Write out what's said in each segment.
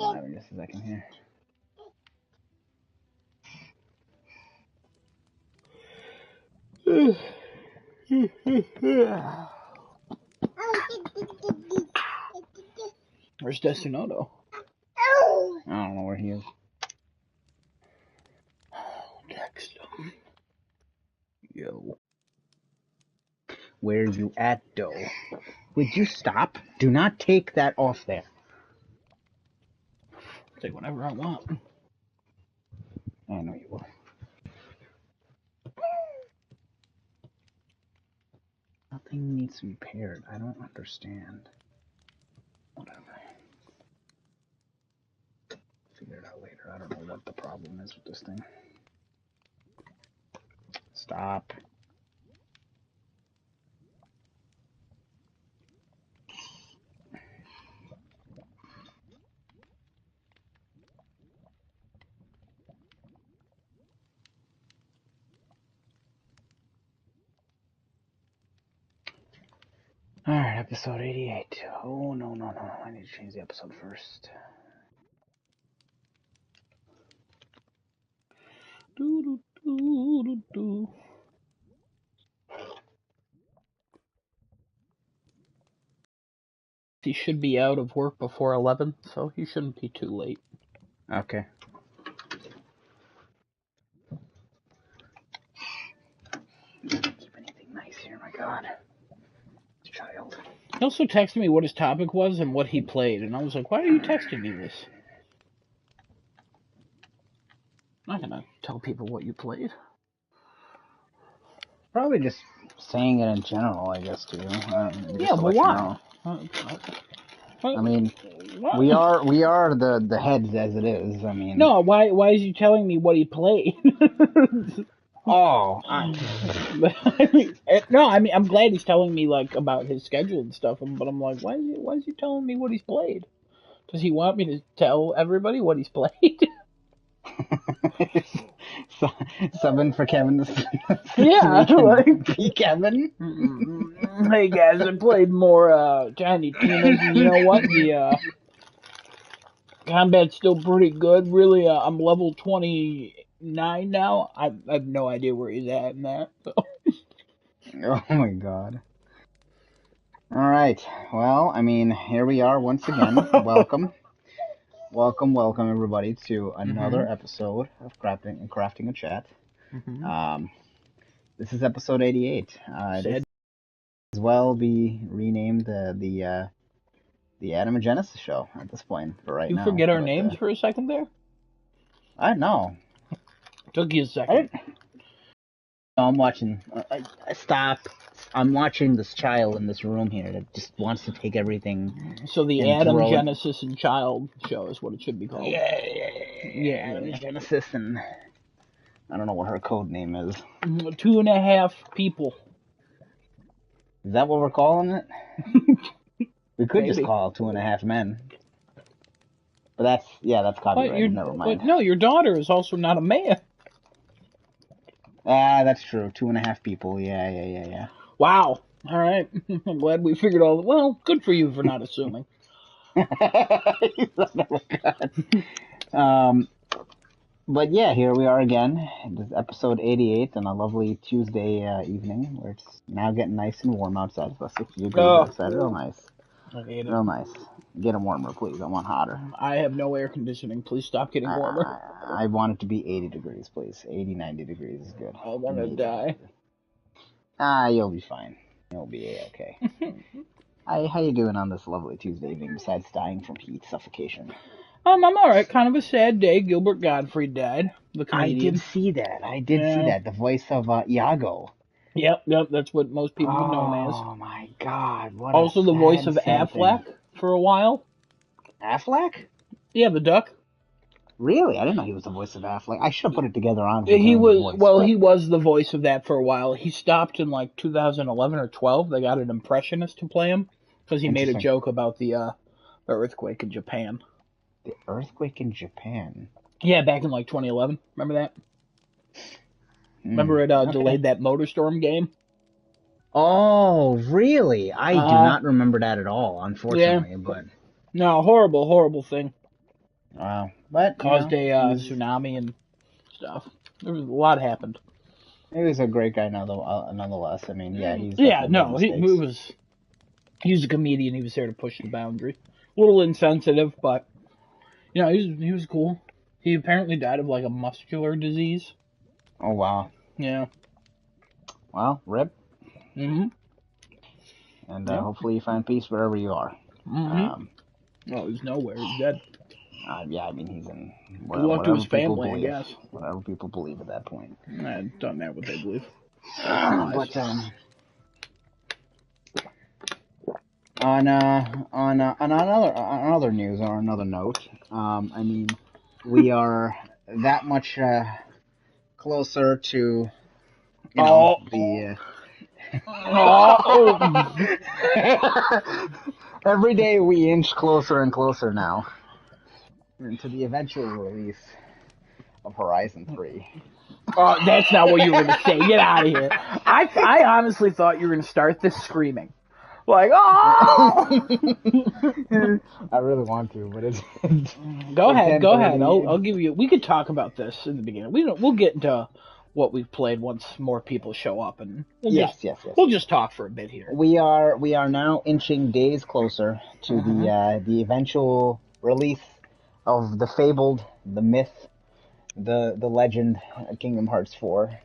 on, Ivan, just a second here. Where's Destinoto? I don't know where he is. Text him. Yo. Where you at, though? Would you stop? Do not take that off there. I'll take whatever I want. I know you will. Nothing needs to be paired. I don't understand. Whatever. Figure it out later. I don't know what the problem is with this thing. Stop. Alright, episode 88. Oh, no. I need to change the episode first. He should be out of work before 11, so he shouldn't be too late. Okay. Keep anything nice here, my god. Child. He also texted me what his topic was and what he played, and I was like, why are you texting me this? I'm not gonna tell people what you played. Probably just saying it in general, I guess, too. Yeah, but why? I mean, we are the heads as it is. I mean, no. Why is he telling me what he played? Oh, no. I mean, I'm glad he's telling me like about his schedule and stuff. But I'm like, why is he telling me what he's played? Does he want me to tell everybody what he's played? Subbing for Kevin. Yeah, like Kevin. Hey guys, I played more Tiny Tina's, and you know what? The combat's still pretty good. Really, I'm level 29 now. I have no idea where he's at in that. So. Oh my god. Alright, well, I mean, here we are once again. Welcome. Welcome, everybody, to another episode of Crafting a Chat. This is episode 88. This as well be renamed the Adam and Genesis show at this point for right now. You forget our names for a second there? I know. Took you a second. No, I'm watching. Stop. I'm watching this child in this room here that just wants to take everything. So the Adam, Genesis, and Child show is what it should be called. Yeah. Genesis and I don't know what her code name is. 2.5 people. Is that what we're calling it? We could just call it 2.5 men. But that's copyrighted. Never mind. But no, your daughter is also not a man. That's true. 2.5 people. Yeah. Wow. All right. I'm glad we figured all. Well, good for you for not assuming. But yeah, here we are again. This is episode 88 on a lovely Tuesday evening, where it's now getting nice and warm outside. It's about 60 degrees outside. Real nice. Real nice. Get it warmer, please. I want hotter. I have no air conditioning. Please stop getting warmer. I want it to be 80 degrees, please. 80, 90 degrees is good. I want to die. You'll be fine. You'll be okay. How you doing on this lovely Tuesday evening, besides dying from heat suffocation? I'm alright. Kind of a sad day. Gilbert Gottfried died. The comedian. I did see that. The voice of Iago. Yep. That's what most people would know him as. Oh my god. What also the voice of Affleck for a while. Affleck? Yeah, the duck. Really? I didn't know he was the voice of Affleck. I should have put it together on. He was the voice of that for a while. He stopped in like 2011 or 12. They got an impressionist to play him because he made a joke about the earthquake in Japan. The earthquake in Japan? Yeah, back in like 2011. Remember that? Remember it delayed that MotorStorm game? Oh, really? I do not remember that at all, unfortunately. Yeah. But no, horrible thing. Wow. But caused a tsunami and stuff. There was a lot happened. He was a great guy nonetheless. I mean, yeah, he's yeah, definitely made mistakes. He was a comedian. He was there to push the boundary. A little insensitive, but he was cool. He apparently died of like a muscular disease. Oh wow. Yeah. Well, rip. Mhm. And hopefully you find peace wherever you are. Mhm. Well, he's nowhere. He's dead. Yeah, I mean he's in whatever to his family, I guess. Whatever people believe at that point. It doesn't matter what they believe. But on another news or another note, I mean, we are that much closer to the. Every day we inch closer and closer now into the eventual release of Horizon 3. That's not what you were going to say. Get out of here. I honestly thought you were going to start this screaming. Like, oh! I really want to, but it's... Go ahead. I'll give you... We could talk about this in the beginning. We'll get into what we've played once more people show up, and we'll just talk for a bit here. We are now inching days closer to the eventual release of the fabled, the myth, the legend, Kingdom Hearts 4,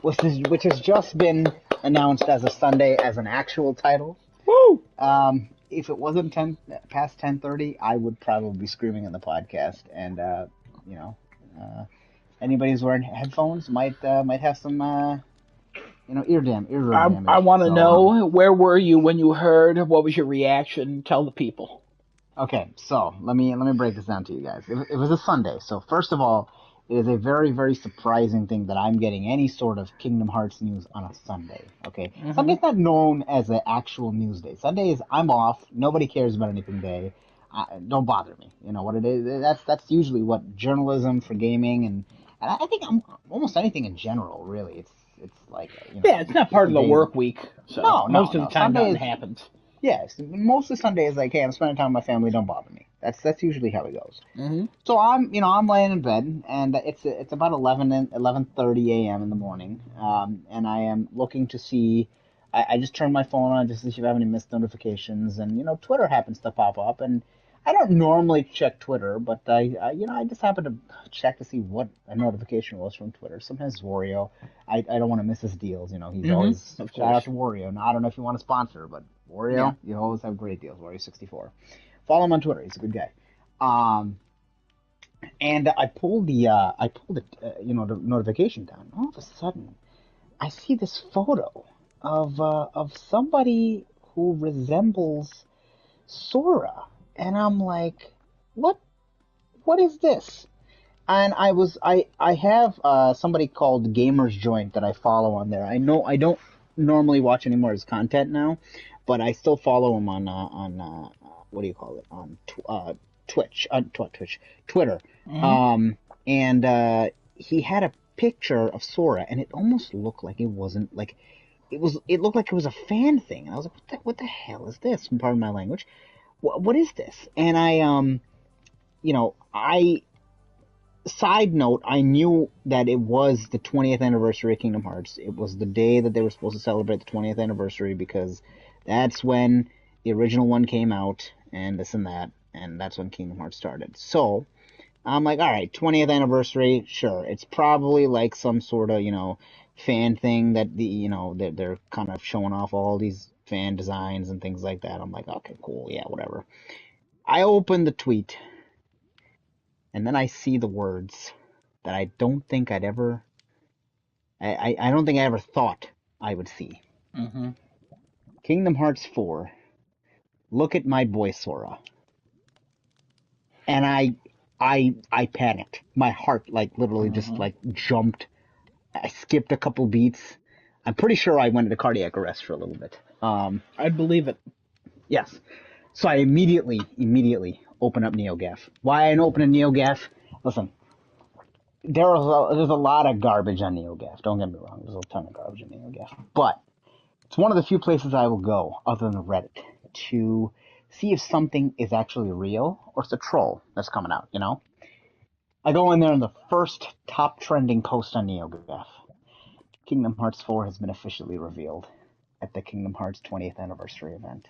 which has just been announced as a Sunday as an actual title. Woo! If it wasn't past 10:30, I would probably be screaming in the podcast, and anybody who's wearing headphones might have some ear damage. I want to know, where were you when you heard? What was your reaction? Tell the people. Okay, so let me break this down to you guys. It was a Sunday, so first of all, it is a very, very surprising thing that I'm getting any sort of Kingdom Hearts news on a Sunday. Okay, Sunday's not known as an actual news day. Sunday is I'm off, nobody cares about anything day. Don't bother me. You know what it is? That's usually what journalism for gaming and I think almost anything in general. Really, it's like it's not part of the work week. So most of the time nothing happens. Yes, most of Sunday is like, hey, I'm spending time with my family. Don't bother me. That's usually how it goes. Mm-hmm. So I'm laying in bed, and it's about 11:30 a.m. in the morning, and I am looking to see. I just turned my phone on just to see if I have any missed notifications, and Twitter happens to pop up, and I don't normally check Twitter, but I just happened to check to see what a notification was from Twitter. Sometimes it's Wario. I don't want to miss his deals. He's always shout out to Wario. Now I don't know if you want to sponsor, but Wario, you always have great deals. Wario64. Follow him on Twitter. He's a good guy. And I pulled the the notification down. All of a sudden, I see this photo of somebody who resembles Sora. And I'm like, what is this? And I have somebody called Gamers Joint that I follow on there. I know I don't normally watch any more of his content now, but I still follow him on what do you call it, on Twitter. Mm-hmm. And he had a picture of Sora, and it almost looked like it wasn't like it looked like it was a fan thing. And I was like, what the hell is this? Pardon my language. What is this? And side note, I knew that it was the 20th anniversary of Kingdom Hearts. It was the day that they were supposed to celebrate the 20th anniversary because that's when the original one came out and this and that, and that's when Kingdom Hearts started. So I'm like, all right, 20th anniversary, sure. It's probably like some sort of, fan thing that they're kind of showing off all these fan designs and things like that. I'm like, okay, cool, yeah, whatever. I open the tweet, and then I see the words that I don't think I'd ever, I don't think I ever thought I would see. Mm-hmm. Kingdom Hearts 4, look at my boy Sora. And I panicked. My heart literally just jumped. I skipped a couple beats. I'm pretty sure I went into cardiac arrest for a little bit. I'd believe it. Yes. So I immediately open up NeoGAF. Why I open a NeoGAF? Listen, there's a lot of garbage on NeoGAF. Don't get me wrong. There's a ton of garbage on NeoGAF. But it's one of the few places I will go, other than Reddit, to see if something is actually real or it's a troll that's coming out, you know? I go in there and the first top trending post on NeoGAF. Kingdom Hearts 4 has been officially revealed at the Kingdom Hearts 20th anniversary event.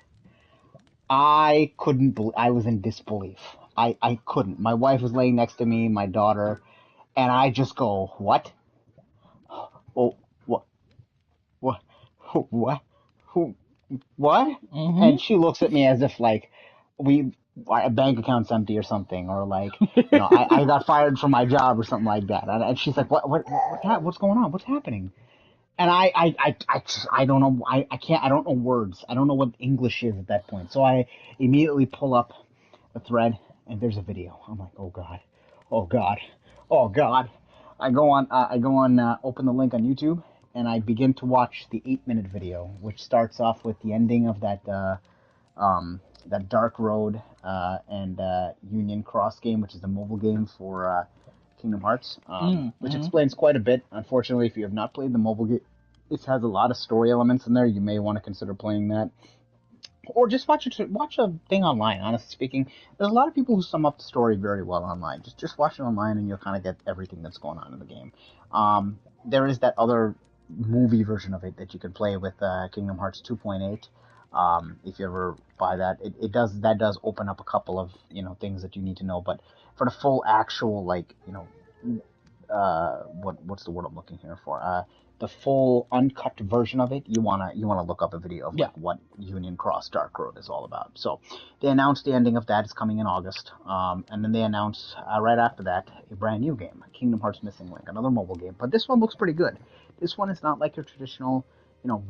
I couldn't believe, I was in disbelief. I couldn't. My wife was laying next to me, my daughter, and I just go, what? Oh, what? What? Who? What? Mm-hmm. And she looks at me as if like our bank account's empty or something, or like, I got fired from my job or something like that. And she's like, what's going on? What's happening? And I don't know. I can't. I don't know words. I don't know what English is at that point. So I immediately pull up a thread, and there's a video. I'm like, oh god, oh god, oh god. I go on. Open the link on YouTube, and I begin to watch the 8-minute video, which starts off with the ending of that Dark Road and Union Cross game, which is the mobile game for Kingdom Hearts, which explains quite a bit. Unfortunately, if you have not played the mobile game, it has a lot of story elements in there. You may want to consider playing that, or just watch a thing online. Honestly speaking, there's a lot of people who sum up the story very well online. Just watch it online, and you'll kind of get everything that's going on in the game. There is that other movie version of it that you can play with Kingdom Hearts 2.8. If you ever buy that, it does open up a couple of things that you need to know, but for the full actual what's the word I'm looking here for, the full uncut version of it, you wanna look up a video of what Union Cross Dark Road is all about. So they announced the ending of that is coming in August, and then they announced right after that a brand new game, Kingdom Hearts Missing Link, another mobile game, but this one looks pretty good. This one is not like your traditional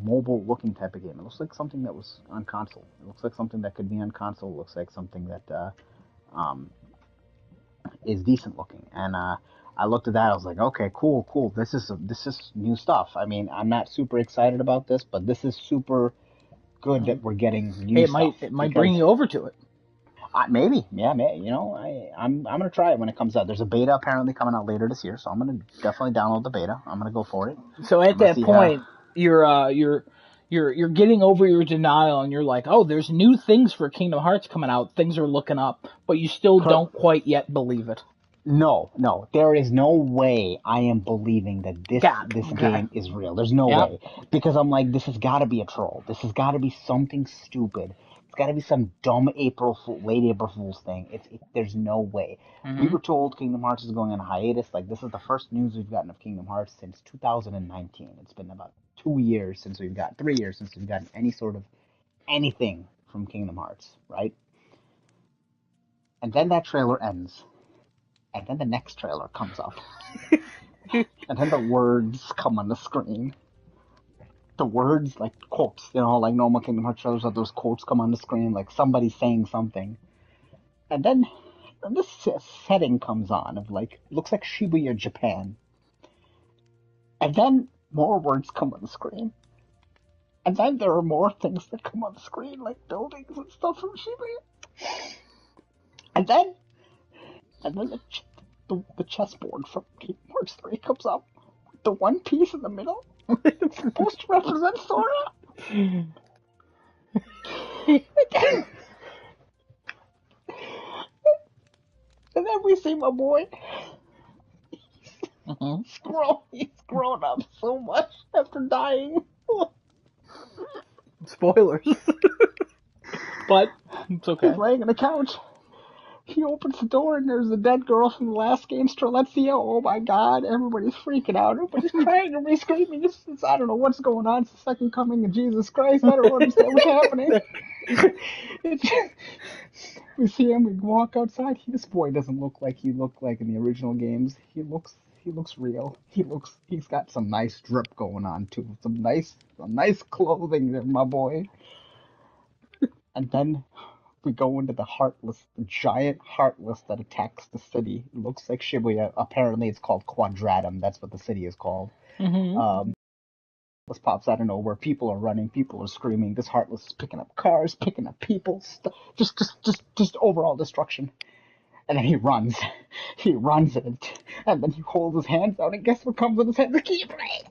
mobile looking type of game. It looks like something that was on console. It looks like something that could be on console. It looks like something that is decent looking. And I looked at that. I was like, okay, cool. This is new stuff. I mean, I'm not super excited about this, but this is super good that we're getting new stuff. It might bring you over to it. Maybe, yeah, I'm gonna try it when it comes out. There's a beta apparently coming out later this year, so I'm gonna definitely download the beta. I'm gonna go for it. So at that point, you're getting over your denial, and you're like, oh, there's new things for Kingdom Hearts coming out. Things are looking up, but you still don't quite yet believe it. No, there is no way I am believing that this game is real. There's no way, because I'm like, this has got to be a troll. This has got to be something stupid. It's got to be some dumb late April Fool's thing. There's no way. Mm-hmm. We were told Kingdom Hearts is going on a hiatus. Like, this is the first news we've gotten of Kingdom Hearts since 2019. It's been about 3 years since we've gotten any sort of anything from Kingdom Hearts, right? And then that trailer ends. And then the next trailer comes up. And then the words come on the screen. The words, like quotes, like normal Kingdom Hearts trailers, have those quotes come on the screen, like somebody saying something. And then this setting comes on of like, looks like Shibuya, Japan. And then more words come on the screen. And then there are more things that come on the screen, like buildings and stuff from Shibuya. And then the chessboard from Kingdom Hearts 3 comes up with the one piece in the middle. It's supposed to represent Sora. And then we see my boy. He's grown up so much after dying. Spoilers. But it's okay. He's laying on the couch. He opens the door and there's the dead girl from the last game, Strelitzia. Oh my god, everybody's freaking out. Everybody's crying, everybody's screaming. I don't know what's going on. It's the second coming of Jesus Christ. I don't understand what's happening. We see him, we walk outside. This boy doesn't look like he looked like in the original games. He looks real. He's got some nice drip going on too. Some nice clothing there, my boy. And then we go into the giant Heartless that attacks the city. It looks like Shibuya. Apparently it's called Quadratum. That's what the city is called. Mm-hmm. This pops out of nowhere. People are running. People are screaming. This Heartless is picking up cars, picking up people. Just overall destruction. And then he runs. He runs it. And then he holds his hands out, and guess what comes with his hands? The Keyblade!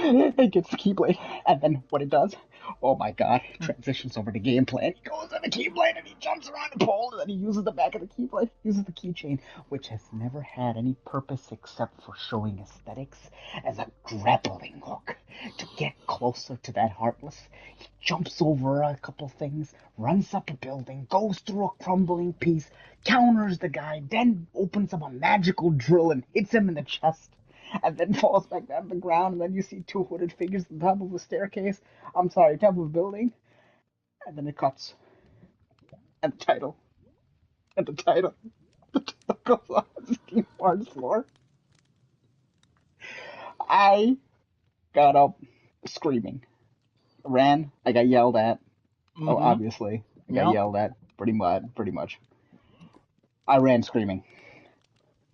It gets the Keyblade, and then what it does, oh my god, it transitions over to gameplay, and he goes on the Keyblade, and he jumps around the pole, and then he uses the back of the Keyblade, uses the keychain, which has never had any purpose except for showing aesthetics, as a grappling hook to get closer to that Heartless. He jumps over a couple things, runs up a building, goes through a crumbling piece, counters the guy, then opens up a magical drill and hits him in the chest, and then falls back down to the ground, and then you see two hooded figures at the top of a staircase. I'm sorry, top of a building. And then it cuts. And the title. And the title. The title goes on the Kingdom Hearts floor. I got up screaming. Ran. I got yelled at. Mm-hmm. Oh, obviously. I got yelled at pretty much. I ran screaming.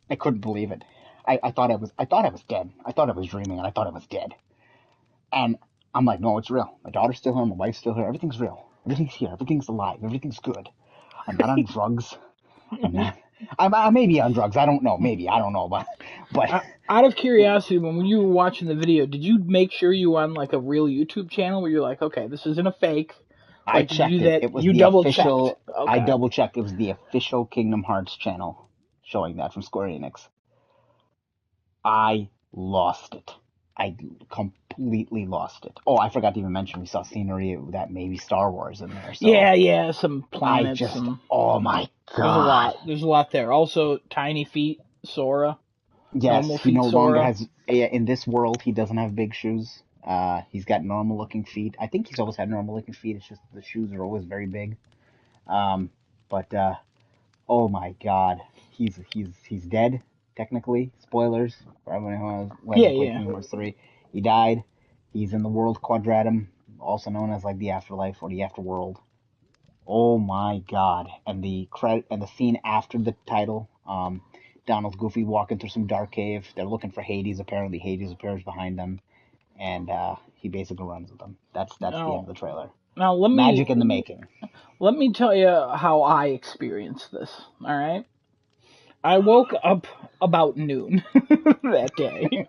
I couldn't believe it. I thought I was dead. I thought I was dreaming, and I thought I was dead. And I'm like, no, it's real. My daughter's still here. My wife's still here. Everything's real. Everything's here. Everything's alive. Everything's good. I'm not on drugs. I may be on drugs. I don't know. Maybe. I don't know. But out of curiosity, when you were watching the video, did you make sure you were on like a real YouTube channel where you're like, okay, this isn't a fake? Like, I checked it. It was the official. Okay. I double checked. It was the official Kingdom Hearts channel showing that from Square Enix. I lost it. I completely lost it. Oh, I forgot to even mention we saw scenery that maybe Star Wars in there. So yeah, some planets. Oh my god. There's a lot there. Also, Tiny Feet, Sora. Yes, he no longer has. In this world, he doesn't have big shoes. He's got normal looking feet. I think he's always had normal looking feet. It's just the shoes are always very big. But oh my god, he's dead. Technically, spoilers for everyone who played Kingdom Hearts 3. He died. He's in the World Quadratum, also known as like the Afterlife or the Afterworld. Oh my god! And the scene after the title, Donald Goofy walking through some dark cave. They're looking for Hades. Apparently, Hades appears behind them, and he basically runs with them. That's the end of the trailer. Now magic in the making. Let me tell you how I experienced this. All right. I woke up about noon that day.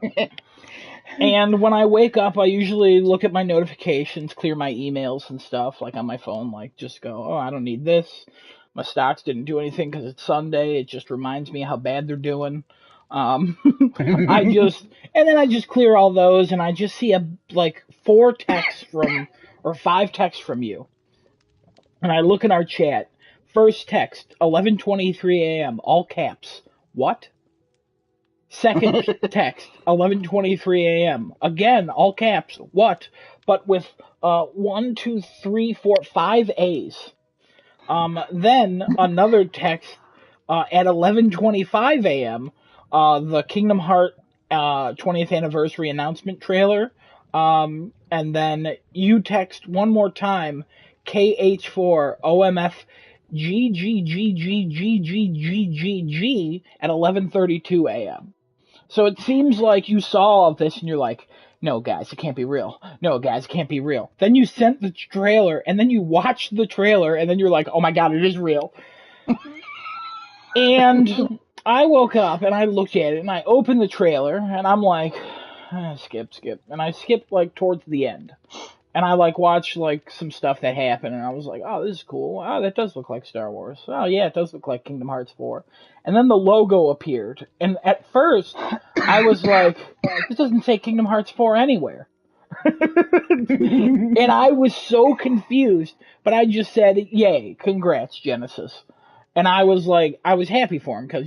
And when I wake up, I usually look at my notifications, clear my emails and stuff, like on my phone, like just go, oh, I don't need this. My stocks didn't do anything because it's Sunday. It just reminds me how bad they're doing. And then I just clear all those, and I just see 5 texts from you. And I look in our chat. First text, 11:23 a.m., all caps. What? Second text, 11:23 a.m., again, all caps. What? But with 1, 2, 3, 4, 5 A's. Then another text at 11:25 a.m., the Kingdom Hearts 20th anniversary announcement trailer. And then you text one more time, KH4 OMF GGGGGGGG at 11:32 a.m. So it seems like you saw all of this and you're like, no, guys, it can't be real. No, guys, it can't be real. Then you sent the trailer, and then you watched the trailer, and then you're like, oh my god, it is real. And I woke up, and I looked at it, and I opened the trailer, and I'm like, skip. And I skipped, towards the end. And I, watched, some stuff that happened, and I was like, oh, this is cool. Oh, that does look like Star Wars. Oh, yeah, it does look like Kingdom Hearts 4. And then the logo appeared. And at first, I was like, this doesn't say Kingdom Hearts 4 anywhere. And I was so confused, but I just said, yay, congrats, Genesis. And I was happy for him, because,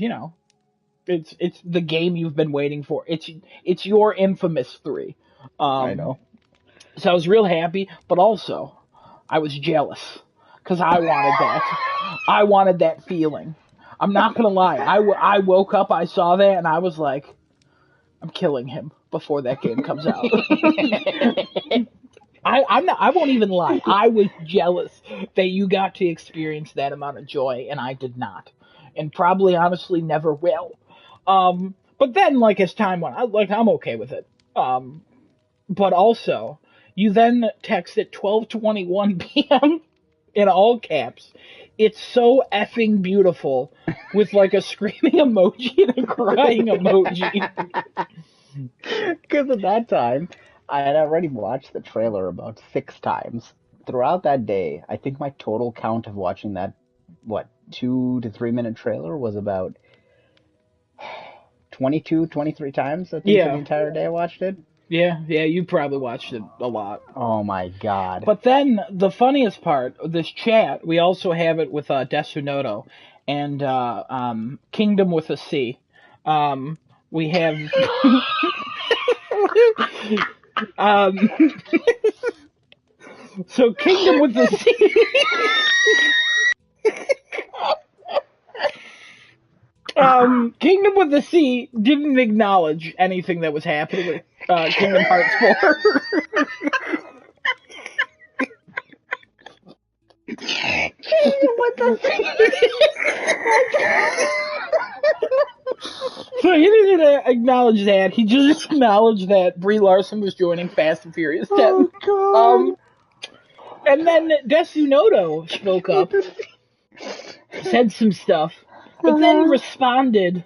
it's the game you've been waiting for. It's your infamous 3. I know. So I was real happy, but also I was jealous because I wanted that. I wanted that feeling. I'm not gonna lie. I woke up, I saw that, and I was like, I'm killing him before that game comes out. I won't even lie. I was jealous that you got to experience that amount of joy, and I did not, and probably honestly never will. But then as time went, I'm okay with it. But also, you then text at 12:21 p.m. in all caps. It's so effing beautiful, with a screaming emoji and a crying emoji. Because at that time, I had already watched the trailer about 6 times. Throughout that day, I think my total count of watching that, 2 to 3 minute trailer was about 22, 23 times, I think, for the entire day I watched it. Yeah, you probably watched it a lot. Oh my god. But then, the funniest part, this chat, we also have it with Desunoto and Kingdom with a C. We have... so Kingdom with a C... Kingdom with a C didn't acknowledge anything that was happening with Kingdom Hearts 4. What the So he didn't acknowledge that. He just acknowledged that Brie Larson was joining Fast and Furious 10. Oh god. And then Desunoto spoke up, said some stuff, but then responded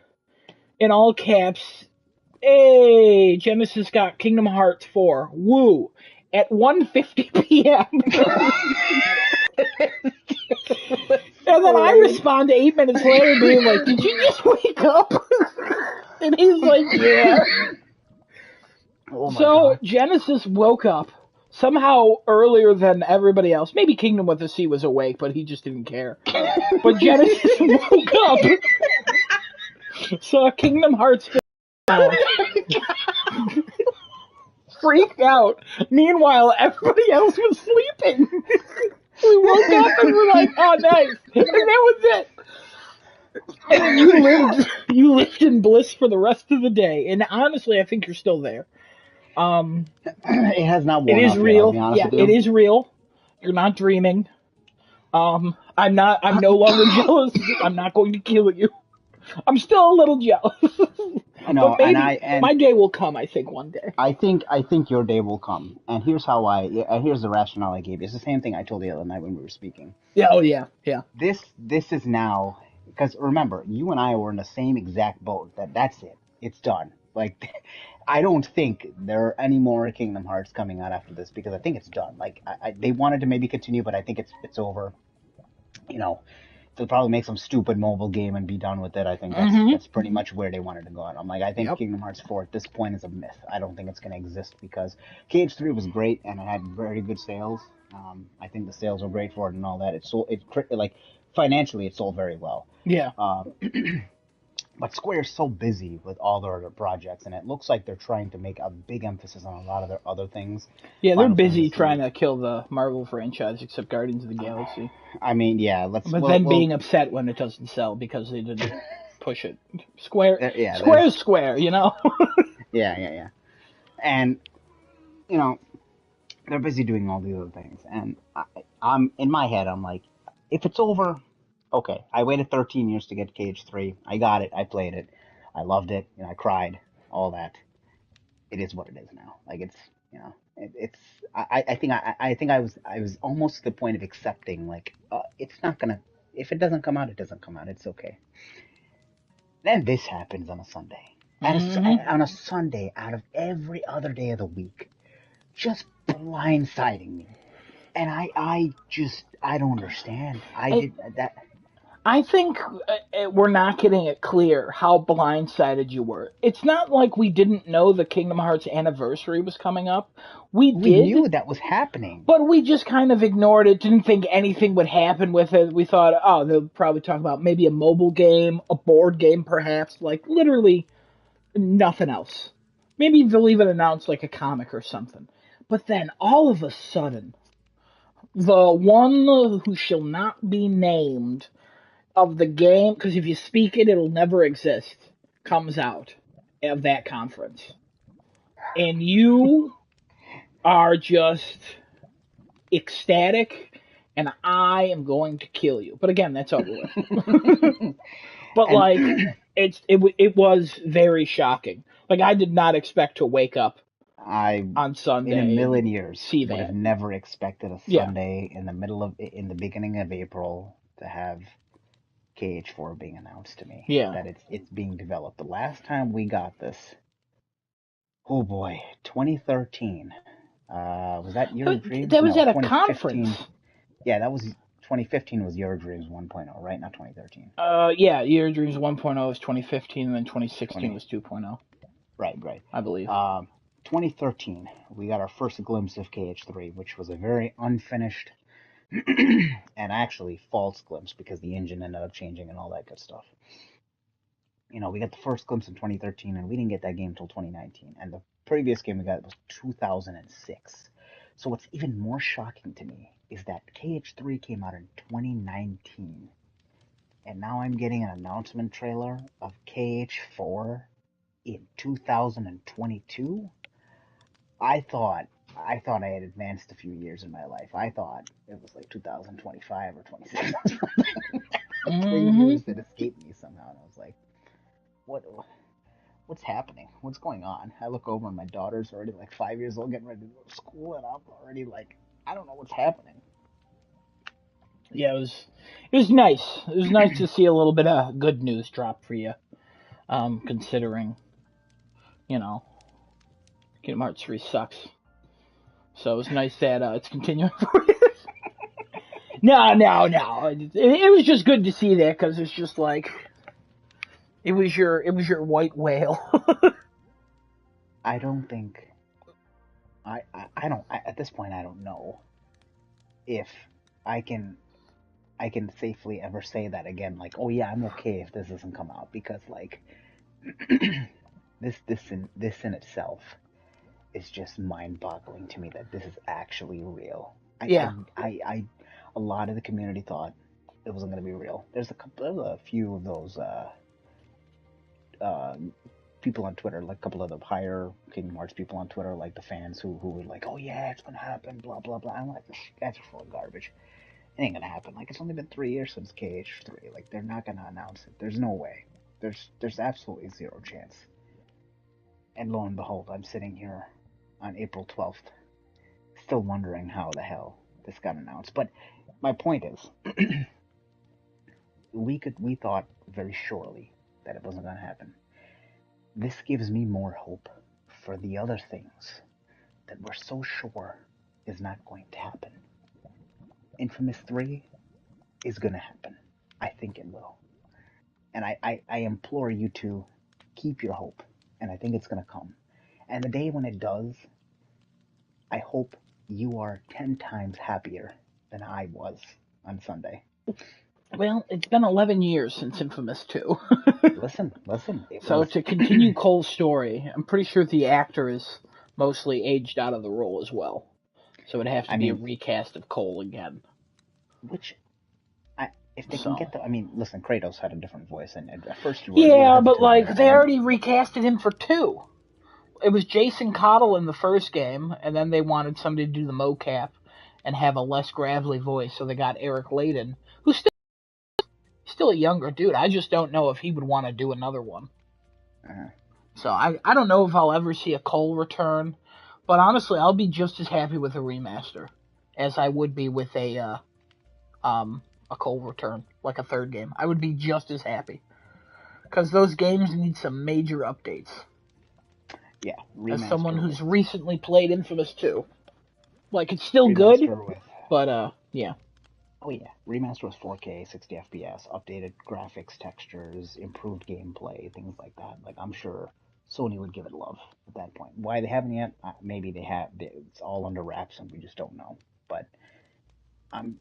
in all caps, "Hey, Genesis got Kingdom Hearts 4. Woo!" At 1:50 p.m. And then I respond 8 minutes later being like, "Did you just wake up?" And he's like, "Yeah." Oh my So god. Genesis woke up somehow earlier than everybody else. Maybe Kingdom with a C was awake, but he just didn't care. But Genesis woke up, saw Kingdom Hearts freaked out. Meanwhile, everybody else was sleeping. We woke up and we're like, "Oh, nice," and that was it. And then you lived in bliss for the rest of the day. And honestly, I think you're still there. It has not worn It is off real. yet, I'll be honest with you. It is real. You're not dreaming. I'm no longer jealous. I'm not going to kill you. I'm still a little jealous. No, But maybe my day will come, I think, one day. I think your day will come. And here's the rationale I gave you. It's the same thing I told you the other night when we were speaking. Yeah, oh yeah. This is now, because remember, you and I were in the same exact boat. That's it. It's done. Like, I don't think there are any more Kingdom Hearts coming out after this, because I think it's done. Like, they wanted to maybe continue, but I think it's over. They'll probably make some stupid mobile game and be done with it. I think that's pretty much where they wanted to go. And I'm like, I think Kingdom Hearts 4 at this point is a myth. I don't think it's going to exist, because KH3 was great and it had very good sales. I think the sales were great for it and all that. Financially, it sold very well. Yeah. But Square's so busy with all their other projects, and it looks like they're trying to make a big emphasis on a lot of their other things. Yeah, they're busy trying to kill the Marvel franchise, except Guardians of the Galaxy. I mean, yeah, being upset when it doesn't sell because they didn't push it. Square is Square, you know? Yeah. And, they're busy doing all these other things. And I'm in my head, I'm like, if it's over, okay, I waited 13 years to get KH3. I got it. I played it. I loved it. I cried. All that. It is what it is now. Like, it's, I think I was almost to the point of accepting, like, it's not gonna, if it doesn't come out, it doesn't come out. It's okay. Then this happens on a Sunday. On a Sunday out of every other day of the week. Just blindsiding me. And I don't understand. I think we're not getting it clear how blindsided you were. It's not like we didn't know the Kingdom Hearts anniversary was coming up. We knew that was happening. But we just kind of ignored it, didn't think anything would happen with it. We thought, oh, they'll probably talk about maybe a mobile game, a board game perhaps, like literally nothing else. Maybe they'll even announce like a comic or something. But then all of a sudden, the one who shall not be named of the game, because if you speak it, it'll never exist, comes out of that conference. And you are just ecstatic, and I am going to kill you. But again, that's over with. But like, it was very shocking. Like, I did not expect to wake up on Sunday in a million years see would that. have never expected a Sunday in the beginning of April to have KH4 being announced to me. Yeah. That it's being developed. The last time we got this, Oh boy, 2013. Was that Year of Dreams? That was No, at a 2015. conference. Yeah, that was 2015 was Year of Dreams 1.0, right? Not 2013. Yeah, Year of Dreams 1.0 was 2015, and then 2016 was 2.0. Right. I believe. 2013, we got our first glimpse of KH3, which was a very unfinished and actually false glimpse because the engine ended up changing and all that good stuff. We got the first glimpse in 2013, and we didn't get that game until 2019. And the previous game we got was 2006. So what's even more shocking to me is that KH3 came out in 2019, and now I'm getting an announcement trailer of KH4 in 2022. I thought I had advanced a few years in my life. I thought it was like 2025 or 26 or something. 3 years that escaped me somehow, and I was like, what's happening? What's going on? I look over and my daughter's already like 5 years old, getting ready to go to school, and I'm already like, I don't know what's happening. Yeah, it was nice. It was nice to see a little bit of good news drop for you. Considering, Kingdom Hearts 3 sucks. So it was nice that it's continuing for you. No. It was just good to see that because it's just like it was your white whale. I don't think at this point I don't know if I can safely ever say that again. Like, oh yeah, I'm okay if this doesn't come out, because like this in itself is just mind-boggling to me that this is actually real. A lot of the community thought it wasn't going to be real. There's a few of those people on Twitter, like a couple of the higher Kingdom Hearts people on Twitter, like the fans who were like, oh yeah, it's gonna happen, blah blah blah. I'm like, these guys are full of garbage. It ain't gonna happen. Like, it's only been 3 years since KH3. Like, they're not gonna announce it. There's no way. There's absolutely zero chance. And lo and behold, I'm sitting here on April 12th, still wondering how the hell this got announced. But my point is, we thought very surely that it wasn't gonna happen. This gives me more hope for the other things that we're so sure is not going to happen. Infamous 3 is going to happen. I think it will. And I implore you to keep your hope. And I think it's going to come. And the day when it does, I hope you are 10 times happier than I was on Sunday. Well, it's been 11 years since Infamous 2. Listen. So to continue Cole's story, I'm pretty sure the actor is mostly aged out of the role as well. So it'd have to be a recast of Cole again. Which, if they can get listen, Kratos had a different voice, and at first you were... Yeah, but like, they already recasted him for 2. It was Jason Cottle in the first game, and then they wanted somebody to do the mocap and have a less gravelly voice, so they got Eric Layden, who's still a younger dude. I just don't know if he would want to do another one. So I don't know if I'll ever see a Cole return, but honestly, I'll be just as happy with a remaster as I would be with a Cole return, like a third game. I would be just as happy, because those games need some major updates. Yeah, as someone who's recently played Infamous 2, like, it's still good, but yeah. Oh yeah, remaster was 4K, 60 FPS, updated graphics, textures, improved gameplay, things like that. Like, I'm sure Sony would give it love at that point. Why they haven't yet? Maybe they have. It's all under wraps and we just don't know. But I'm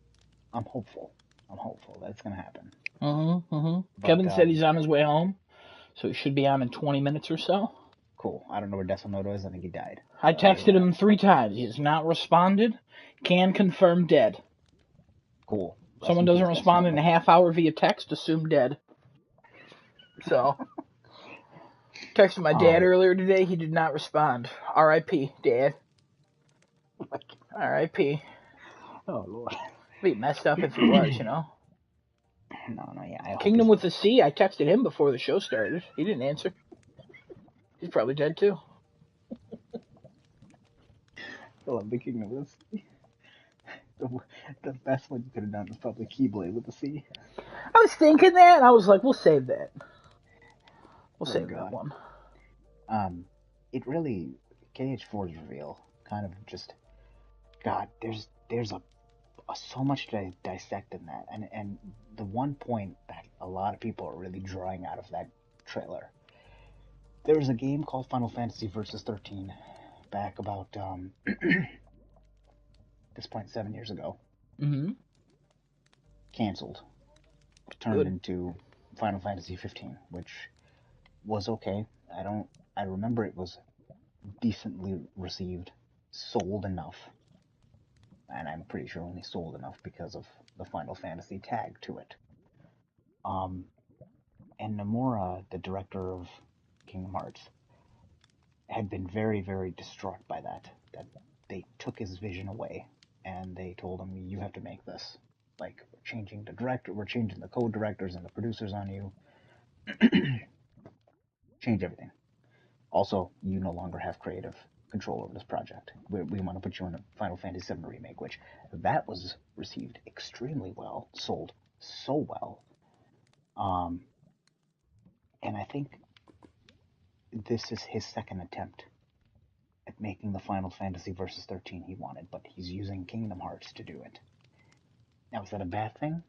hopeful. I'm hopeful that it's gonna happen. Kevin said he's on his way home, so he should be on in 20 minutes or so. Cool. I don't know where Decimoto is. I think he died. I texted him 3 times. He has not responded. Can confirm dead. Cool. Someone doesn't respond in a half hour via text, assume dead. So, texted my dad earlier today. He did not respond. R.I.P. Dad. R.I.P. Oh Lord. It'd be messed up if he was, No, yeah. Kingdom with a C. I texted him before the show started. He didn't answer. He's probably dead too. I love the Kingdom with a C. The best one you could have done was probably Keyblade with the C. I was thinking that, and I was like, we'll save that. We'll save that one. it really, KH4's reveal kind of just, God, there's so much to dissect in that, and the one point that a lot of people are really drawing out of that trailer. There was a game called Final Fantasy Versus 13 back about this point 7 years ago. Mm-hmm. Canceled, turned into Final Fantasy 15, which was okay. I remember it was decently received, sold enough, and I'm pretty sure only sold enough because of the Final Fantasy tag to it. And Nomura, the director of Kingdom Hearts, had been very, very distraught by that they took his vision away, and they told him, you have to make this. Like, we're changing the co-directors and the producers on you. Change everything. Also, you no longer have creative control over this project. We want to put you in a Final Fantasy VII Remake, which that was received extremely well, sold so well. And I think this is his second attempt at making the Final Fantasy Versus 13 he wanted, but he's using Kingdom Hearts to do it. Now, is that a bad thing?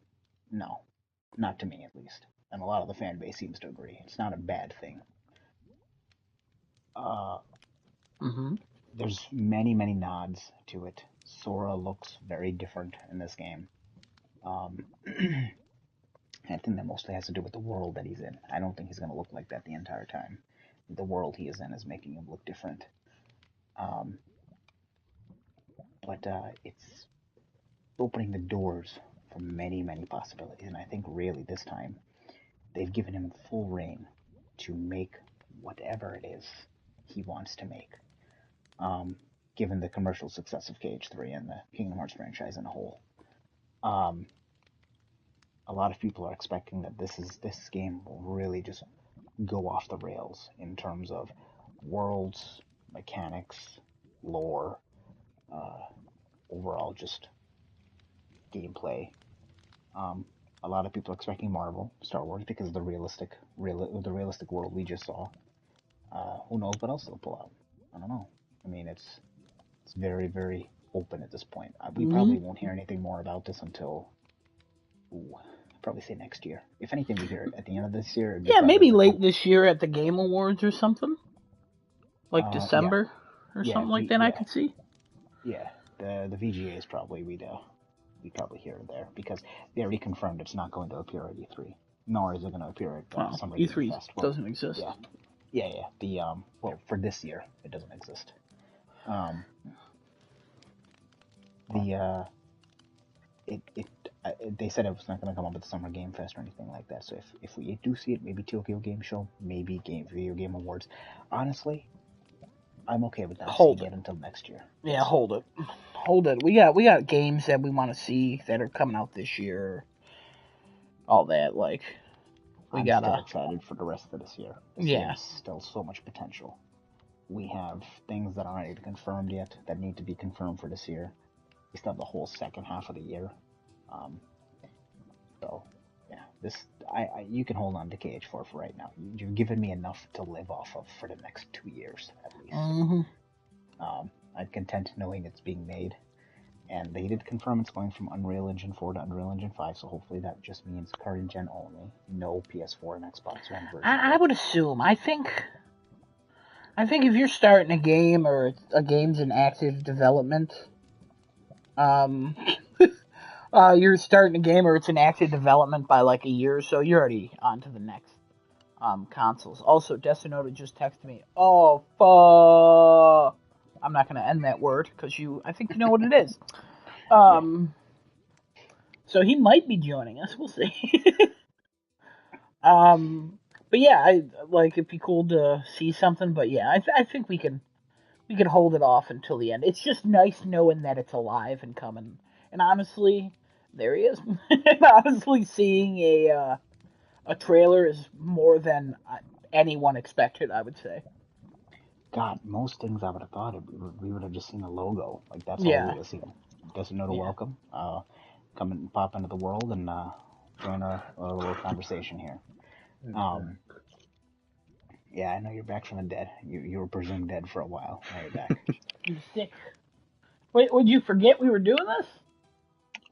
No. Not to me, at least. And a lot of the fan base seems to agree. It's not a bad thing. There's many, many nods to it. Sora looks very different in this game. I think that mostly has to do with the world that he's in. I don't think he's going to look like that the entire time. The world he is in is making him look different. But it's opening the doors for many, many possibilities. And I think really this time they've given him full reign to make whatever it is he wants to make. Given the commercial success of KH3 and the Kingdom Hearts franchise in a whole. A lot of people are expecting that this game will really just go off the rails in terms of worlds, mechanics, lore, overall just gameplay. A lot of people are expecting Marvel, Star Wars, because of the realistic world we just saw. Who knows what else they'll pull out? I don't know. I mean, it's very, very open at this point. We probably won't hear anything more about this until, I'd probably say next year. If anything, we hear it at the end of this year. Yeah, maybe late this year at the Game Awards or something. Like December or something like that. I could see. Yeah, the VGAs probably we'd probably hear it there, because they already confirmed it's not going to appear at E3, nor is it going to appear at Summer Game E3 Fest. Doesn't exist. Yeah. The well, for this year it doesn't exist. They said it was not going to come up at the Summer Game Fest or anything like that. So if we do see it, maybe Tokyo Game Show, maybe Video Game Awards. Honestly, I'm okay with that. Hold it until next year. Yeah, hold it. We got games that we want to see that are coming out this year. All that, like, I'm still excited for the rest of this year. There's still so much potential. We have things that aren't confirmed yet that need to be confirmed for this year. We still have the whole second half of the year. So, yeah, you can hold on to KH4 for right now. You've given me enough to live off of for the next 2 years, at least. I'm content knowing it's being made. And they did confirm it's going from Unreal Engine 4 to Unreal Engine 5, so hopefully that just means current gen only. No PS4 and Xbox One version. I would assume. I think if you're starting a game or a game's in active development, you're starting a game or it's in active development by like a year or so, you're already on to the next consoles. Also, Destinota just texted me, oh, fuck. I'm not going to end that word because I think you know what it is. So he might be joining us. We'll see. But yeah, it'd be cool to see something. But yeah, I think we can hold it off until the end. It's just nice knowing that it's alive and coming. And honestly, there he is. Honestly, seeing a trailer is more than anyone expected, I would say. God, most things I would have thought we would have just seen a logo. Like, that's all we would have seen. Destinota welcome. Come and pop into the world and join a little conversation here. Yeah, I know you're back from the dead. You were presumed dead for a while. Now you're back. You stick. Wait, would you forget we were doing this?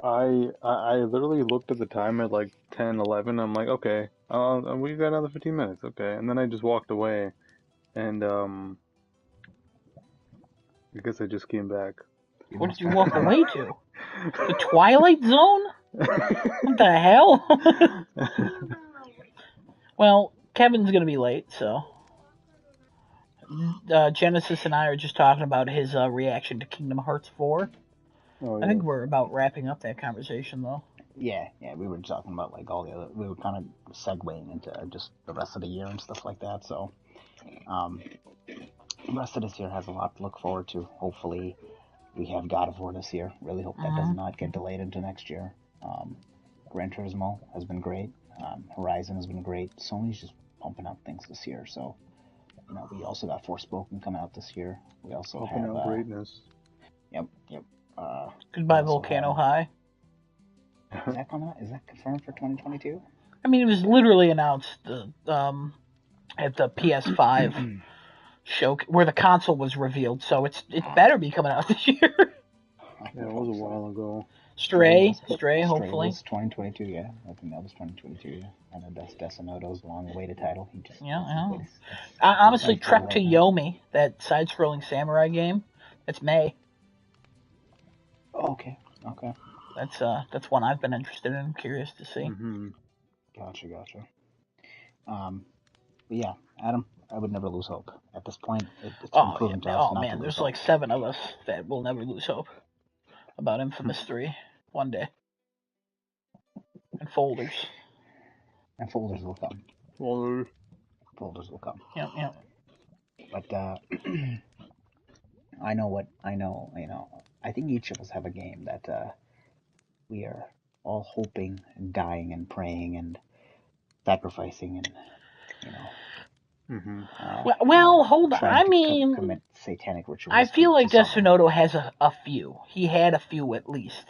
I literally looked at the time at like 10, 11. I'm like, okay, we got another 15 minutes, okay. And then I just walked away, and I guess I just came back. What did you walk away to? The Twilight Zone? What the hell? Well, Kevin's gonna be late, so. Genesis and I are just talking about his reaction to Kingdom Hearts 4. Oh, yeah. I think we're about wrapping up that conversation, though. Yeah, we were talking about like all the other. We were kind of segueing into just the rest of the year and stuff like that. So, the rest of this year has a lot to look forward to. Hopefully, we have God of War this year. Really hope that does not get delayed into next year. Gran Turismo has been great. Horizon has been great. Sony's just pumping out things this year. So, we also got Forspoken coming out this year. We also pumping have out greatness. Yep. Goodbye, Volcano High. Is that coming out? Is that confirmed for 2022? I mean, it was literally announced at the PS5 show where the console was revealed, so it better be coming out this year. Yeah, it was a while ago. Stray, hopefully. Stray was 2022, yeah. I think that was 2022, yeah. And then Destinoto's long-awaited title. He just honestly, Trek to Yomi, that side-scrolling samurai game, that's May. Oh, okay. That's one I've been interested in. Curious to see. Mm-hmm. Gotcha. But yeah, Adam, I would never lose hope. At this point, it's been proven to us not to lose there's hope. like 7 of us that will never lose hope about Infamous 3 one day. And folders. And folders will come. Folders will come. Yep. But I know. I think each of us have a game that we are all hoping and dying and praying and sacrificing and well, hold on. I mean, commit satanic rituals. I feel like Destinoto has a few. He had a few at least.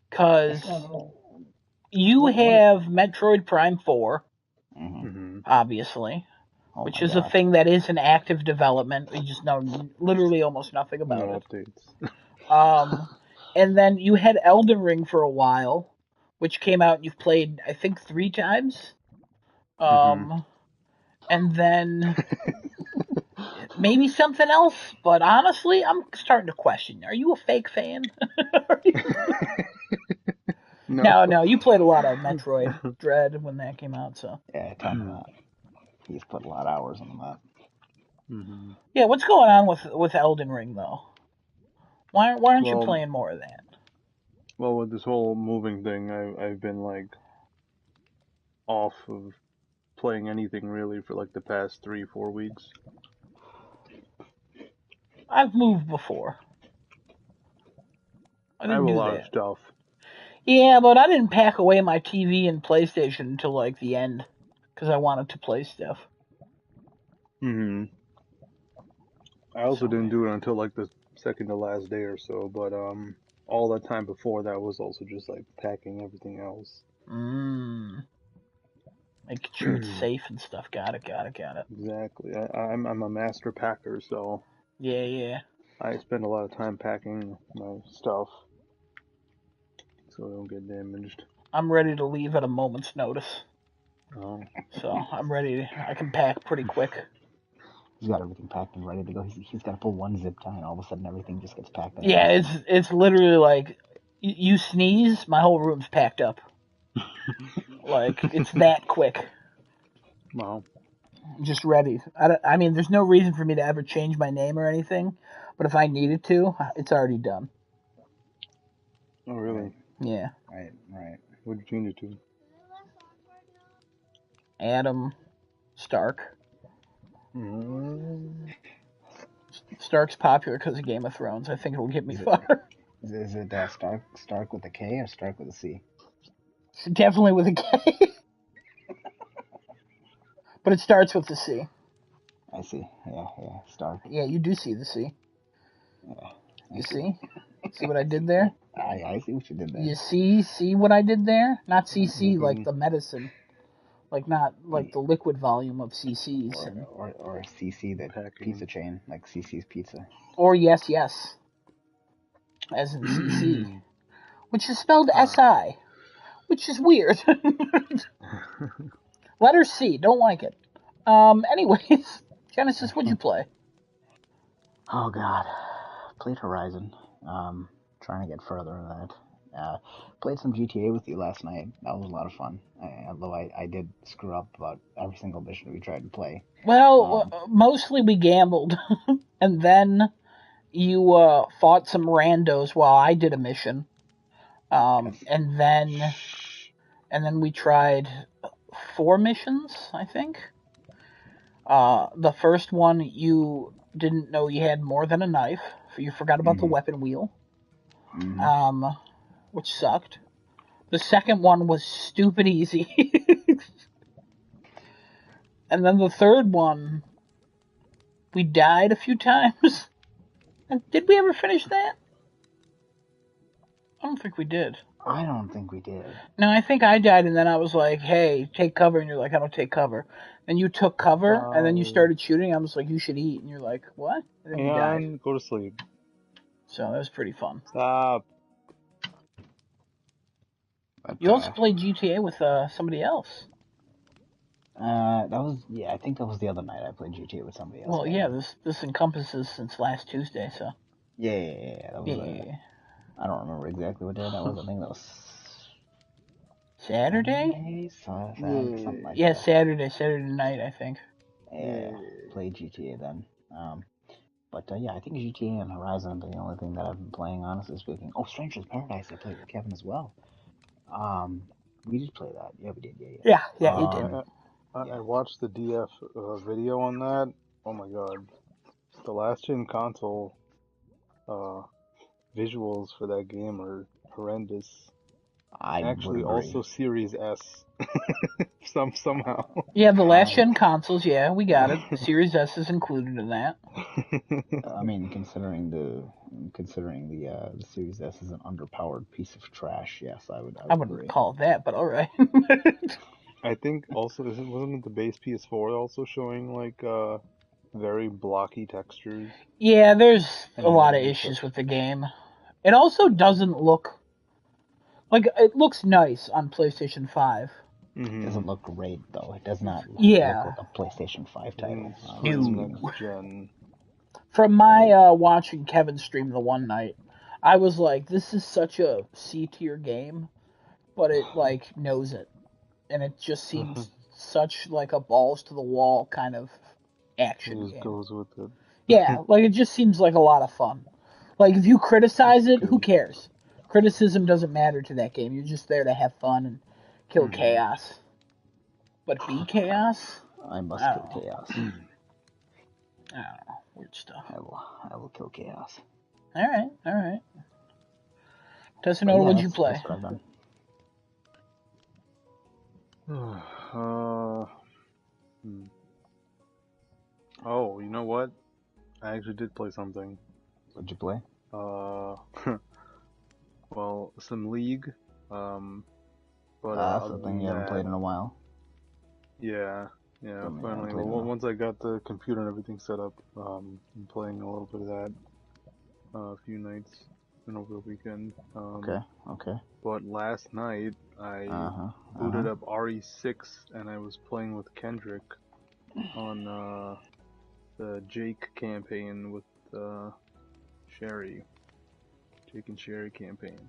Because you have Metroid Prime 4, obviously, which is a thing that is in active development. We just know literally almost nothing about it. Updates. And then you had Elden Ring for a while, which came out and you've played, I think, 3 times. And then maybe something else, but honestly, I'm starting to question. Are you a fake fan? No, you played a lot of Metroid Dread when that came out, so. Yeah, time out. He's put a lot of hours on that. Yeah, what's going on with Elden Ring, though? Why aren't you playing more of that? Well, with this whole moving thing, I've been, like, off of playing anything, really, for, like, the past 3-4 weeks. I've moved before. I have a lot of stuff. Yeah, but I didn't pack away my TV and PlayStation until, like, the end, because I wanted to play stuff. I also didn't do it until, like, the second to last day or so, but, all that time before that was also just, like, packing everything else. Making sure it's safe and stuff. Got it. Exactly. I'm a master packer, so... Yeah. I spend a lot of time packing my stuff so I don't get damaged. I'm ready to leave at a moment's notice. Oh. So I'm ready. I can pack pretty quick. He's got everything packed and ready to go. He's got to pull one zip tie, and all of a sudden everything just gets packed. Yeah, it's literally like you sneeze, my whole room's packed up. Like it's that quick. Wow. Just ready. I mean, there's no reason for me to ever change my name or anything, but if I needed to, it's already done. Oh, really? Yeah. Right. What'd you change it to? Adam Stark. Stark's popular because of Game of Thrones. I think it'll get me far. Is it Stark with a K or Stark with a C? Definitely with a K. But it starts with the C. I see. Yeah, Stark. Yeah, you do see the C. Yeah. You see? See what I did there? I see what you did there. You see what I did there? Not CC like the medicine, Like not like the liquid volume of CC's. Or CC, that Packing. pizza chain, like CC's Pizza. Or yes, as in CC, which is spelled SI, which is weird. Letter C, don't like it. Anyways, Genesis, what'd you play? Oh God, played Horizon. Trying to get further in that. Played some GTA with you last night. That was a lot of fun. Although I did screw up about every single mission we tried to play. Well, mostly we gambled, and then you fought some randos while I did a mission. Yes. And then we tried 4 missions, I think. The first one, you didn't know you had more than a knife. You forgot about the weapon wheel, which sucked. The second one was stupid easy. And then the third one, we died a few times. Did we ever finish that? I don't think we did. I don't think we did. No, I think I died, and then I was like, hey, take cover, and you're like, I don't take cover. And you took cover, and then you started shooting. I was like, you should eat, and you're like, what? And then you died. Go to sleep. So that was pretty fun. Stop. But, You also played GTA with somebody else. I think that was the other night I played GTA with somebody else. Well, yeah, this encompasses since last Tuesday, so. Yeah. That was I don't remember exactly what day that was. I think that was Saturday? Something like yeah, that. Saturday night, I think. Yeah, played GTA then. But I think GTA and Horizon are the only thing that I've been playing, honestly speaking. Oh, Stranger's Paradise, I played with Kevin as well. We did play that. Yeah, we did. Yeah, you did. I watched the DF video on that. Oh my god. The last gen console visuals for that game are horrendous. Actually, also Series S. somehow. Yeah, the last gen consoles, yeah, we got it. Series S is included in that. I mean, considering the Series S is an underpowered piece of trash, yes, I would wouldn't agree. call it that, but alright. I think also wasn't it the base PS4 also showing like very blocky textures? Yeah, there's a lot of issues with the game. It also doesn't look like it looks nice on PlayStation 5. It doesn't look great though. It does not look like a PlayStation 5 title. Next gen. From my watching Kevin stream the one night, I was like, this is such a C tier game, but it like knows it. And it just seems such like a balls to the wall kind of action game. It just goes with it. Yeah, like it just seems like a lot of fun. Like if you criticize it, who cares? Criticism doesn't matter to that game. You're just there to have fun and kill chaos. But be chaos? I must kill chaos. I don't know. Weird stuff. I will kill chaos. Alright. Tessinoda, what'd you play? That's what I've done. Oh, you know what? I actually did play something. What'd you play? Well, some League. But something you haven't played in a while. Yeah. Finally, once I got the computer and everything set up, I'm playing a little bit of that. A few nights and over the weekend. Okay. But last night I booted up RE6 and I was playing with Kendrick on the Jake campaign with Sherry. Jake and Sherry campaign.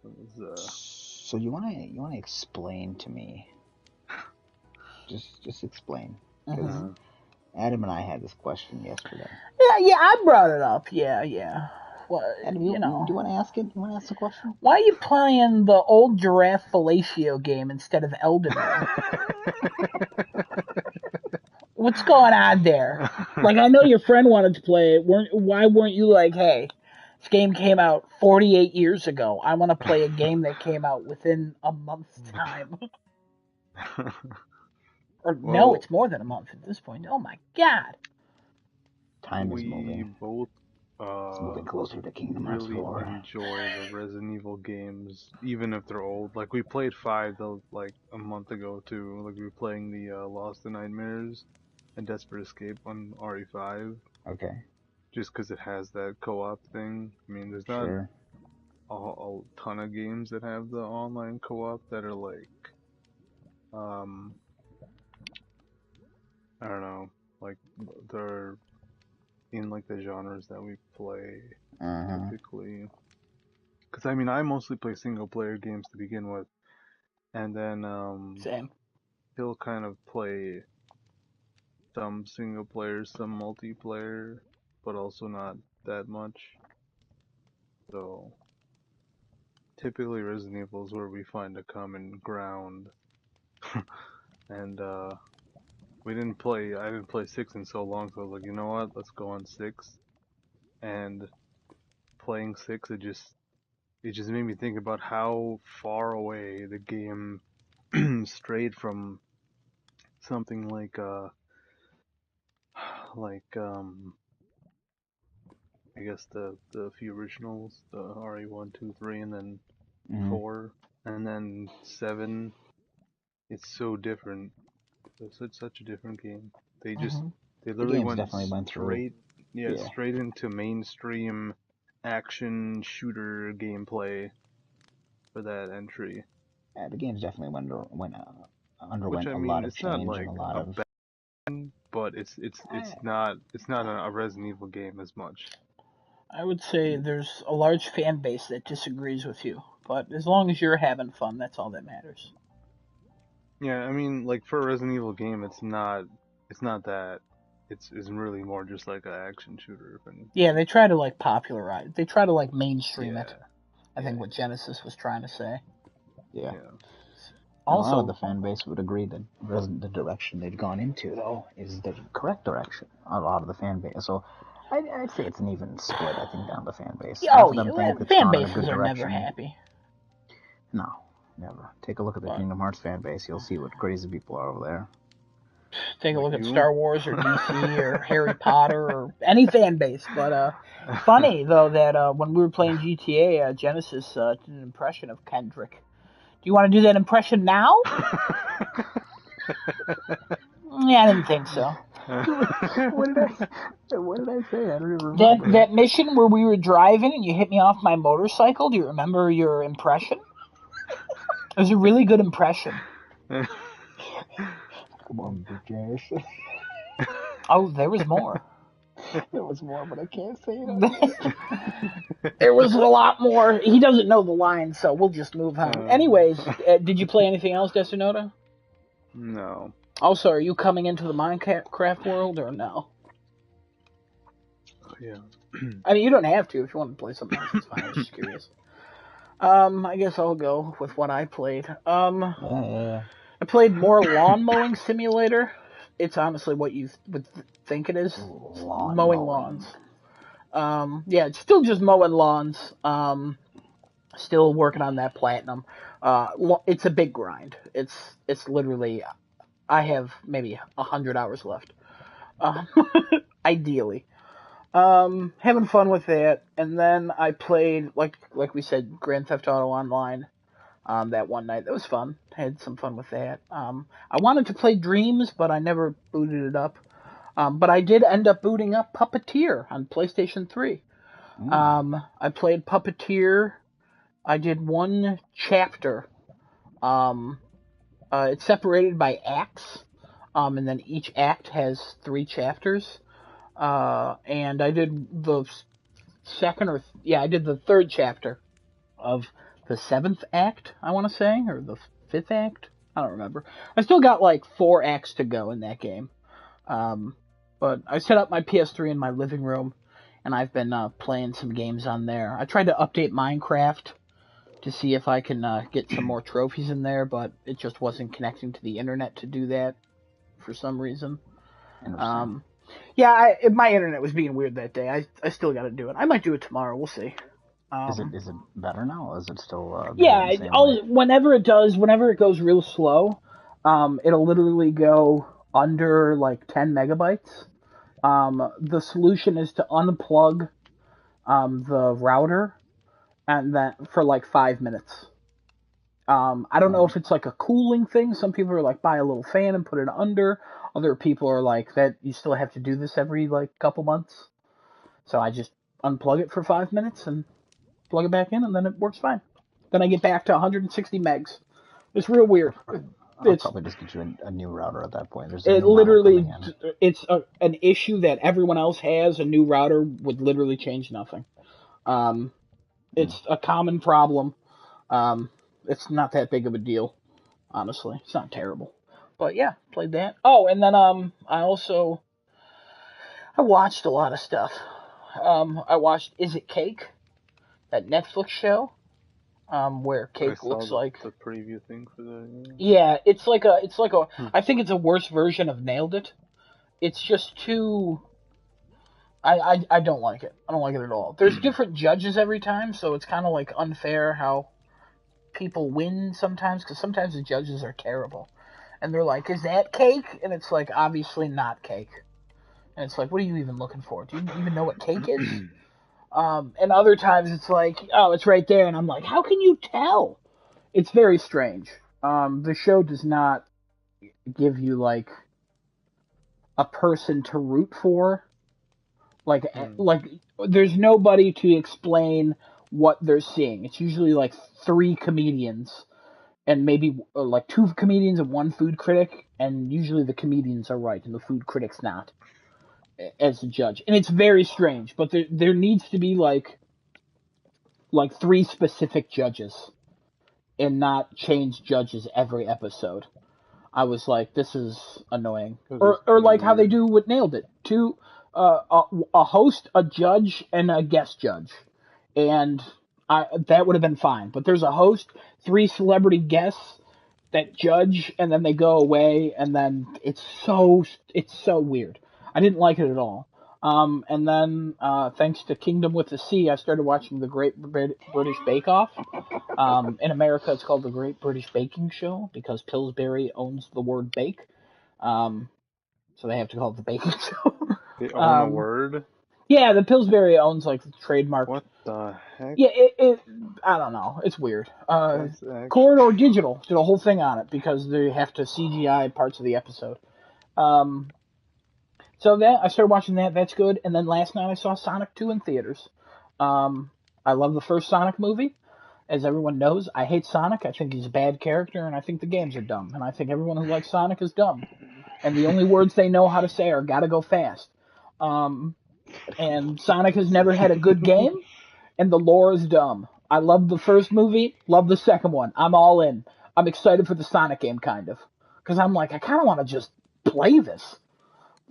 It was, so you wanna explain to me? Just explain. Because Adam and I had this question yesterday. Yeah, I brought it up. Yeah. Well, Adam, do you want to ask it? You want to ask the question? Why are you playing the old Giraffe Fellatio game instead of Elden Ring? What's going on there? Like, I know your friend wanted to play it. Why weren't you like, hey, this game came out 48 years ago. I want to play a game that came out within a month's time. No, it's more than a month at this point. Oh my god. Time is moving. We both It's moving closer to Kingdom Hearts 4. Really enjoy the Resident Evil games, even if they're old. Like we played 5 like a month ago too. Like we were playing the Lost in Nightmares and Desperate Escape on RE5. Okay. Just because it has that co-op thing. I mean, there's not a ton of games that have the online co-op that are like, I don't know, like they're in like the genres that we play typically. Because I mean, I mostly play single player games to begin with, and then Same. He'll kind of play some single player, some multiplayer, but also not that much. So typically Resident Evil is where we find a common ground. And I didn't play 6 in so long, so I was like, you know what, let's go on 6. And playing 6, it just made me think about how far away the game strayed from something like I guess the few originals, the RE1, 2, 3, and then 4, and then 7. It's so different. It's such a different game. They literally went straight into mainstream action shooter gameplay for that entry. Yeah, the game's definitely underwent a It's lot of not change like and a lot of. But it's not a Resident Evil game as much. I would say there's a large fan base that disagrees with you, but as long as you're having fun, that's all that matters. Yeah, I mean, like for a Resident Evil game, it's not that. It's really more just like an action shooter. Yeah, they try to like popularize. They try to like mainstream it. I think what Genesis was trying to say. Yeah. Also, a lot of the fan base would agree that the direction they've gone into, though, is the correct direction. A lot of the fan base. So I'd say it's an even split, I think, down the fan base. Fan bases are never happy. No, never. Take a look at the Kingdom Hearts fan base. You'll see what crazy people are over there. Take a look at Star Wars or DC or Harry Potter or any fan base. But funny, though, that when we were playing GTA, Genesis did an impression of Kendrick. Do you want to do that impression now? Yeah, I didn't think so. What did I say? I don't even remember. That mission where we were driving and you hit me off my motorcycle, do you remember your impression? It was a really good impression. Come on, bitch ass. Oh, there was more. There was more, but I can't say it. There was a lot more. He doesn't know the line, so we'll just move on. Anyways, did you play anything else, Desinota? No. Also, are you coming into the Minecraft world or no? Yeah. I mean, you don't have to if you want to play something else. It's fine. I was just curious. I guess I'll go with what I played. I played more Lawn Mowing Simulator. It's honestly what you would think it is. Mowing lawns. Yeah, it's still just mowing lawns. Still working on that platinum. It's a big grind. It's literally, I have maybe 100 hours left. Ideally. Having fun with that. And then I played, like we said, Grand Theft Auto Online. That one night. That was fun. Had some fun with that. I wanted to play Dreams, but I never booted it up. But I did end up booting up Puppeteer on PlayStation 3. I played Puppeteer. I did one chapter. It's separated by acts. And then each act has 3 chapters. And I did the I did the 3rd chapter of the 7th act, I want to say, or the 5th act. I don't remember. I still got like 4 acts to go in that game. But I set up my PS3 in my living room, and I've been playing some games on there. I tried to update Minecraft to see if I can get some more trophies in there, but it just wasn't connecting to the internet to do that for some reason. Yeah, my internet was being weird that day. I still got to do it. I might do it tomorrow. We'll see. Is it better now, or is it still? Whenever it goes real slow, it'll literally go under like 10 megabytes. The solution is to unplug the router, and then for like 5 minutes. I don't know if it's like a cooling thing. Some people are like, buy a little fan and put it under. Other people are like, that you still have to do this every like couple months. So I just unplug it for 5 minutes and plug it back in, and then it works fine. Then I get back to 160 megs. It's real weird. I'll probably just get you a new router at that point. There's a It new model literally, coming in. it's an issue that everyone else has. A new router would literally change nothing. It's a common problem. It's not that big of a deal, honestly. It's not terrible. But yeah, played that. Oh, and then I watched a lot of stuff. I watched Is It Cake? That Netflix show. Where Cake looks like the preview thing for that. Yeah, it's like a I think it's a worse version of Nailed It. It's just too I don't like it. I don't like it at all. There's different judges every time, so it's kind of like unfair how people win sometimes, because sometimes the judges are terrible. And they're like, is that cake? And it's like, obviously not cake. And it's like, what are you even looking for? Do you even know what cake is? And other times it's like, oh, it's right there. And I'm like, how can you tell? It's very strange. The show does not give you, like, a person to root for. Like, there's nobody to explain what they're seeing. It's usually, like, 3 comedians and maybe, like, 2 comedians and 1 food critic. And usually the comedians are right and the food critic's not, as a judge. And it's very strange, but there needs to be, like 3 specific judges and not change judges every episode. I was like, this is annoying. Or like how they do with Nailed It. A host, a judge, and a guest judge. And that would have been fine. But there's a host, 3 celebrity guests that judge, and then they go away, and then it's so weird. I didn't like it at all. And then, thanks to Kingdom with the Sea, I started watching the Great British Bake Off. In America, it's called the Great British Baking Show because Pillsbury owns the word bake. So they have to call it the baking show. They own the word? Yeah, the Pillsbury owns, like, the trademark. What the heck? Yeah, I don't know. It's weird. Corridor Digital did a whole thing on it because they have to CGI parts of the episode. So that I started watching that. That's good. And then last night I saw Sonic 2 in theaters. I love the first Sonic movie. As everyone knows, I hate Sonic. I think he's a bad character, and I think the games are dumb. And I think everyone who likes Sonic is dumb. And the only words they know how to say are "gotta go fast." And Sonic has never had a good game, and the lore is dumb. I love the first movie, love the second one. I'm all in. I'm excited for the Sonic game, kind of. Because I'm like, I kind of want to just play this.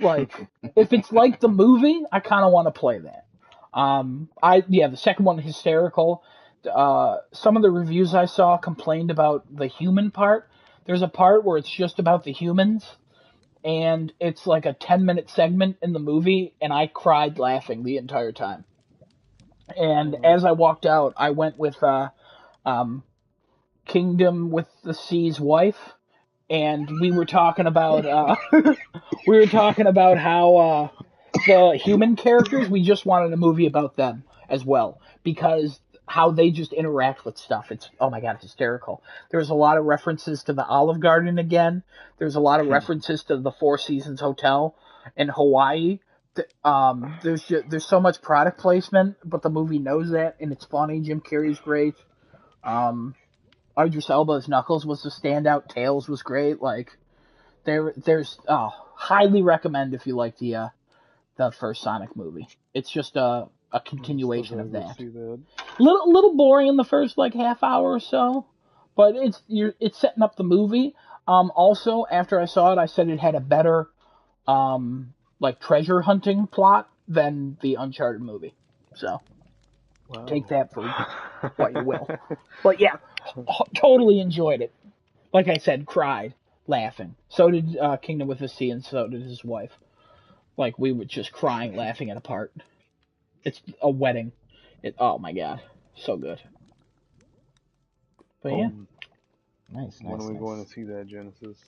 Like, if it's like the movie, I kind of want to play that. The second one, hysterical. Some of the reviews I saw complained about the human part. There's a part where it's just about the humans, and it's like a 10-minute segment in the movie, and I cried laughing the entire time. And as I walked out, I went with Kingdom with the Sea's wife, and we were talking about how the human characters, we just wanted a movie about them as well, because how they just interact with stuff. It's, oh my god, it's hysterical. There's a lot of references to the Olive Garden again. There's a lot of references to the Four Seasons Hotel in Hawaii. There's so much product placement, but the movie knows that, and it's funny. Jim Carrey's great. Idris Elba's Knuckles was the standout. Tails was great. Like, there's highly recommend if you like the first Sonic movie. It's just a continuation of that. Little boring in the first like half hour or so, but it's setting up the movie. Also, after I saw it, I said it had a better like treasure hunting plot than the Uncharted movie. So take that for what you will. But yeah, totally enjoyed it. Like I said, cried laughing. So did Kingdom with the Sea, and so did his wife. Like, we were just crying, laughing at a part. It's a wedding. Oh my god, so good. But Nice. When are we going to see that, Genesis?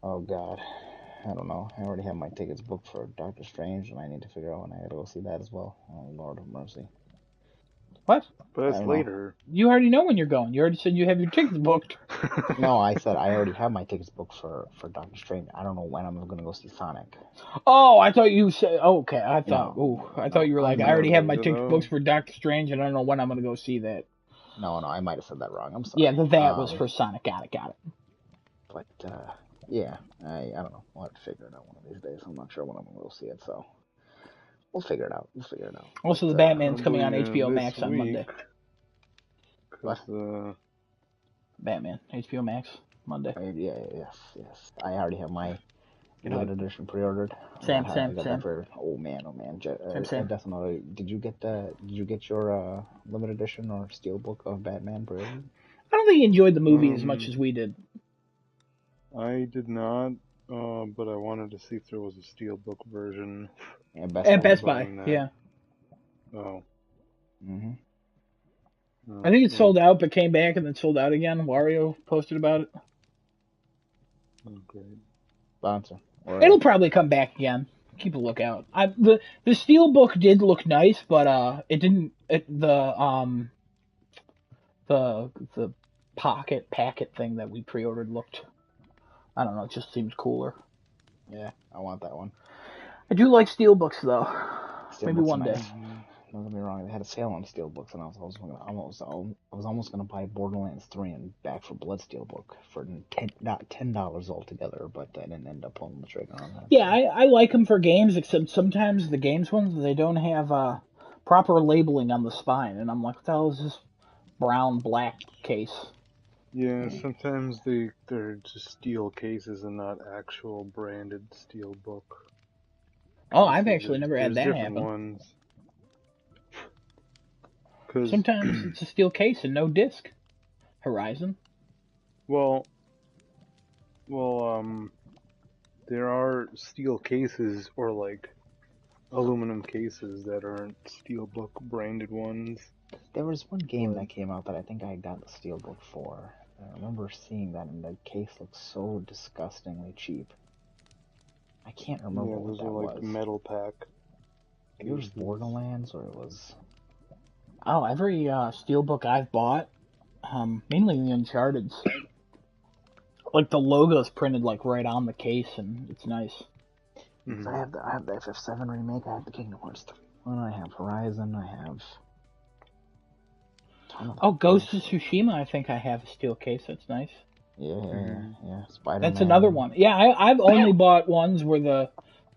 Oh god. I don't know. I already have my tickets booked for Doctor Strange, and I need to figure out when I gotta go see that as well. Oh, Lord of mercy. What? But it's later. You already know when you're going. You already said you have your tickets booked. No, I said I already have my tickets booked for Doctor Strange. I don't know when I'm gonna go see Sonic. Oh, I thought you said. Oh, okay, I thought. No, I thought you were like, I already have my tickets booked for Doctor Strange, and I don't know when I'm gonna go see that. No, I might have said that wrong. I'm sorry. Yeah, that was for Sonic. Got it. But yeah, I don't know. We'll have to figure it out one of these days. I'm not sure when I'm gonna go see it, so we'll figure it out. Also, the Batman's coming on HBO Max on Monday. What? Batman, HBO Max, Monday. Yes. I already have my limited edition pre-ordered. Same. Oh man. Same. Death Note, did you get your limited edition or steelbook of Batman pre-ordered? I don't think he enjoyed the movie as much as we did. I did not, but I wanted to see if there was a steelbook version. At Best Buy, yeah. Oh. Mm-hmm. I think it sold out, but came back and then sold out again. Wario posted about it. Oh, great. Sponsor. It'll probably come back again. Keep a lookout. The steelbook did look nice, but it didn't. The packet thing that we pre-ordered looked. I don't know. It just seems cooler. Yeah, I want that one. I do like steelbooks though. Maybe one day. Don't get me wrong, they had a sale on steelbooks, and I was almost gonna buy Borderlands 3 and Back 4 Blood steelbook for $10 altogether, but I didn't end up pulling the trigger on that. Yeah, I like them for games, except sometimes the games ones they don't have proper labeling on the spine, and I'm like, what the hell is this brown black case? Yeah, sometimes they're just steel cases and not actual branded steelbook. Oh, I've actually never had that happen. Ones. Sometimes it's a steel case and no disc. Horizon. Well, there are steel cases or like aluminum cases that aren't steelbook branded ones. There was one game that came out that I think I got the steelbook for. I remember seeing that, and the case looked so disgustingly cheap. I can't remember what that was. Yeah, those are like metal pack. It was Borderlands, or it was... Oh, every steelbook I've bought, mainly the Uncharted's, like the logo's printed like right on the case, and it's nice. Mm-hmm. I have the FF7 remake. I have the Kingdom Hearts 3. I have Horizon. I have. Ghost of Tsushima. I think I have a steel case. That's nice. Yeah. Spider-Man. That's another one. Yeah, I've only bought ones where the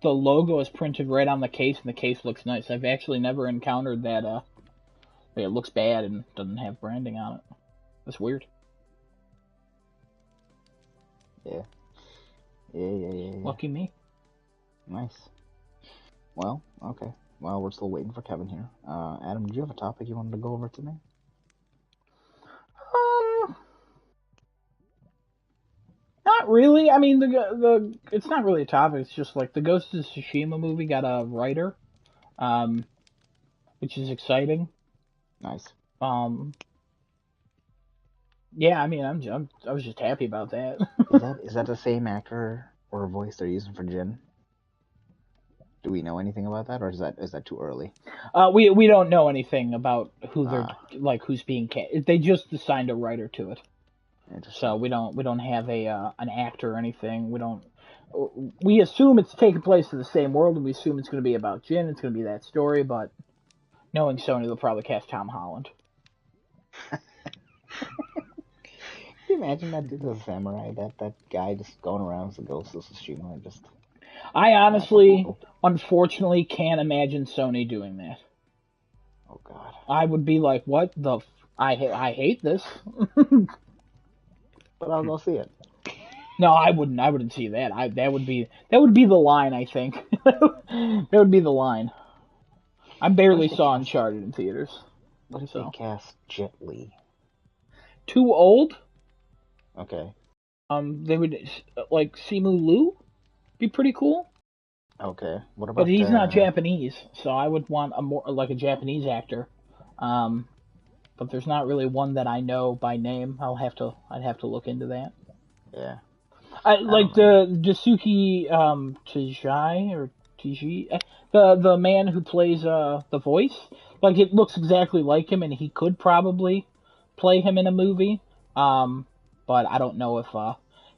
logo is printed right on the case, and the case looks nice. I've actually never encountered that. It looks bad and doesn't have branding on it. That's weird. Yeah. Lucky me. Nice. Well, okay. Well, we're still waiting for Kevin here. Adam, do you have a topic you wanted to go over today? Not really. I mean, the it's not really a topic. It's just like the Ghost of Tsushima movie got a writer, which is exciting. Nice. Yeah, I mean, I was just happy about that. Is that the same actor or voice they're using for Jin? Do we know anything about that, or is that too early? We don't know anything about who they're who's being cast. They just assigned a writer to it. So we don't have an actor or anything. We assume it's taking place in the same world, and we assume it's going to be about Jin. It's going to be that story, but knowing Sony, they'll probably cast Tom Holland. Can you imagine that dude, the samurai, that guy just going around as the Ghost of Tsushima and just... I honestly, unfortunately, can't imagine Sony doing that. Oh God. I would be like, what the... I hate this. But I'll go see it. No, I wouldn't see that. That would be the line, I think. That would be the line. I barely saw Uncharted in theaters. What if they cast Jet Li? Too old? Okay. They would like Simu Liu. Be pretty cool. Okay. What about? But he's not Japanese, so I would want a more like a Japanese actor. But there's not really one that I know by name. I'd have to look into that. Yeah. Like the Daisuke Tijai or Tiji, the man who plays the voice. Like it looks exactly like him, and he could probably play him in a movie. But I don't know if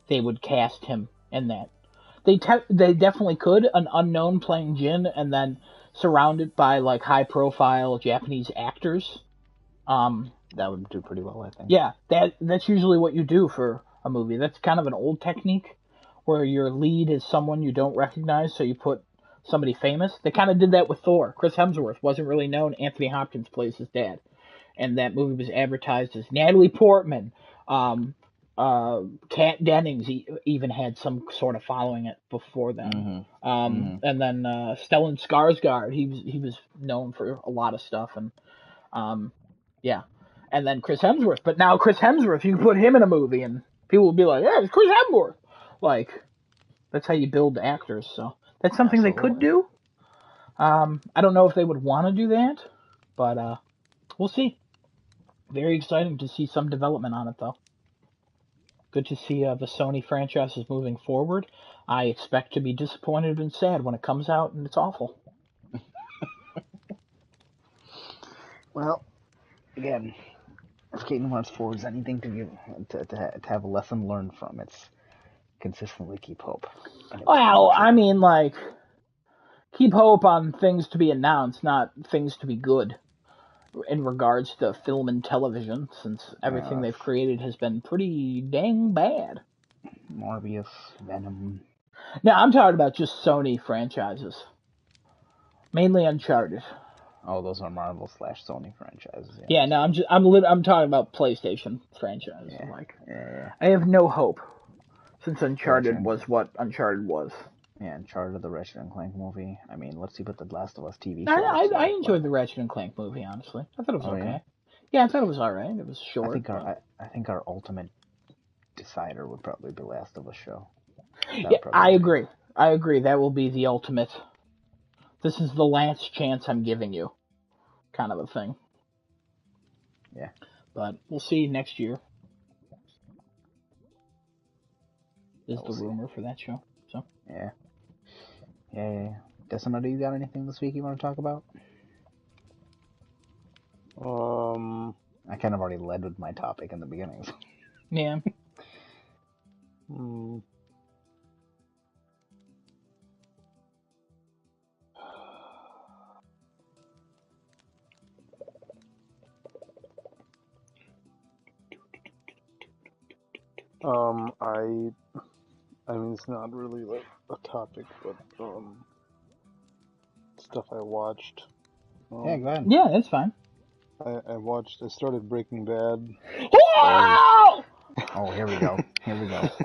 they would cast him in that. They definitely could, an unknown playing Jin, and then surrounded by like high profile Japanese actors. That would do pretty well, I think. Yeah, that's usually what you do for a movie. That's kind of an old technique, where your lead is someone you don't recognize, so you put somebody famous. They kind of did that with Thor. Chris Hemsworth wasn't really known. Anthony Hopkins plays his dad, and that movie was advertised as Natalie Portman. Kat Dennings even had some sort of following it before then. And then Stellan Skarsgård, he was known for a lot of stuff, and yeah. And then Chris Hemsworth. But now Chris Hemsworth, you can put him in a movie and people will be like, yeah, it's Chris Hemsworth. Like, that's how you build actors. So that's something they could do. I don't know if they would want to do that, but we'll see. Very exciting to see some development on it, though. Good to see the Sony franchise is moving forward. I expect to be disappointed and sad when it comes out and it's awful. Well, again, if Kingdom Hearts 4 is anything to have a lesson learned from, it's consistently keep hope. Well, I mean, like, keep hope on things to be announced, not things to be good in regards to film and television, since everything they've created has been pretty dang bad. Morbius, Venom. Now, I'm talking about just Sony franchises. Mainly Uncharted. Oh, those are Marvel / Sony franchises. Yeah, no, I'm talking about PlayStation franchises. Yeah. Like, yeah. I have no hope, since Uncharted was what Uncharted was. Yeah, Uncharted, the Ratchet and Clank movie. I mean, let's see what the Last of Us TV show. I enjoyed the Ratchet and Clank movie, honestly. I thought it was okay. Yeah, I thought it was alright. It was short. I think our ultimate decider would probably be Last of Us show. Yeah, I agree. I agree. That will be the ultimate. This is the last chance I'm giving you, kind of a thing. Yeah. But we'll see next year. Is the rumor for that show. So. Yeah. Decimata, you got anything this week you want to talk about? I kind of already led with my topic in the beginning. Yeah. I mean, it's not really like a topic, but stuff I watched. Yeah, go ahead. Yeah, that's fine. I started Breaking Bad. Oh! Oh, here we go.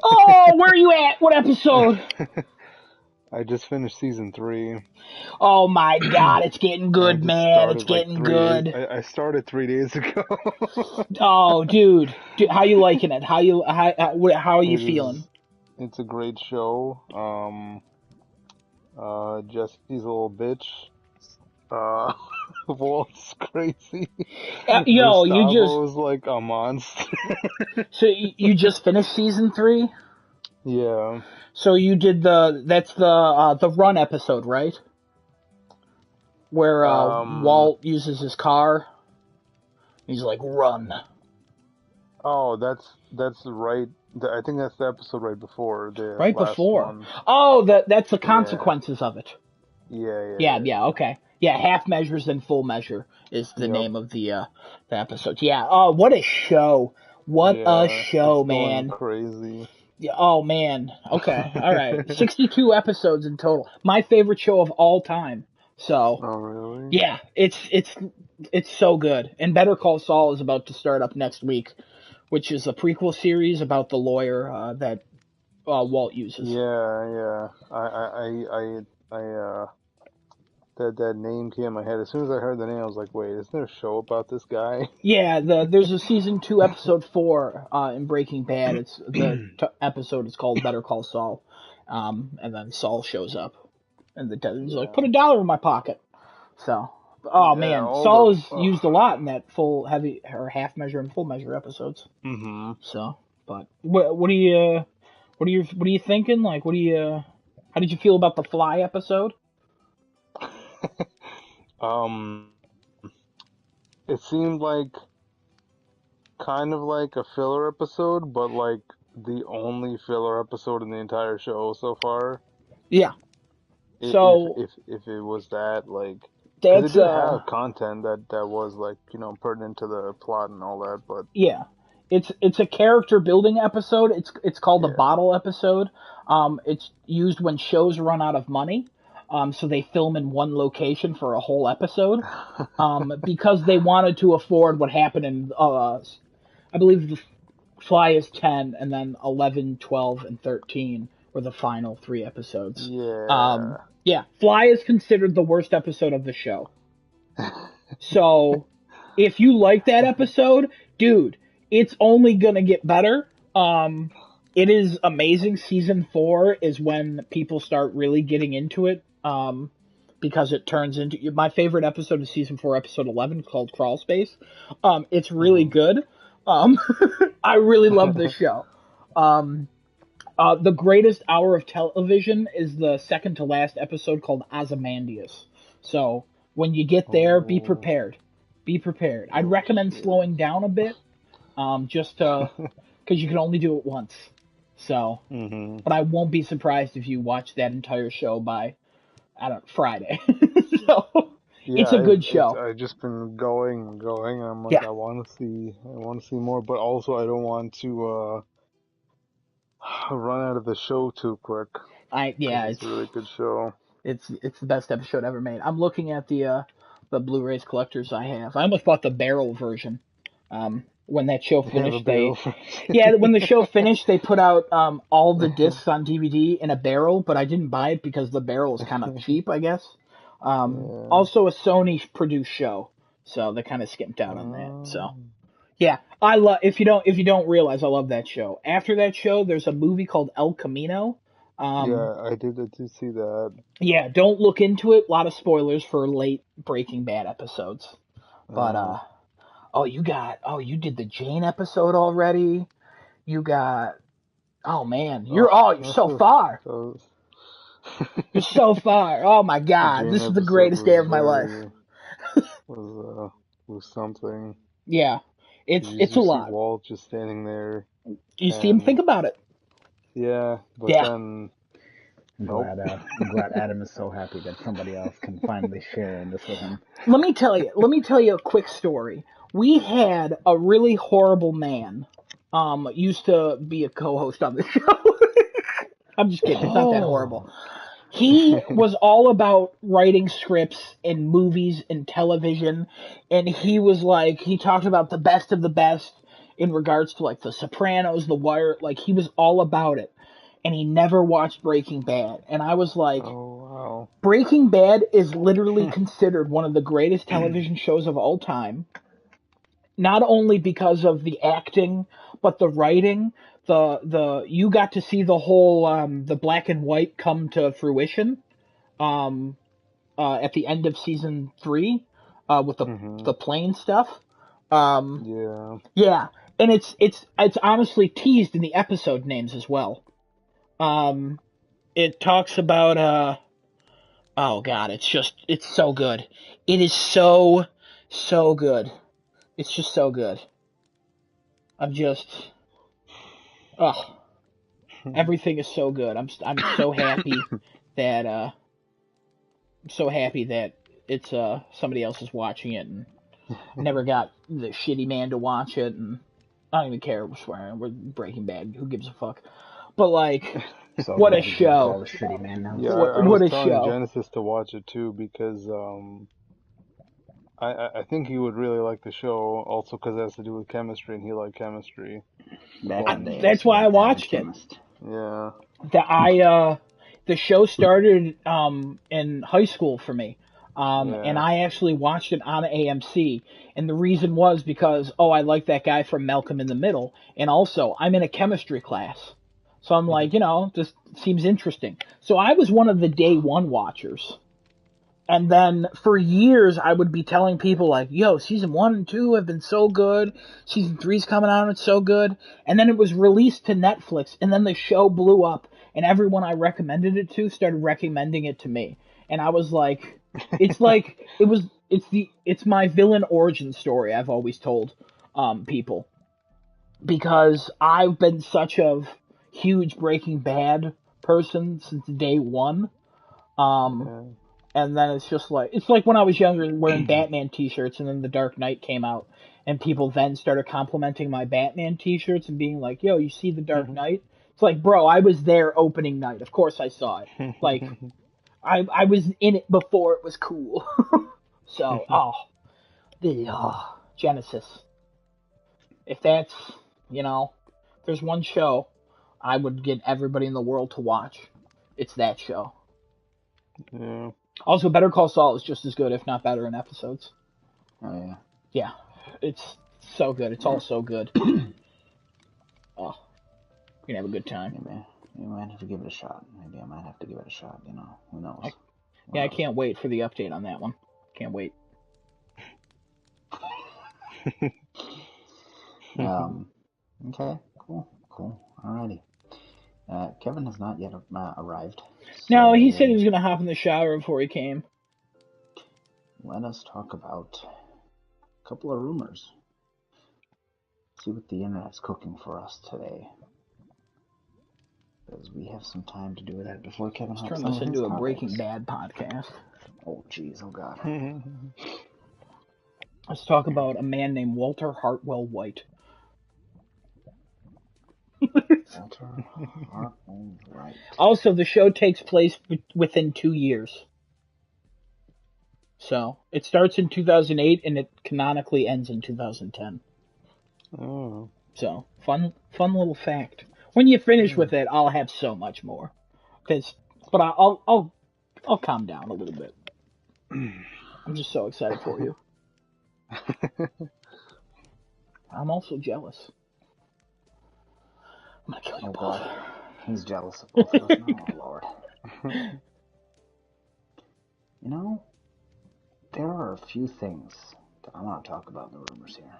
Oh, where are you at? What episode? I just finished season 3. Oh my God, it's getting good, man. It's getting good. I started 3 days ago. Oh, dude, how you liking it? How are you feeling? It's a great show. Jesse's a little bitch. Walt's crazy. Yo, you just was like a monster. So you just finished season 3? Yeah. So you did that's the run episode, right? Where Walt uses his car. He's like, run. Oh, that's right. I think that's the episode right before the right last before. One. Oh, that's the consequences of it. Yeah. Okay. Yeah, half measures and full measure is the name of the episode. Yeah. Oh, what a show! What a show, man! Crazy. Yeah, oh man. Okay. All right. 62 episodes in total. My favorite show of all time. So. Oh really? Yeah, it's so good. And Better Call Saul is about to start up next week, which is a prequel series about the lawyer that Walt uses. Yeah. That name came in my head. As soon as I heard the name, I was like, wait, isn't there a show about this guy? Yeah, there's a season 2, episode 4 in Breaking Bad. It's the episode is called Better Call Saul, and then Saul shows up, and he's like, put $1 in my pocket. So, man, Saul is used a lot in that full, heavy, or half measure and full measure episodes. Mm-hmm. So, but what do you What are you thinking? Like, how did you feel about the Fly episode? It seemed like kind of like a filler episode, but like the only filler episode in the entire show so far. Yeah. If So if it was that, like, because it that's did have content that was like, you know, pertinent to the plot and all that, but yeah. It's a character building episode. It's called the yeah. bottle episode. It's used when shows run out of money. So they film in one location for a whole episode. Because they wanted to afford what happened in I believe the Fly is 10, and then 11, 12, and 13 were the final 3 episodes. Yeah. Yeah, Fly is considered the worst episode of the show. So, if you like that episode, dude, it's only gonna get better. It is amazing. Season 4 is when people start really getting into it. Because it turns into my favorite episode of season 4, episode 11, called Crawl Space. It's really good. I really love this show. The greatest hour of television is the second to last episode, called Ozymandias. So when you get there, be prepared. Be prepared. I'd recommend slowing down a bit, just because you can only do it once. So, but I won't be surprised if you watch that entire show by, Friday. So Yeah, it's a good show. I've just been going. I'm like, Yeah. I want to see more, but also I don't want to run out of the show too quick. It's a really good show. It's the best episode ever made. I'm looking at the Blu-rays collectors I have. I almost bought the barrel version. When that show finished, when the show finished, they put out all the discs on DVD in a barrel, but I didn't buy it because the barrel is kind of cheap, I guess. Also a Sony produced show, so they kind of skimped out on that. So yeah, I love, if you don't realize, I love that show. After that show, there's a movie called El Camino. Yeah, I did see that. Yeah, don't look into it. A lot of spoilers for late Breaking Bad episodes. But you did the Jane episode already. You got, oh man, you're so far. You're so far. Oh my God, this is the greatest day of my life. Was something. Yeah, it's a lot. See Walt just standing there. You see him think about it. Yeah, but then. I'm glad Adam is so happy that somebody else can finally share in this with him. Let me tell you a quick story. We had a really horrible man, used to be a co-host on the show. I'm just kidding. It's not that horrible. He was all about writing scripts and movies and television, and he talked about the best of the best in regards to like The Sopranos, The Wire. Like, he was all about it. And he never watched Breaking Bad. And I was like, oh, wow. Breaking Bad is literally considered one of the greatest television shows of all time. Not only because of the acting, but the writing. You got to see the whole the black and white come to fruition at the end of season 3 with the plane stuff. Yeah, and it's honestly teased in the episode names as well. It talks about, oh God, it's so good. It is so good. It's just so good. Everything is so good. I'm so happy that, it's, somebody else is watching it, and never got the shitty man to watch it, and I don't even care. We're swearing. We're Breaking Bad. Who gives a fuck? But like, So what a show! Shitty man now. Yeah, what I was a telling show! Genesis to watch it too because I think he would really like the show, also because it has to do with chemistry, and he liked chemistry. That's why I watched it. Yeah. The show started in high school for me. And I actually watched it on AMC, and the reason was because, I like that guy from Malcolm in the Middle, and also, I'm in a chemistry class. So I'm like, this seems interesting. So I was one of the day one watchers. And then for years, I would be telling people like, yo, season 1 and 2 have been so good. Season 3's coming out and it's so good. And then it was released to Netflix, and then the show blew up, and everyone I recommended it to started recommending it to me. And I was like, it's my villain origin story I've always told people. Because I've been such a huge Breaking Bad person since day one. And then it's like when I was younger wearing Batman t-shirts, and then The Dark Knight came out, and people then started complimenting my Batman t-shirts and being like, yo, you see The Dark Knight? It's like, bro, I was there opening night. Of course I saw it. Like, I was in it before it was cool. So, Genesis. If that's, there's one show I would get everybody in the world to watch, it's that show. Yeah. Also, Better Call Saul is just as good, if not better, in episodes. Oh, yeah. Yeah, it's so good. It's all so good. Oh, you can have a good time. Yeah, you might have to give it a shot. Maybe I might have to give it a shot, Who knows? I can't wait for the update on that one. Can't wait. Okay, cool. Alrighty. Kevin has not yet arrived. So no, he said he was going to hop in the shower before he came. Let us talk about a couple of rumors. See what the internet's cooking for us today. Because we have some time to do that before Kevin hops in. Turn this into a Breaking Bad podcast. Oh, jeez. Oh, God. Let's talk about a man named Walter Hartwell White. Walter Hartwell White. Also, the show takes place within 2 years. So, it starts in 2008 and it canonically ends in 2010. Oh. So, fun little fact. When you finish with it, I'll have so much more. But I'll calm down a little bit. I'm just so excited for you. I'm also jealous. I'm gonna kill you both. God. He's jealous of both of us. Oh, Lord. There are a few things that I want to talk about in the rumors here.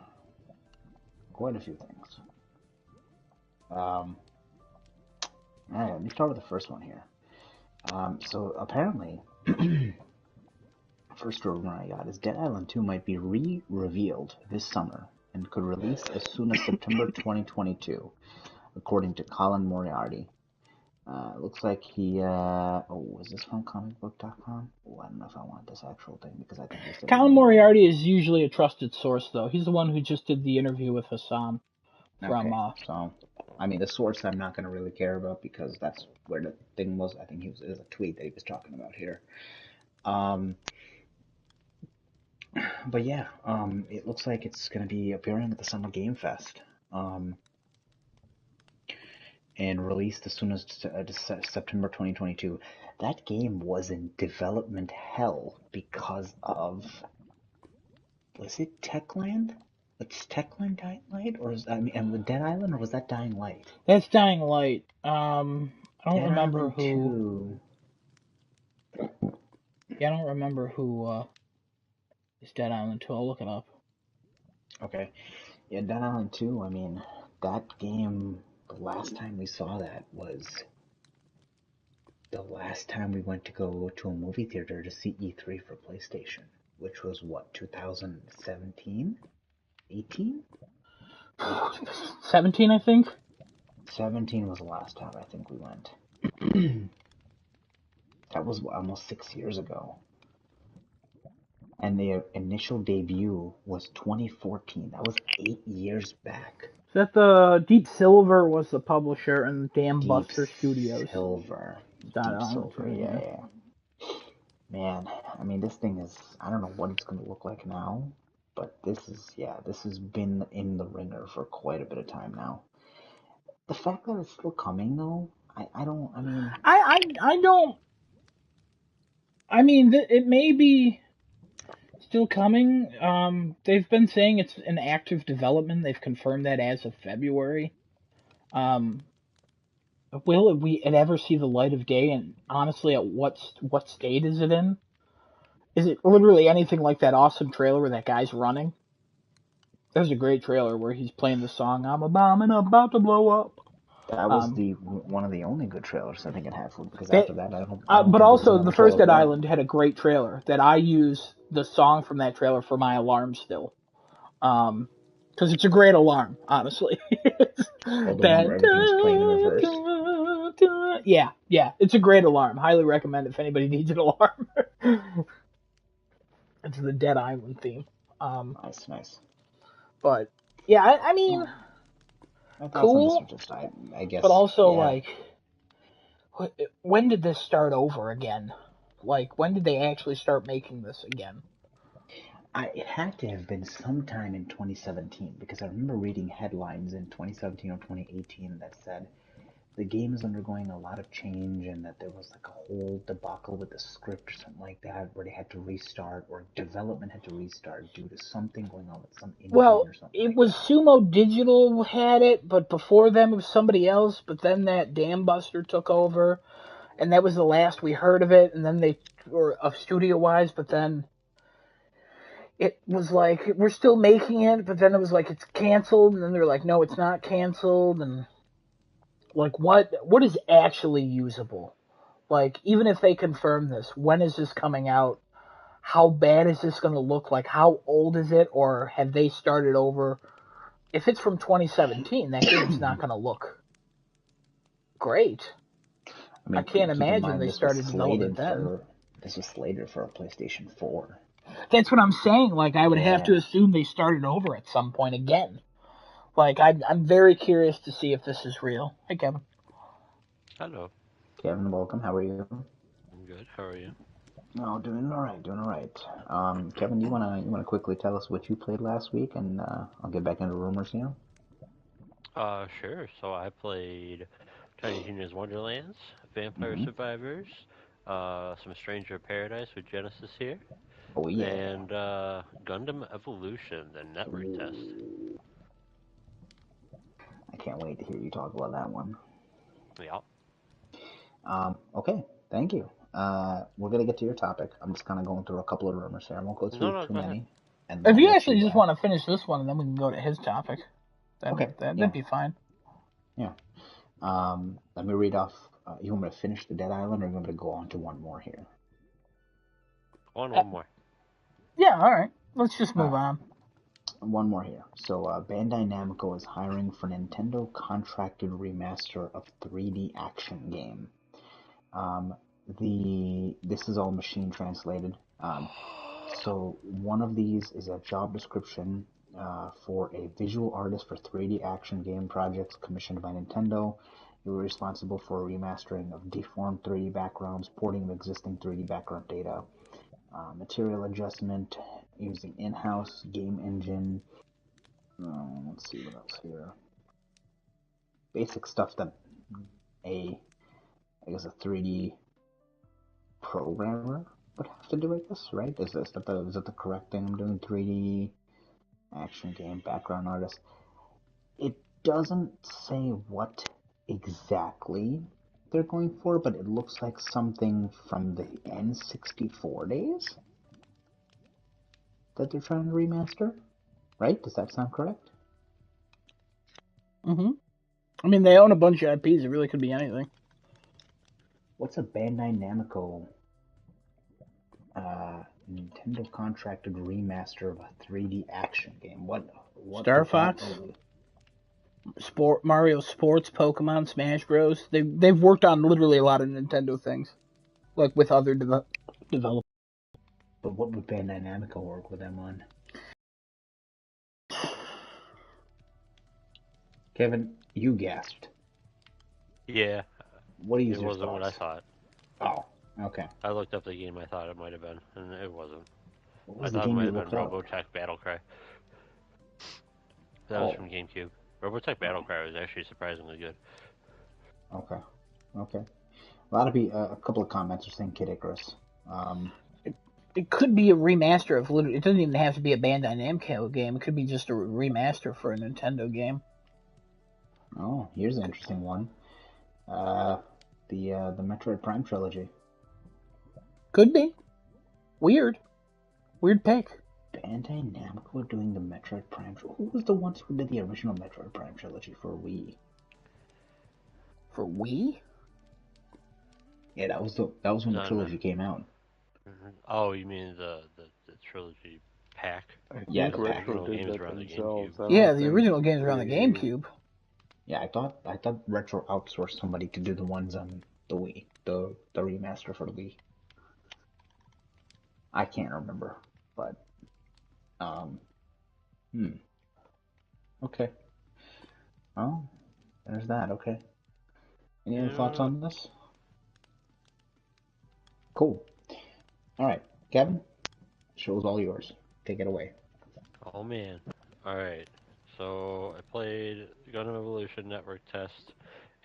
Quite a few things. Alright, let me start with the first one here. So apparently, first rumor I got is Dead Island 2 might be re-revealed this summer and could release as soon as September 2022, according to Colin Moriarty. Looks like he, is this from comicbook.com? Oh, I don't know if I want this actual thing, because I think he's... Colin Moriarty is usually a trusted source, though. He's the one who just did the interview with Hassan from... Okay, so, I mean, the source I'm not going to really care about, because that's where the thing was. I think it was a tweet that he was talking about here. But yeah, it looks like it's going to be appearing at the Summer Game Fest. And released as soon as September 2022. That game was in development hell because of... Was it Techland? It's Techland Dying Light? Or is that, and Dead Island, or was that Dying Light? That's Dying Light. I don't remember who... Yeah, I don't remember who is Dead Island 2. I'll look it up. Okay. Yeah, Dead Island 2, I mean, that game... The last time we saw that was the last time we went to go to a movie theater to see E3 for PlayStation, which was what, 2017? 18? 17, I think? 17 was the last time I think we went. That was almost 6 years ago. And their initial debut was 2014. That was 8 years back. Is that the Deep Silver was the publisher and Damn Buster Studios? Deep Silver, yeah. Man, I mean, this thing is, I don't know what it's going to look like now, but this has been in the ringer for quite a bit of time now. The fact that it's still coming, though, it may be still coming. They've been saying it's in active development. They've confirmed that as of February. Will we ever see the light of day? And honestly, at what state is it in? Is it literally anything like that awesome trailer where that guy's running? There's a great trailer where he's playing the song "I'm a bomb and I'm about to blow up." That was one of the only good trailers I think it had, because after that I don't but think also the first Dead trailer. Island had a great trailer that I use the song from that trailer for my alarm still, because it's a great alarm, honestly. The one where everything's playing in reverse. Yeah, it's a great alarm. Highly recommend if anybody needs an alarm. It's the Dead Island theme. Nice. But yeah, I mean, cool. I guess. But also, like, when did this start over again? Like, when did they actually start making this again? It had to have been sometime in 2017, because I remember reading headlines in 2017 or 2018 that said the game is undergoing a lot of change, and that there was like a whole debacle with the script or something like that, where they had to restart, or development had to restart due to something going on with some engine or something. It was Sumo Digital had it, but before them it was somebody else. But then that Dambuster took over, and that was the last we heard of it. And then they were of studio-wise, but then it was like we're still making it, but then it was like it's canceled, and then they're like, no, it's not canceled, and like what is actually usable? Like, even if they confirm this, when is this coming out? How bad is this going to look? Like, how old is it? Or have they started over? If it's from 2017, that game's not going to look great. I can't imagine they started development then. This was slated for a PlayStation 4. That's what I'm saying. Like, I would have to assume they started over at some point again. Like, I'm very curious to see if this is real. Hey, Kevin. Hello. Kevin, welcome. How are you? I'm good. How are you? Oh, doing all right. Kevin, you wanna quickly tell us what you played last week, and I'll get back into rumors here. Sure. So I played Tiny Tina's Wonderlands, Vampire Survivors, some Stranger Paradise with Genesis here. Oh yeah. And Gundam Evolution, the network test. I can't wait to hear you talk about that one. Yeah. Okay, thank you. We're gonna get to your topic. I'm just kind of going through a couple of rumors here. I won't go through too many. And if you actually just want to finish this one, then we can go to his topic. That'd be fine. Yeah. Let me read off. You want me to finish the Dead Island, or you want me to go on to one more here? One more. Yeah, all right. Let's just move on. One more here. So, Bandai Namco is hiring for Nintendo contracted remaster of 3D action game. This is all machine translated. So one of these is a job description for a visual artist for 3D action game projects commissioned by Nintendo. You were responsible for remastering of deformed 3D backgrounds, porting of existing 3D background data, material adjustment using in-house game engine. Let's see what else here. Basic stuff that I guess a 3D programmer would have to do, I guess, right? Is that the correct thing I'm doing? 3D action game background artist. It doesn't say what exactly they're going for, but it looks like something from the N64 days that they're trying to remaster, right? Does that sound correct? I mean, they own a bunch of IPs. It really could be anything. What's a Bandai Namco Nintendo contracted remaster of a 3D action game? What Star Fox? Mario Sports, Pokemon, Smash Bros. They've worked on literally a lot of Nintendo things, like with other developers. But what would Bandai Namco work with them on? Kevin, you gasped. Yeah. What do you? It wasn't what I thought. Oh, okay. I looked up the game I thought it might have been, and it wasn't. I thought it might have been Robotech Battlecry. That was from GameCube. Robotech Battlecry was actually surprisingly good. Okay. A couple of comments are saying Kid Icarus. It could be a remaster of. It doesn't even have to be a Bandai Namco game. It could be just a remaster for a Nintendo game. Oh, here's an interesting one. The Metroid Prime trilogy. Could be. Weird. Weird pick. Bandai Namco doing the Metroid Prime. Who was the ones who did the original Metroid Prime trilogy for Wii? For Wii? Yeah, that was when the trilogy came out. Oh, you mean the trilogy pack? I Yeah, think the pack. Retro Original did games that were on the themselves. GameCube. Yeah, the original games were on the GameCube. Yeah, I thought Retro outsourced somebody to do the ones on the Wii, the remaster for the Wii. I can't remember, but okay. Oh, there's that. Okay. Any other thoughts on this? Cool. All right, Kevin. Show's all yours. Take it away. Oh man. Alright. So I played Gundam Evolution Network Test,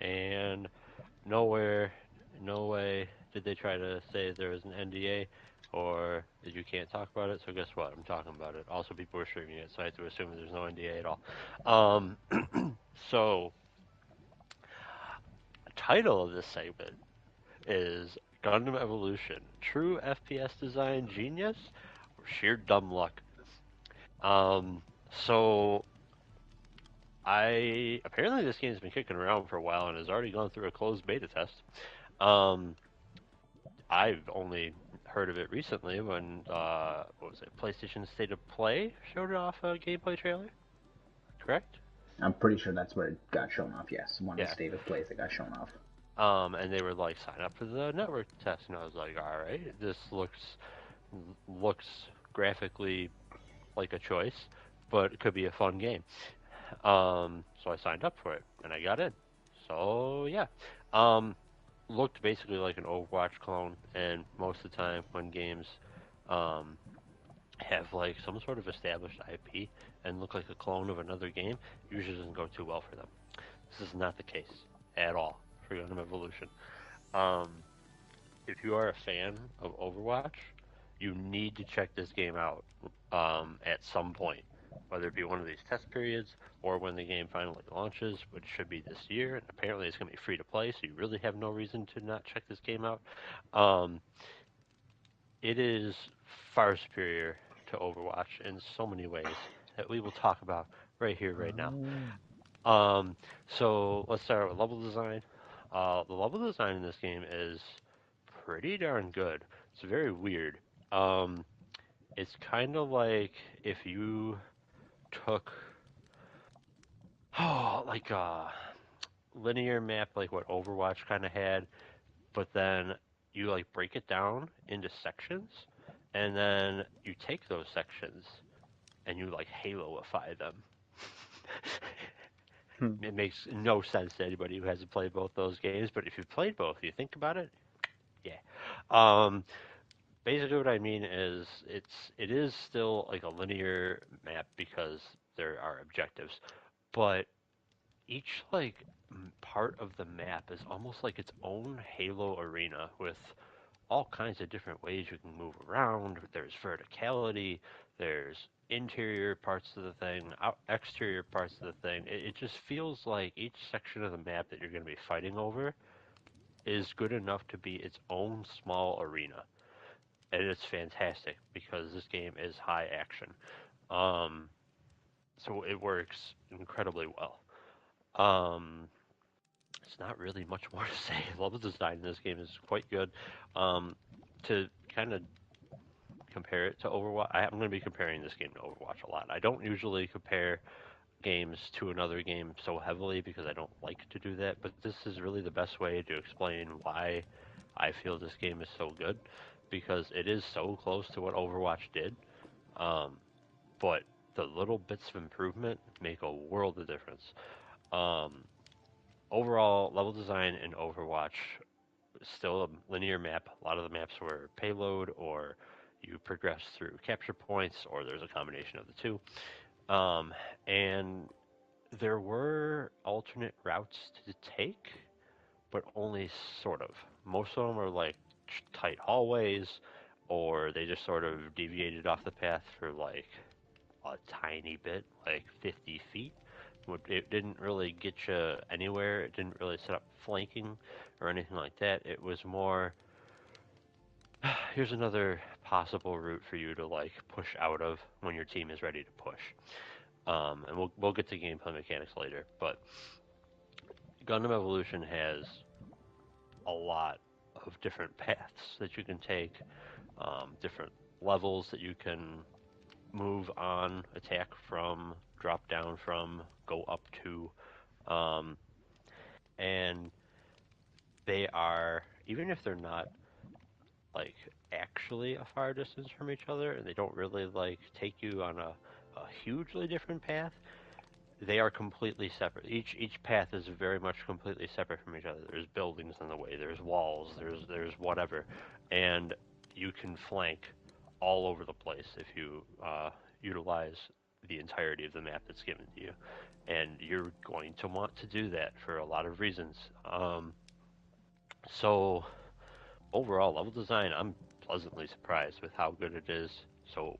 and nowhere, no way did they try to say there was an NDA or that you can't talk about it. So guess what? I'm talking about it. Also, people were streaming it, so I have to assume there's no NDA at all. So the title of this segment is Gundam Evolution: True FPS Design Genius or Sheer Dumb Luck. Um, so apparently this game's been kicking around for a while and has already gone through a closed beta test. Um, I've only heard of it recently when what was it? PlayStation State of Play showed off a gameplay trailer. Correct? I'm pretty sure that's where it got shown off. Yes, one of the Yeah. state of plays that got shown off. And they were like, sign up for the network test, and I was like, all right, this looks graphically like a choice, but it could be a fun game. So I signed up for it, and I got in. So yeah, looked basically like an Overwatch clone, and most of the time when games um, have like some sort of established IP and look like a clone of another game, usually doesn't go too well for them. This is not the case at all for Gundam Evolution. Um, if you are a fan of Overwatch, you need to check this game out at some point, whether it be one of these test periods or when the game finally launches, which should be this year. And apparently, it's going to be free to play, so you really have no reason to not check this game out. Um, it is far superior to Overwatch in so many ways that we will talk about right here, right now. So let's start with level design. The level design in this game is pretty darn good. It's very weird. Um, it's kind of like if you took like a linear map, like what Overwatch kind of had, but then you like break it down into sections, and then you take those sections and you like Haloify them. It makes no sense to anybody who hasn't played both those games, but if you've played both, you think about it, yeah. Um, Basically, what I mean is it is still like a linear map because there are objectives, but each like part of the map is almost like its own Halo arena with all kinds of different ways you can move around. There's verticality, there's interior parts of the thing, exterior parts of the thing. It just feels like each section of the map that you're going to be fighting over is good enough to be its own small arena. And it's fantastic because this game is high action. Um, so it works incredibly well. Um, it's not really much more to say. Level design in this game is quite good. To kind of compare it to Overwatch, I'm going to be comparing this game to Overwatch a lot. I don't usually compare games to another game so heavily because I don't like to do that, but this is really the best way to explain why I feel this game is so good because it is so close to what Overwatch did. Um, but the little bits of improvement make a world of difference. Um, Overall, level design in Overwatch is still a linear map. A lot of the maps were payload, or you progress through capture points, or there's a combination of the two. And there were alternate routes to take, but only sort of. Most of them are like tight hallways, or they just sort of deviated off the path for like a tiny bit, like 50 feet. It didn't really get you anywhere. It didn't really set up flanking or anything like that. It was more, here's another possible route for you to like push out of when your team is ready to push. And we'll get to gameplay mechanics later, but Gundam Evolution has a lot of different paths that you can take, different levels that you can move on, attack from, drop down from, go up to, um, and they are, even if they're not like actually a far distance from each other, and they don't really like take you on a hugely different path, they are completely separate. Each path is very much completely separate from each other. There's buildings in the way, there's walls, there's whatever, and you can flank all over the place if you utilize the entirety of the map that's given to you, and you're going to want to do that for a lot of reasons. So overall level design, I'm pleasantly surprised with how good it is. So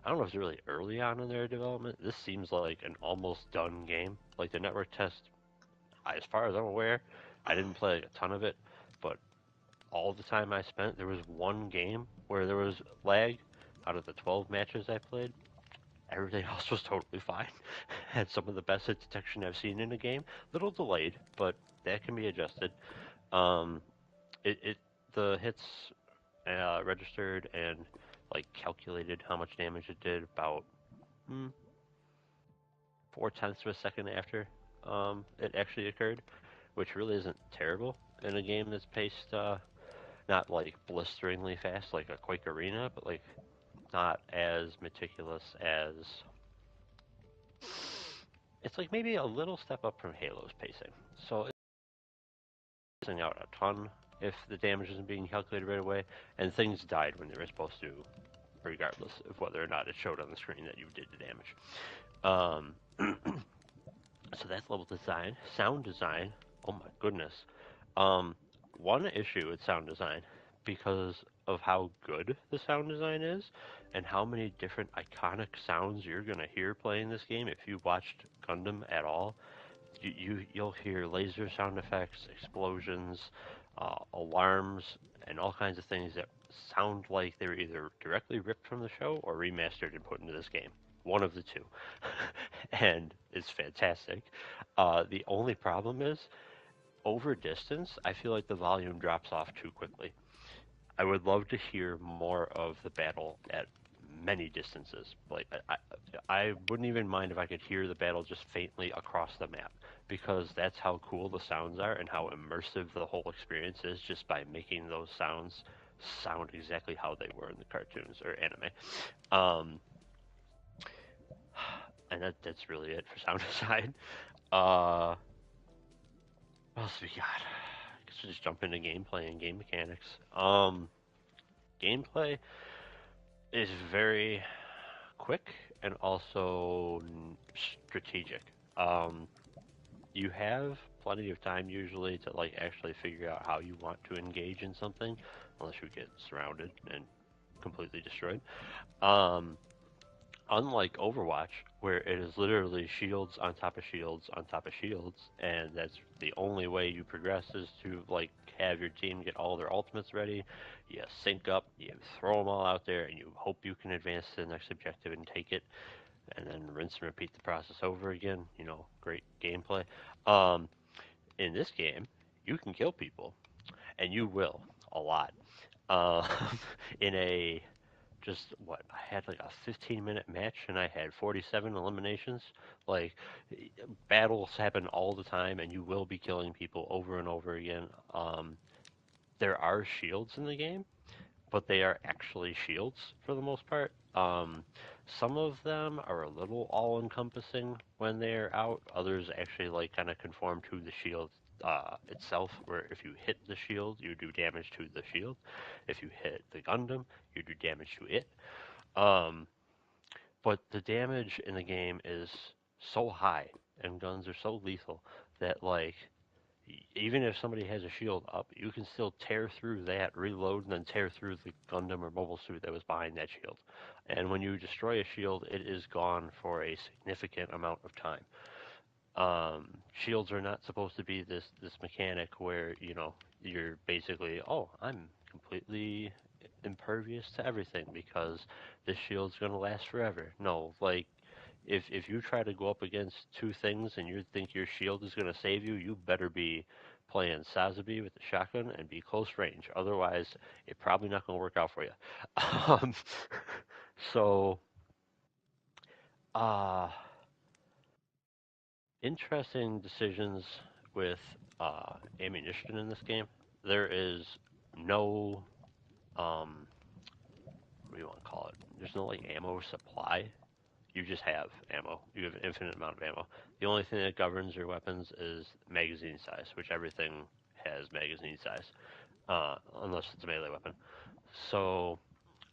I don't know if it's really early on in their development. This seems like an almost done game. Like the network test, as far as I'm aware, I didn't play a ton of it, but all the time I spent, there was one game where there was lag out of the 12 matches I played. Everything else was totally fine. Had some of the best hit detection I've seen in a game. Little delayed, but that can be adjusted. Um, it the hits registered and like calculated how much damage it did about 4/10 of a second after it actually occurred, which really isn't terrible in a game that's paced not like blisteringly fast like a Quake Arena, but like not as meticulous as it's like maybe a little step up from Halo's pacing. So it's missing out a ton if the damage isn't being calculated right away, and things died when they were supposed to, regardless of whether or not it showed on the screen that you did the damage. So that's level design. Sound design, oh my goodness. One issue with sound design, because of how good the sound design is, and how many different iconic sounds you're gonna hear playing this game. If you watched Gundam at all, you'll hear laser sound effects, explosions, alarms, and all kinds of things that sound like they were either directly ripped from the show or remastered and put into this game. One of the two. And it's fantastic. The only problem is, over distance, I feel like the volume drops off too quickly. I would love to hear more of the battle at many distances. Like I wouldn't even mind if I could hear the battle just faintly across the map, because that's how cool the sounds are and how immersive the whole experience is just by making those sounds sound exactly how they were in the cartoons or anime. And that's really it for sound design. What else we got? I guess we'll just jump into gameplay and game mechanics. Gameplay is very quick and also strategic. You have plenty of time usually to like actually figure out how you want to engage in something, unless you get surrounded and completely destroyed. Unlike Overwatch, where it is literally shields on top of shields on top of shields, and that's the only way you progress is to like have your team get all their ultimates ready. You sync up, you throw them all out there, and you hope you can advance to the next objective and take it, and then rinse and repeat the process over again. You know, great gameplay. In this game, you can kill people, and you will a lot. Uh, in a just what I had like a 15-minute match and I had 47 eliminations. Like battles happen all the time, and you will be killing people over and over again. There are shields in the game, but they are actually shields for the most part. Some of them are a little all-encompassing when they're out. Others actually like kind of conform to the shield itself, where if you hit the shield, you do damage to the shield. If you hit the Gundam, you do damage to it. Um, but the damage in the game is so high, and guns are so lethal that like even if somebody has a shield up, you can still tear through that, reload, and then tear through the Gundam or mobile suit that was behind that shield. And when you destroy a shield, it is gone for a significant amount of time. Shields are not supposed to be this mechanic where, you know, you're basically, oh, I'm completely impervious to everything because this shield's gonna last forever. No, like if you try to go up against two things and you think your shield is gonna save you, you better be playing Sazabi with the shotgun and be close range. Otherwise, it's probably not gonna work out for you. Um, so, uh, interesting decisions with ammunition in this game. There is no what do you want to call it? There's no like ammo supply. You just have ammo. You have an infinite amount of ammo. The only thing that governs your weapons is magazine size, which everything has magazine size, unless it's a melee weapon. So,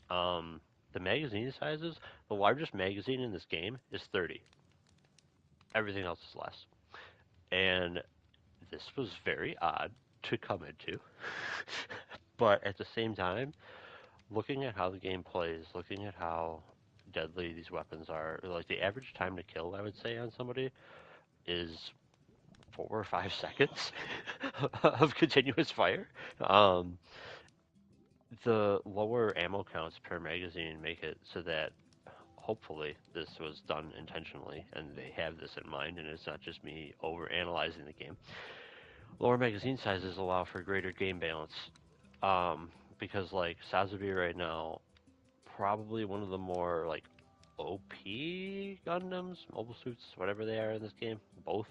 the magazine sizes, the largest magazine in this game is 30. Everything else is less. And this was very odd to come into. But at the same time, looking at how the game plays, looking at how deadly these weapons are, like the average time to kill, I would say, on somebody is 4 or 5 seconds of continuous fire. The lower ammo counts per magazine make it so that hopefully this was done intentionally and they have this in mind and it's not just me over analyzing the game. Lower magazine sizes allow for greater game balance. Because like Sazabi right now, probably one of the more like OP Gundams, mobile suits, whatever they are in this game, both.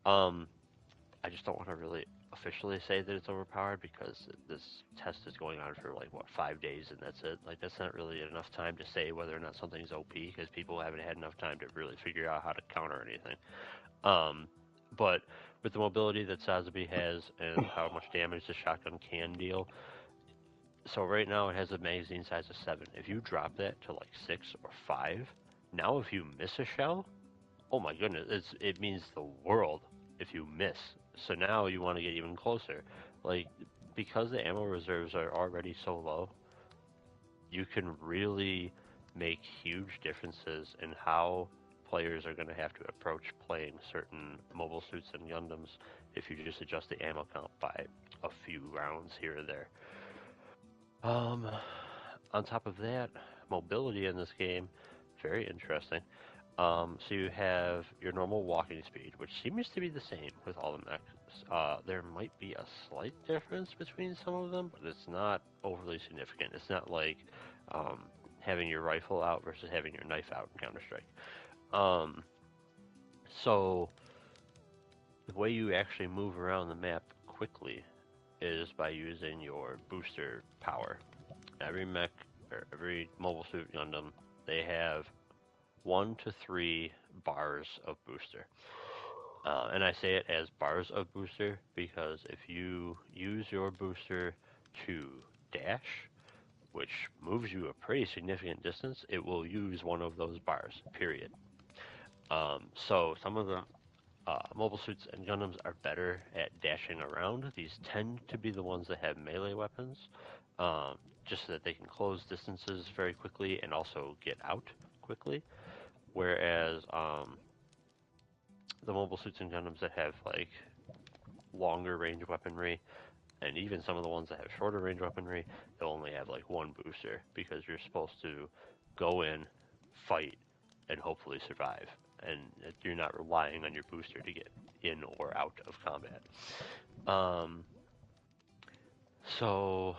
I just don't want to really officially say that it's overpowered because this test is going on for like what 5 days and that's it. Like that's not really enough time to say whether or not something's OP because people haven't had enough time to really figure out how to counter anything. But with the mobility that Sazabi has and how much damage the shotgun can deal, so right now it has a magazine size of 7. If you drop that to like 6 or 5, now if you miss a shell, oh my goodness, it means the world if you miss. So now you want to get even closer. Like, because the ammo reserves are already so low, you can really make huge differences in how players are going to have to approach playing certain mobile suits and Gundams if you just adjust the ammo count by a few rounds here or there. On top of that, mobility in this game, very interesting. So you have your normal walking speed, which seems to be the same with all the mechs. There might be a slight difference between some of them, but it's not overly significant. It's not like having your rifle out versus having your knife out in Counter-Strike. So the way you actually move around the map quickly is by using your booster power. Every mech or every mobile suit Gundam, they have 1 to 3 bars of booster. And I say it as bars of booster because if you use your booster to dash, which moves you a pretty significant distance, it will use one of those bars, period. So some of the mobile suits and Gundams are better at dashing around. These tend to be the ones that have melee weapons, just so that they can close distances very quickly and also get out quickly. Whereas the mobile suits and Gundams that have like longer range weaponry, and even some of the ones that have shorter range weaponry, they'll only have like one booster because you're supposed to go in, fight, and hopefully survive. And you're not relying on your booster to get in or out of combat. So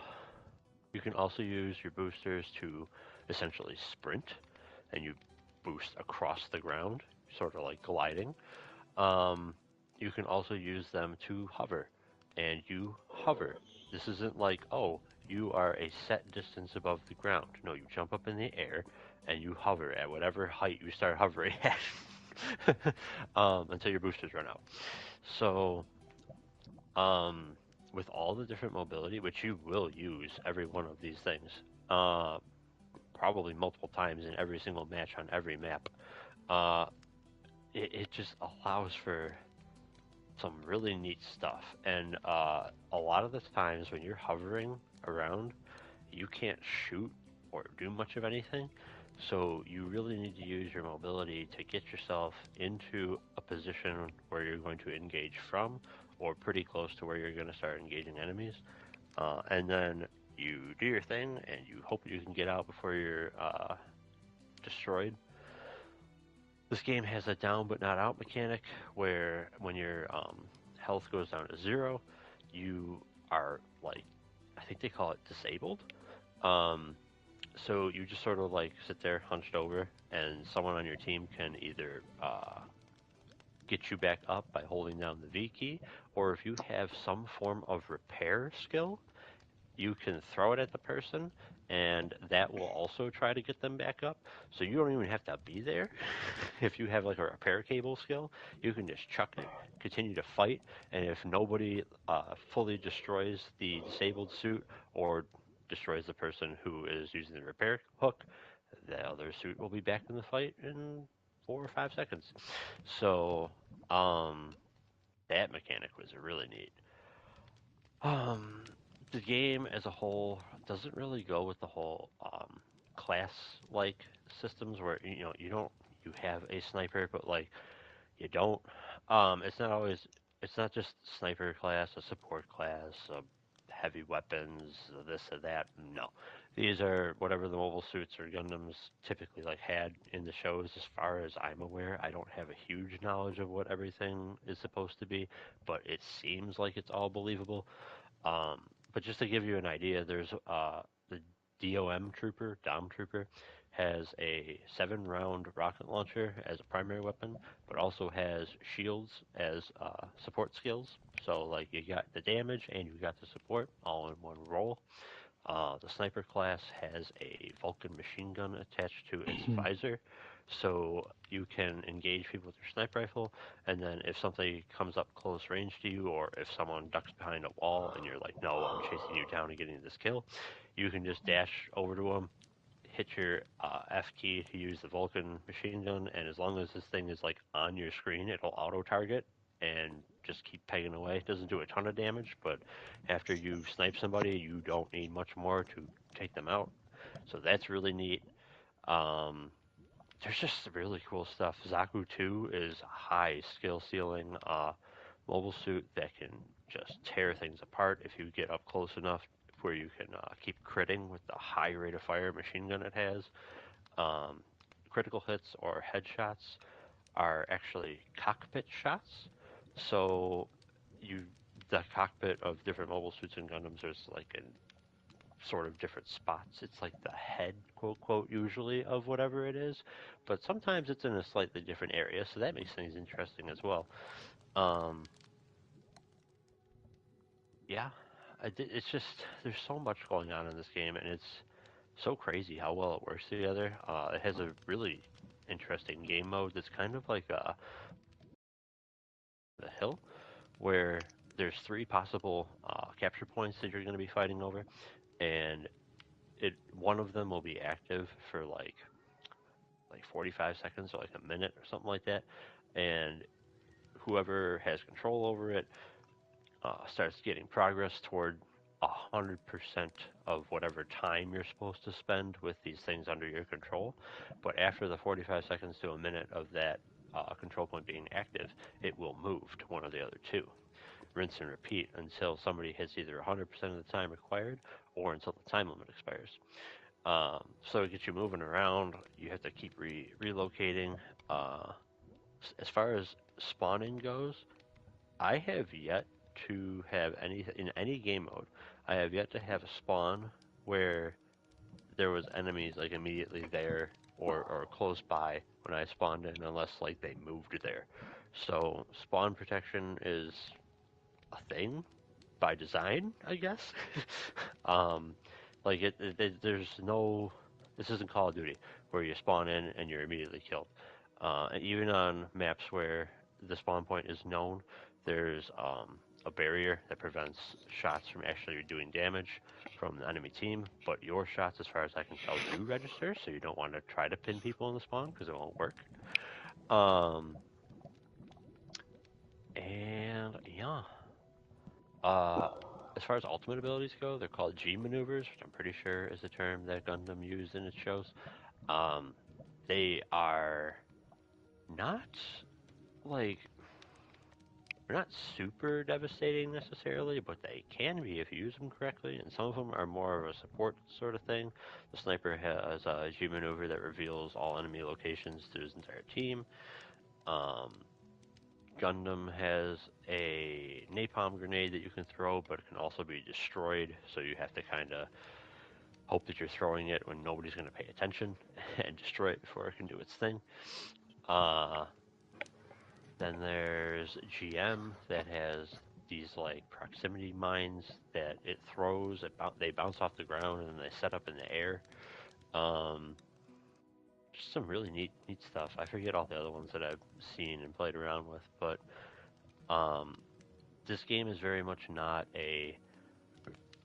you can also use your boosters to essentially sprint, and you boost across the ground, sort of like gliding. You can also use them to hover, and you hover. This isn't like, oh, you are a set distance above the ground. No, you jump up in the air, and you hover at whatever height you start hovering at until your boosters run out. So, with all the different mobility, which you will use every one of these things, probably multiple times in every single match on every map, it just allows for some really neat stuff. And a lot of the times when you're hovering around, you can't shoot or do much of anything. So you really need to use your mobility to get yourself into a position where you're going to engage from, or pretty close to where you're going to start engaging enemies. And then you do your thing, and you hope you can get out before you're destroyed. This game has a down but not out mechanic, where when your health goes down to 0, you are, like, I think they call it disabled. So you just sort of like sit there hunched over, and someone on your team can either get you back up by holding down the V key, or if you have some form of repair skill, you can throw it at the person, and that will also try to get them back up. So you don't even have to be there. If you have like a repair cable skill, you can just chuck it, continue to fight, and if nobody fully destroys the disabled suit or destroys the person who is using the repair hook, the other suit will be back in the fight in 4 or 5 seconds. So that mechanic was really neat. Um, the game as a whole doesn't really go with the whole class-like systems where you have a sniper, but like you don't. It's not always. It's not just sniper class, a support class, heavy weapons, this or that. No, these are whatever the mobile suits or Gundams typically like had in the shows. As far as I'm aware, I don't have a huge knowledge of what everything is supposed to be, but it seems like it's all believable. But just to give you an idea, there's the Dom Trooper, has a 7-round rocket launcher as a primary weapon, but also has shields as support skills. So like you got the damage and you got the support all in one roll. The sniper class has a Vulcan machine gun attached to its visor, so you can engage people with your sniper rifle, and then if something comes up close range to you, or if someone ducks behind a wall and you're like, no, I'm chasing you down and getting this kill, you can just dash over to them, hit your F key to use the Vulcan machine gun, and as long as this thing is like on your screen, it'll auto target and just keep pegging away. It doesn't do a ton of damage, but after you snipe somebody, you don't need much more to take them out. So that's really neat. Um, there's just really cool stuff. Zaku 2 is a high skill ceiling mobile suit that can just tear things apart if you get up close enough, where you can keep critting with the high rate of fire machine gun it has. Um, Critical hits or headshots are actually cockpit shots. So the cockpit of different mobile suits and Gundams, there's like in sort of different spots. It's like the head, quote, quote, usually of whatever it is, but sometimes it's in a slightly different area, so that makes things interesting as well. Um, yeah, it's just, there's so much going on in this game, and it's so crazy how well it works together. It has a really interesting game mode that's kind of like the hill, where there's 3 possible capture points that you're going to be fighting over, and one of them will be active for like 45 seconds or like a minute or something like that, and whoever has control over it starts getting progress toward 100% of whatever time you're supposed to spend with these things under your control. But after the 45 seconds to a minute of that control point being active, it will move to one of the other 2. Rinse and repeat until somebody hits either 100% of the time required or until the time limit expires. So it gets you moving around. You have to keep relocating. As far as spawning goes, I have yet to have in any game mode. I have yet to have a spawn where there was enemies like immediately there or close by when I spawned in, unless like they moved there. So spawn protection is a thing by design, I guess. um, like there's no. This isn't Call of Duty where you spawn in and you're immediately killed. Even on maps where the spawn point is known, there's a barrier that prevents shots from actually doing damage from the enemy team. But your shots, as far as I can tell, do register, so you don't want to try to pin people in the spawn because it won't work. And yeah, as far as ultimate abilities go, they're called G maneuvers, which I'm pretty sure is a term that Gundam used in its shows. They are not like they're not super devastating necessarily, but they can be if you use them correctly. And some of them are more of a support sort of thing. The sniper has a G maneuver that reveals all enemy locations to his entire team. Gundam has a napalm grenade that you can throw, but it can also be destroyed. So you have to kind of hope that you're throwing it when nobody's going to pay attention and destroy it before it can do its thing. Then there's GM that has these like proximity mines that it throws. They bounce off the ground and then they set up in the air. Just some really neat stuff. I forget all the other ones that I've seen and played around with, but this game is very much not a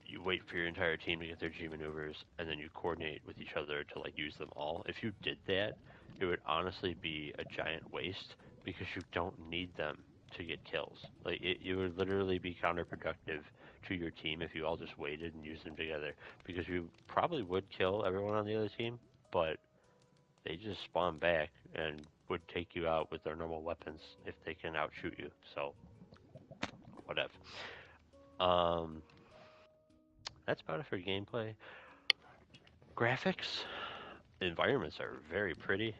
you wait for your entire team to get their G maneuvers and then you coordinate with each other to like use them all. If you did that, it would honestly be a giant waste because you don't need them to get kills. Like it would literally be counterproductive to your team if you all just waited and used them together because you probably would kill everyone on the other team, but they just spawn back and would take you out with their normal weapons if they can outshoot you. So whatever. That's about it for gameplay. Graphics, the environments are very pretty,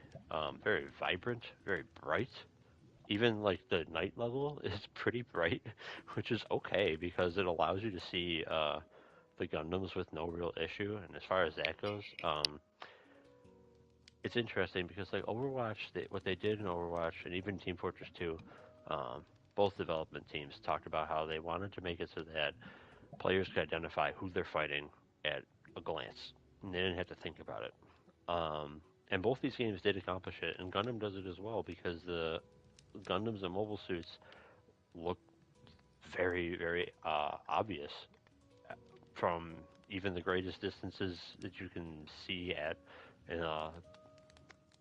very vibrant, very bright. Even like the night level is pretty bright, which is okay because it allows you to see the Gundams with no real issue. And as far as that goes, it's interesting because like Overwatch, what they did in Overwatch and even Team Fortress 2, both development teams talked about how they wanted to make it so that players could identify who they're fighting at a glance, and they didn't have to think about it. And both these games did accomplish it, and Gundam does it as well because the Gundams and mobile suits look very, very obvious from even the greatest distances that you can see at, and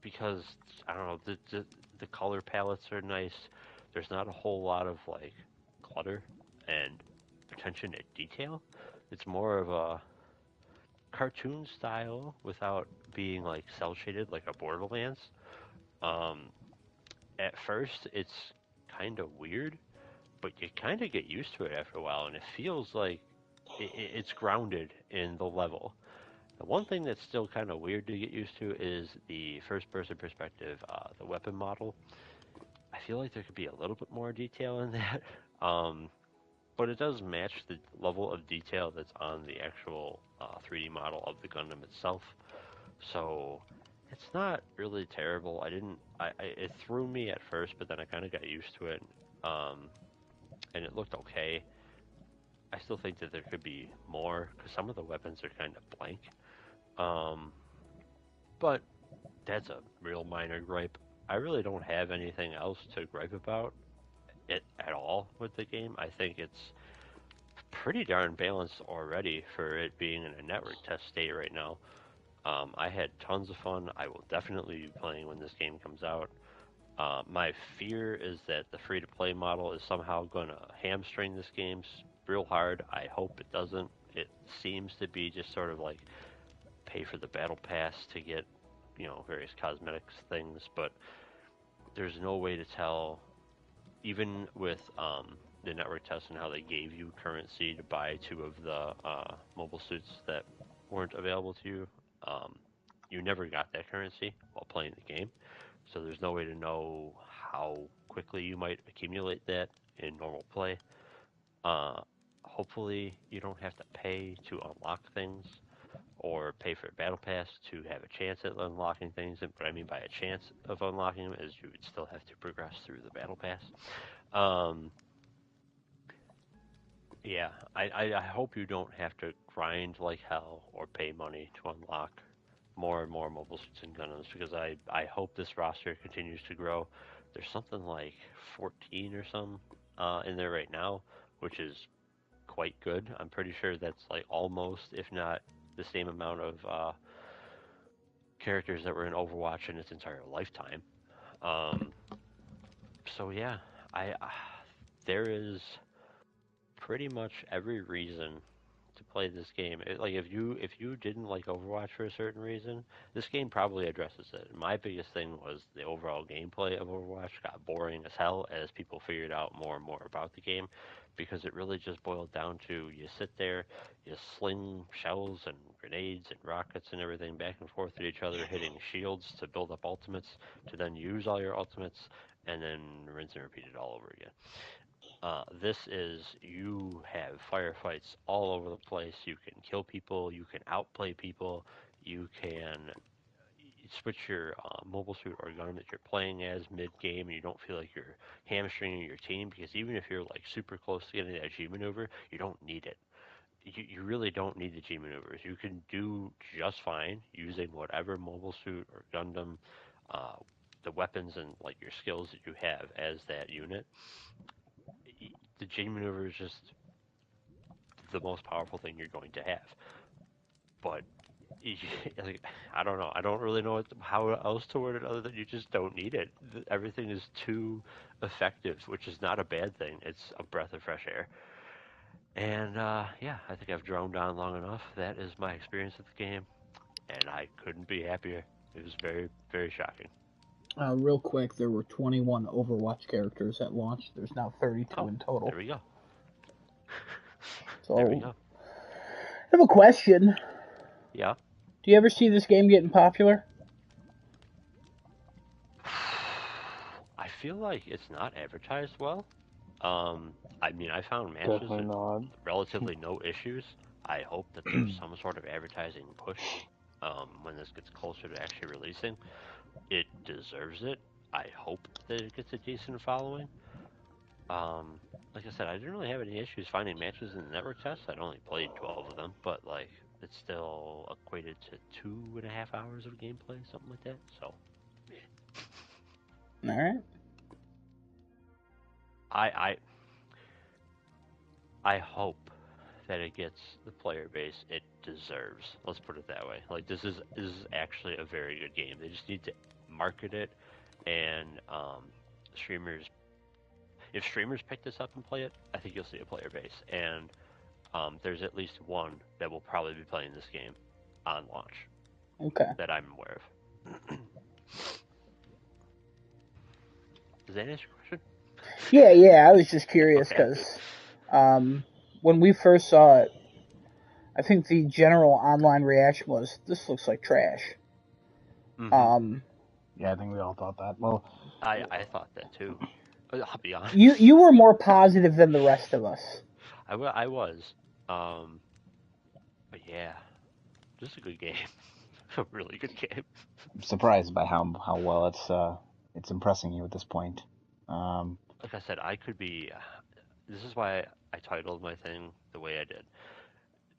because I don't know, the color palettes are nice. There's not a whole lot of like clutter and attention to detail. It's more of a cartoon style without being like cell shaded like a Borderlands. At first, it's kind of weird, but you kind of get used to it after a while, and it feels like it's grounded in the level. The one thing that's still kind of weird to get used to is the first-person perspective, the weapon model. I feel like there could be a little bit more detail in that, but it does match the level of detail that's on the actual 3D model of the Gundam itself. So it's not really terrible. It threw me at first, but then I kind of got used to it, and it looked okay. I still think that there could be more because some of the weapons are kind of blank. But that's a real minor gripe. I really don't have anything else to gripe about it at all with the game. I think it's pretty darn balanced already for it being in a network test state right now. I had tons of fun. I will definitely be playing when this game comes out. My fear is that the free-to-play model is somehow going to hamstring this game real hard. I hope it doesn't. It seems to be just sort of like pay for the battle pass to get, various cosmetics things, but there's no way to tell, even with the network test and how they gave you currency to buy 2 of the mobile suits that weren't available to you. You never got that currency while playing the game, so there's no way to know how quickly you might accumulate that in normal play. Hopefully, you don't have to pay to unlock things or pay for a battle pass to have a chance at unlocking things. And what I mean by a chance of unlocking them is you would still have to progress through the battle pass. Yeah, I hope you don't have to grind like hell or pay money to unlock more and more mobile suits and Gundams because I hope this roster continues to grow. There's something like 14 or some in there right now, which is quite good. I'm pretty sure that's like almost, if not the same amount of characters that were in Overwatch in its entire lifetime. So yeah, there is pretty much every reason to play this game. Like if you didn't like Overwatch for a certain reason, this game probably addresses it. My biggest thing was the overall gameplay of Overwatch got boring as hell as people figured out more and more about the game, because it really just boiled down to you sit there, you sling shells and grenades and rockets and everything back and forth at each other, hitting shields to build up ultimates, to then use all your ultimates, and then rinse and repeat it all over again. This is, you have firefights all over the place. You can kill people. You can outplay people. You can switch your mobile suit or gun that you're playing as mid-game, and you don't feel like you're hamstringing your team, because even if you're like super close to getting that G maneuver, you don't need it. You really don't need the G maneuvers. You can do just fine using whatever mobile suit or Gundam, uh, the weapons and like your skills that you have as that unit. The G maneuver is just the most powerful thing you're going to have. But like, I don't know. I don't really know how else to word it other than you just don't need it. Everything is too effective, which is not a bad thing. It's a breath of fresh air. And yeah, I think I've droned on long enough. That is my experience with the game, and I couldn't be happier. It was very, very shocking. Real quick, there were 21 Overwatch characters at launch. There's now 32 in total. There we go. So, there we go. I have a question. Yeah. Do you ever see this game getting popular? I feel like it's not advertised well. I mean, I found matches Definitely with not. relatively no issues. I hope that there's some sort of advertising push when this gets closer to actually releasing. It deserves it. I hope that it gets a decent following. Like I said, I didn't really have any issues finding matches in the network test. I'd only played 12 of them, but like it's still equated to 2.5 hours of gameplay, something like that. So, yeah. All right. I hope that it gets the player base it deserves. Let's put it that way. Like this is actually a very good game. They just need to market it, and streamers. If streamers pick this up and play it, I think you'll see a player base, and there's at least one that will probably be playing this game on launch. Okay. That I'm aware of. Does that answer your question? Yeah. I was just curious because when we first saw it, I think the general online reaction was, "This looks like trash." Mm-hmm. Yeah, I think we all thought that. Well, I thought that too. I'll be honest. You were more positive than the rest of us. I was. But yeah, just a good game. A really good game. I'm surprised by how well it's impressing you at this point. Like I said, I could be. This is why I titled my thing the way I did.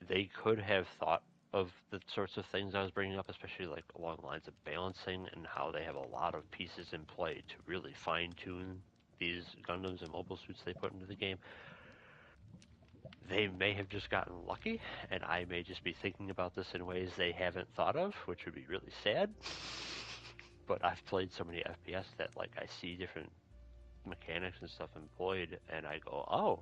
They could have thought of the sorts of things I was bringing up, especially like along the lines of balancing and how they have a lot of pieces in play to really fine tune these Gundams and mobile suits they put into the game. They may have just gotten lucky, and I may just be thinking about this in ways they haven't thought of, which would be really sad. But I've played so many FPS that like I see different mechanics and stuff employed, and I go, oh,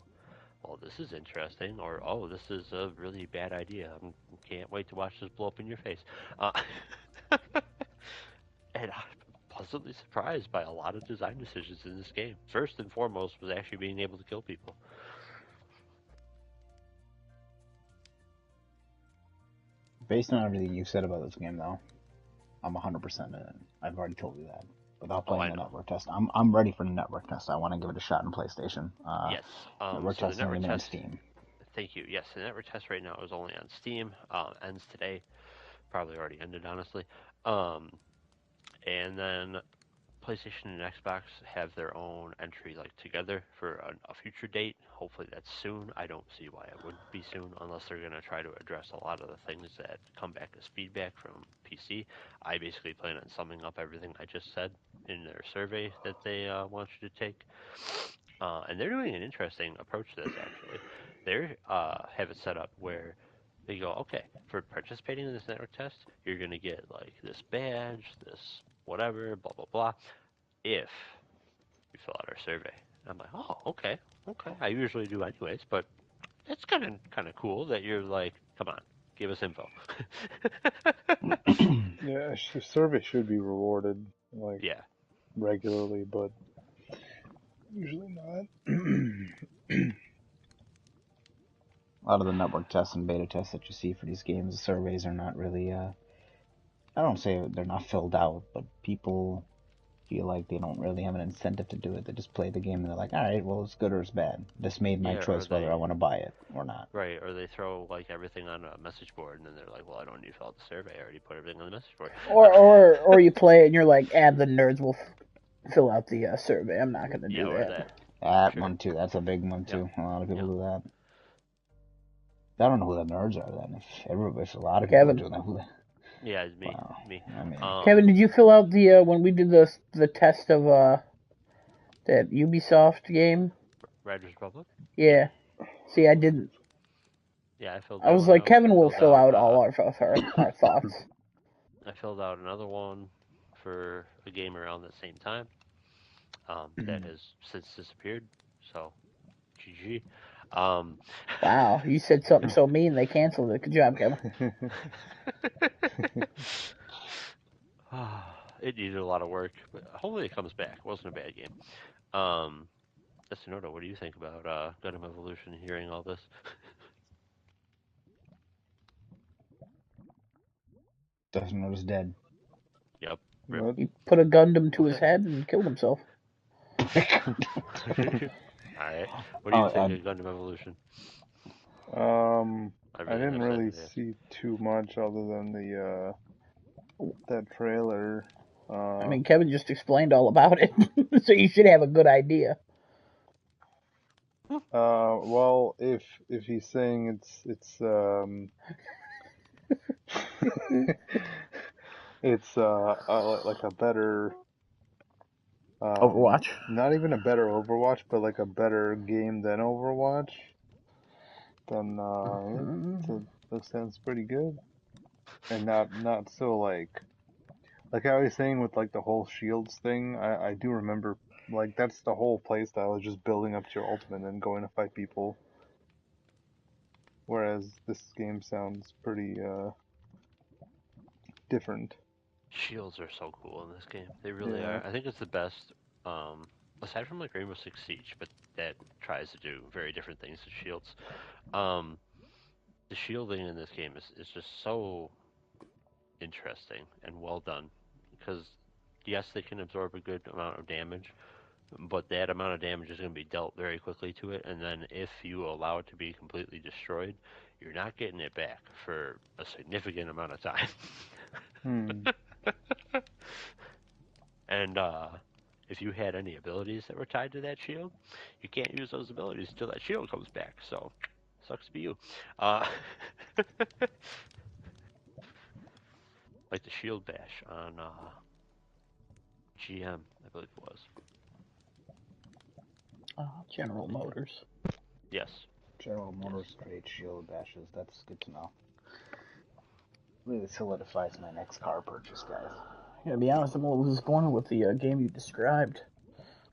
well, this is interesting, or oh, this is a really bad idea. I can't wait to watch this blow up in your face. And I'm pleasantly surprised by a lot of design decisions in this game. First and foremost was actually being able to kill people. Based on everything you've said about this game, though, I'm 100% in it. I've already told you that. Without playing the network test, I'm ready for the network test. I want to give it a shot in PlayStation. Yes. Network test is on Steam. Thank you. Yes, the network test right now is only on Steam. Ends today. Probably already ended, honestly. And then PlayStation and Xbox have their own entry like together for a future date. Hopefully that's soon. I don't see why it wouldn't be soon unless they're going to try to address a lot of the things that come back as feedback from PC. I basically plan on summing up everything I just said in their survey that they want you to take. And they're doing an interesting approach to this, actually. They have it set up where they go, okay, for participating in this network test, you're going to get like this badge, this whatever, blah, blah, blah, if you fill out our survey. And I'm like, oh, okay. I usually do anyways, but it's kind of cool that you're like, come on, give us info. Yeah, survey should be rewarded like Yeah. regularly, but usually not. A lot of the network tests and beta tests that you see for these games, the surveys are not really, I don't say they're not filled out, but people feel like they don't really have an incentive to do it. They just play the game and they're like, all right, well, it's good or it's bad. This made my Yeah, or choice whether I they want to buy it or not. right, or they throw like everything on a message board, and then they're like, well, I don't need to fill out the survey. I already put everything on the message board. Or you play it and you're like, the nerds will fill out the survey. I'm not gonna do or that. That Sure. one too. That's a big one too. Yep. A lot of people Yep. do that. I don't know who the nerds are then. If a lot of people Kevin. do that, who? Yeah, it's me. Wow. Me. I mean, Kevin, did you fill out the when we did the test of that Ubisoft game? Riders Republic. Yeah. See, I didn't. Yeah, I filled. I was that one like, out. Kevin I will filled fill out out all our thoughts. I filled out another one for a game around the same time. That has since disappeared. So, GG. Wow, you said something so mean they canceled it. Good job, Kevin. It needed a lot of work, but hopefully it comes back. It wasn't a bad game. Destinoto, what do you think about Gundam Evolution? Hearing all this. Destinoto's dead. Yep. He put a Gundam to his head and killed himself. Alright. What do you think of Gundam Evolution? I didn't really see too much other than the that trailer. I mean, Kevin just explained all about it, so you should have a good idea. Well, if he's saying it's it's like a better Overwatch. Not even a better Overwatch, but like a better game than Overwatch, then that sounds pretty good. And not so like I was saying with like the whole shields thing, I do remember like that's the whole playstyle is just building up to your ultimate and going to fight people. Whereas this game sounds pretty different. Shields are so cool in this game. They really are. I think it's the best, aside from like Rainbow Six Siege, but that tries to do very different things to shields. The shielding in this game is just so interesting and well done. Because, yes, they can absorb a good amount of damage, but that amount of damage is going to be dealt very quickly to it. And then if you allow it to be completely destroyed, you're not getting it back for a significant amount of time. And if you had any abilities that were tied to that shield, you can't use those abilities until that shield comes back. So, sucks to be you. Like the shield bash on GM, I believe it was. General Motors. Yes. General Motors creates shield bashes. That's good to know. Really solidifies my next car purchase, guys. Yeah, to be honest, I'm a little disappointed with the game you described.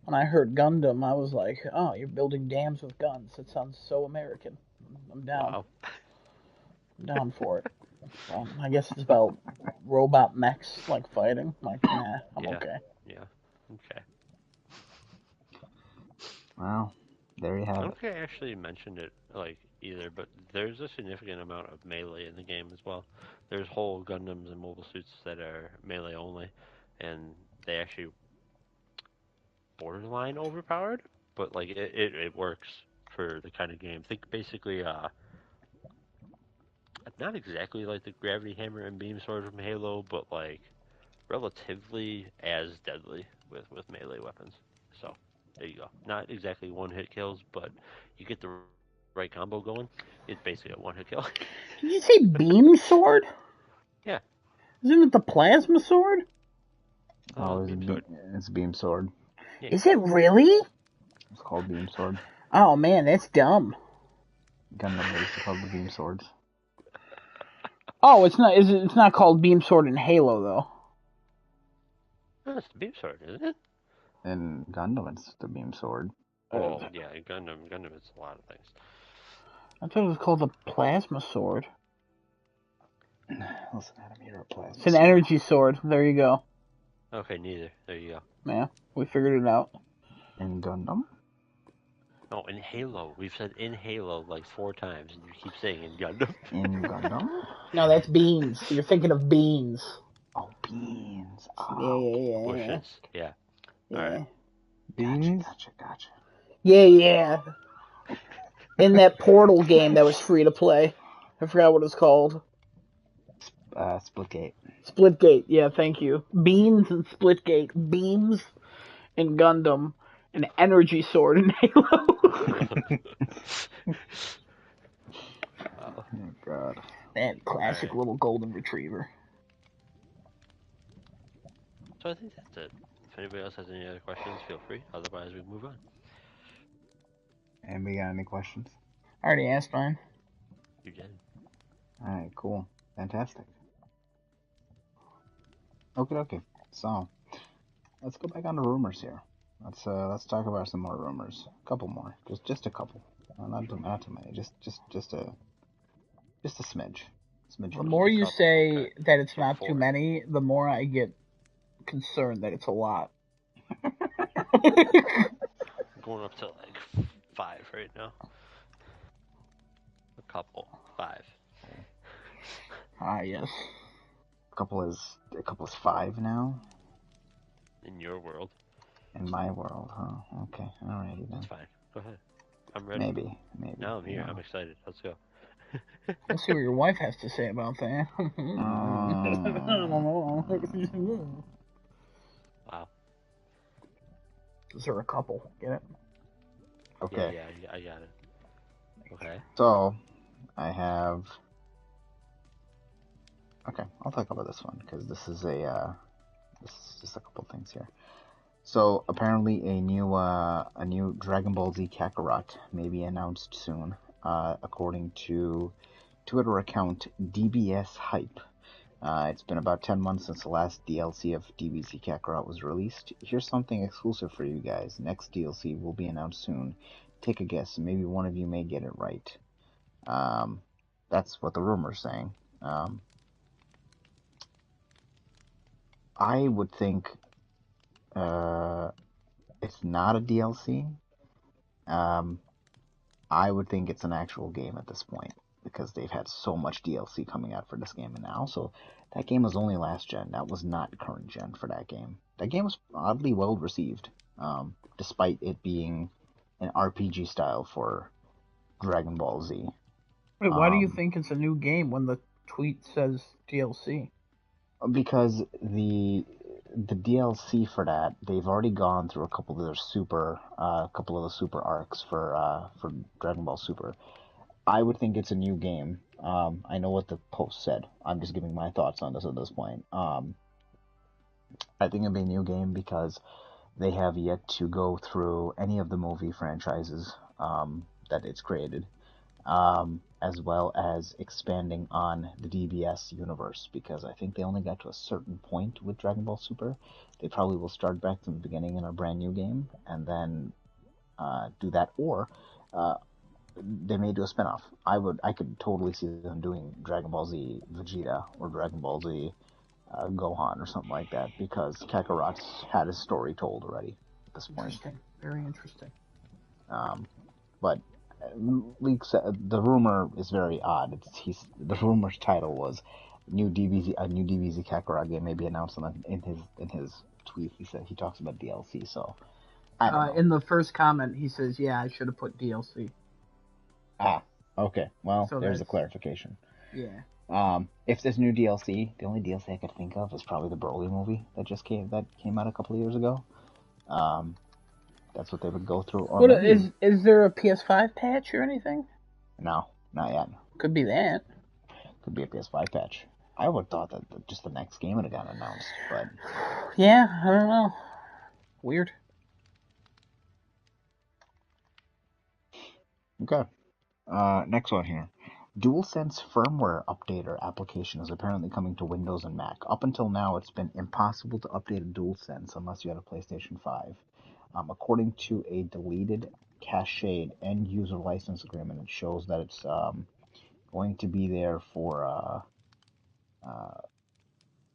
When I heard Gundam, I was like, oh, you're building dams with guns. That sounds so American. I'm down. Wow. I'm down for it. Well, I guess it's about robot mechs, like, fighting. Like, nah, I'm okay. Yeah, okay. Well, there you have it. I don't think I actually mentioned it, like, either, but there's a significant amount of melee in the game as well. There's whole Gundams and mobile suits that are melee only, and they actually borderline overpowered, but, like, it works for the kind of game. Think basically, not exactly like the Gravity Hammer and Beam Sword from Halo, but, like, relatively as deadly with melee weapons. So, there you go. Not exactly one-hit kills, but you get the right combo going, it's basically a one-hit kill. Did you say Beam Sword? Yeah. Isn't it the Plasma Sword? Oh, it's Beam Sword. Yeah. Is it really? It's called Beam Sword. Oh man, that's dumb. Gundam is called the Beam Swords. Oh, it's not. It's not called Beam Sword in Halo though. Oh, it's the Beam Sword, isn't it? In Gundam, it's the Beam Sword. Oh yeah, in Gundam, it's a lot of things. I thought it was called the Plasma Sword. Listen, Adam, you're a plasma. It's an energy sword. There you go. Okay, neither. There you go. Yeah, we figured it out. In Gundam? No, in Halo. We've said in Halo like 4 times, and you keep saying in Gundam. In Gundam? No, that's beans. You're thinking of beans. Oh, beans. Oh, yeah. Bushes. Yeah. Yeah. All right. Beans? Gotcha. Yeah. In that Portal game that was free to play. I forgot what it's called. Splitgate. Splitgate, yeah, thank you. Beans and Splitgate. Beams in Gundam. An energy sword in Halo. Oh, God. That classic little golden retriever. So I think that's it. If anybody else has any other questions, feel free. Otherwise, we move on. Anybody got any questions? I already asked mine. You did. Alright, cool. Fantastic. Okay. So, let's go back on the rumors here. Let's talk about some more rumors. A couple more. Just a couple. Not too many. Just a smidge. The more you say that it's not 4. too many, the more I get concerned that it's a lot. Going up to like 5 right now. A couple. 5. Ah, yes. A couple is 5 now. In your world. In my world, huh? Okay, alrighty then. That's fine. Go ahead. I'm ready. Maybe. Now I'm here. I'm excited. Let's go. Let's see what your wife has to say about that. Wow. Is there a couple? Get it? Okay. Yeah, I got it. Okay. So, I have... Okay, I'll talk about this one, because this is just a couple things here. So, apparently a new Dragon Ball Z Kakarot may be announced soon, according to Twitter account DBS Hype. It's been about 10 months since the last DLC of DBZ Kakarot was released. Here's something exclusive for you guys. Next DLC will be announced soon. Take a guess. Maybe one of you may get it right. That's what the rumor's saying. I would think it's not a DLC. I would think it's an actual game at this point, because they've had so much DLC coming out for this game, and also that game was only last gen. That was not current gen for that game. That game was oddly well received, despite it being an RPG style for Dragon Ball Z. Wait, why do you think it's a new game when the tweet says DLC? Because the DLC for that, they've already gone through a couple of the super arcs for Dragon Ball Super. I would think it's a new game. I know what the post said. I'm just giving my thoughts on this at this point. I think it'll be a new game because they have yet to go through any of the movie franchises that it's created, as well as expanding on the DBS universe, because I think they only got to a certain point with Dragon Ball Super. They probably will start back from the beginning in a brand new game, and then do that, or they may do a spinoff. I could totally see them doing Dragon Ball Z Vegeta or Dragon Ball Z Gohan or something like that, because Kakarot's had his story told already at this point. Interesting. Very interesting. But leaks. The rumor is very odd. The rumor's title was a new DBZ Kakarot game may be announced in his tweet. He talks about DLC. So I don't know. In the first comment, he says, "Yeah, I should have put DLC." Okay. Well, So there's a clarification. Yeah. If there's new DLC, the only DLC I could think of is probably the Broly movie that came out a couple of years ago. That's what they would go through. Or is there a PS5 patch or anything? No, not yet. Could be that. Could be a PS5 patch. I would have thought that just the next game would have gotten announced, but Yeah, I don't know. Weird. okay. Next one here. DualSense firmware updater application is apparently coming to Windows and Mac. Up until now, it's been impossible to update a DualSense unless you had a PlayStation 5. According to a deleted cached end user license agreement. It shows that it's going to be there for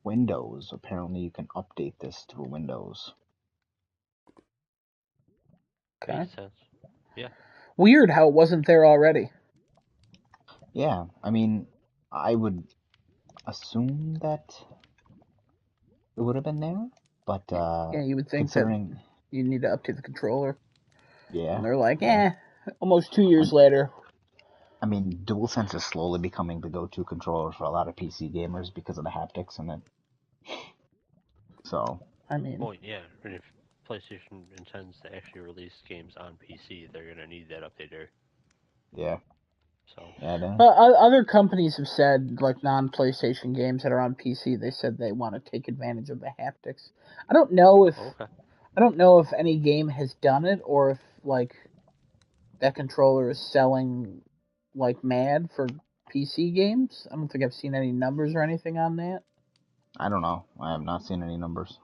Windows. Apparently, you can update this through Windows. Okay. Makes sense. Yeah. Weird how it wasn't there already. Yeah, I mean, I would assume that it would have been there, but Yeah, you would think considering that you need to update the controller. yeah, And they're like, almost 2 years later. I mean, DualSense is slowly becoming the go-to controller for a lot of PC gamers because of the haptics in it. So, I mean, Well, yeah. And if PlayStation intends to actually release games on PC, they're gonna need that updater. yeah. So. Yeah, other companies have said, like non-PlayStation games that are on PC, they said they want to take advantage of the haptics. I don't know if any game has done it, or if like that controller is selling like mad for PC games. I don't think I've seen any numbers or anything on that. I don't know. I have not seen any numbers.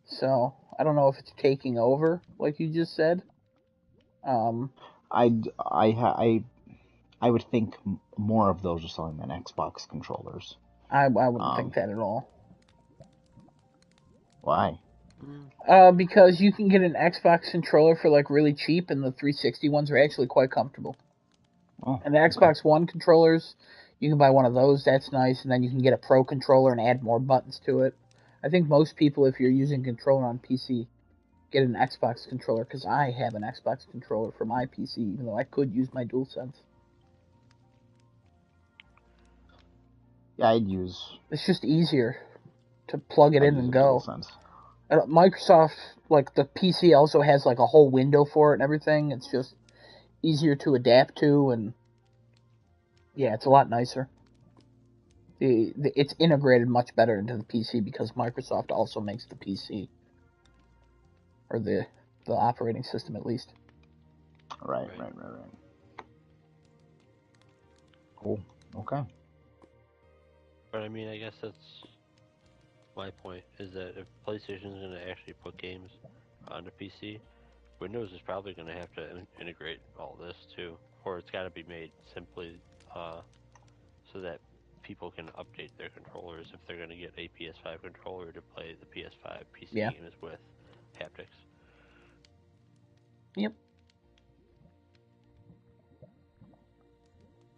So I don't know if it's taking over, like you just said. I would think more of those are selling than Xbox controllers. I wouldn't think that at all. Why? Because you can get an Xbox controller for like really cheap, and the 360 ones are actually quite comfortable. Oh, and the Xbox One controllers, you can buy one of those. That's nice, and then you can get a Pro controller and add more buttons to it. I think most people, if you're using controller on PC, get an Xbox controller, because I have an Xbox controller for my PC, even though I could use my DualSense. Yeah, I'd use. It's just easier to plug it in and go. DualSense. Microsoft, like the PC, also has like a whole window for it and everything. It's just easier to adapt to, and yeah, it's a lot nicer. It's integrated much better into the PC because Microsoft also makes the PC, or the operating system at least. Right. Cool. Okay. But I mean, I guess that's my point, is that if PlayStation is going to actually put games on the PC, Windows is probably going to have to integrate all this too, or it's got to be made simply so that people can update their controllers if they're going to get a PS5 controller to play the PS5 PC games with haptics. Yep.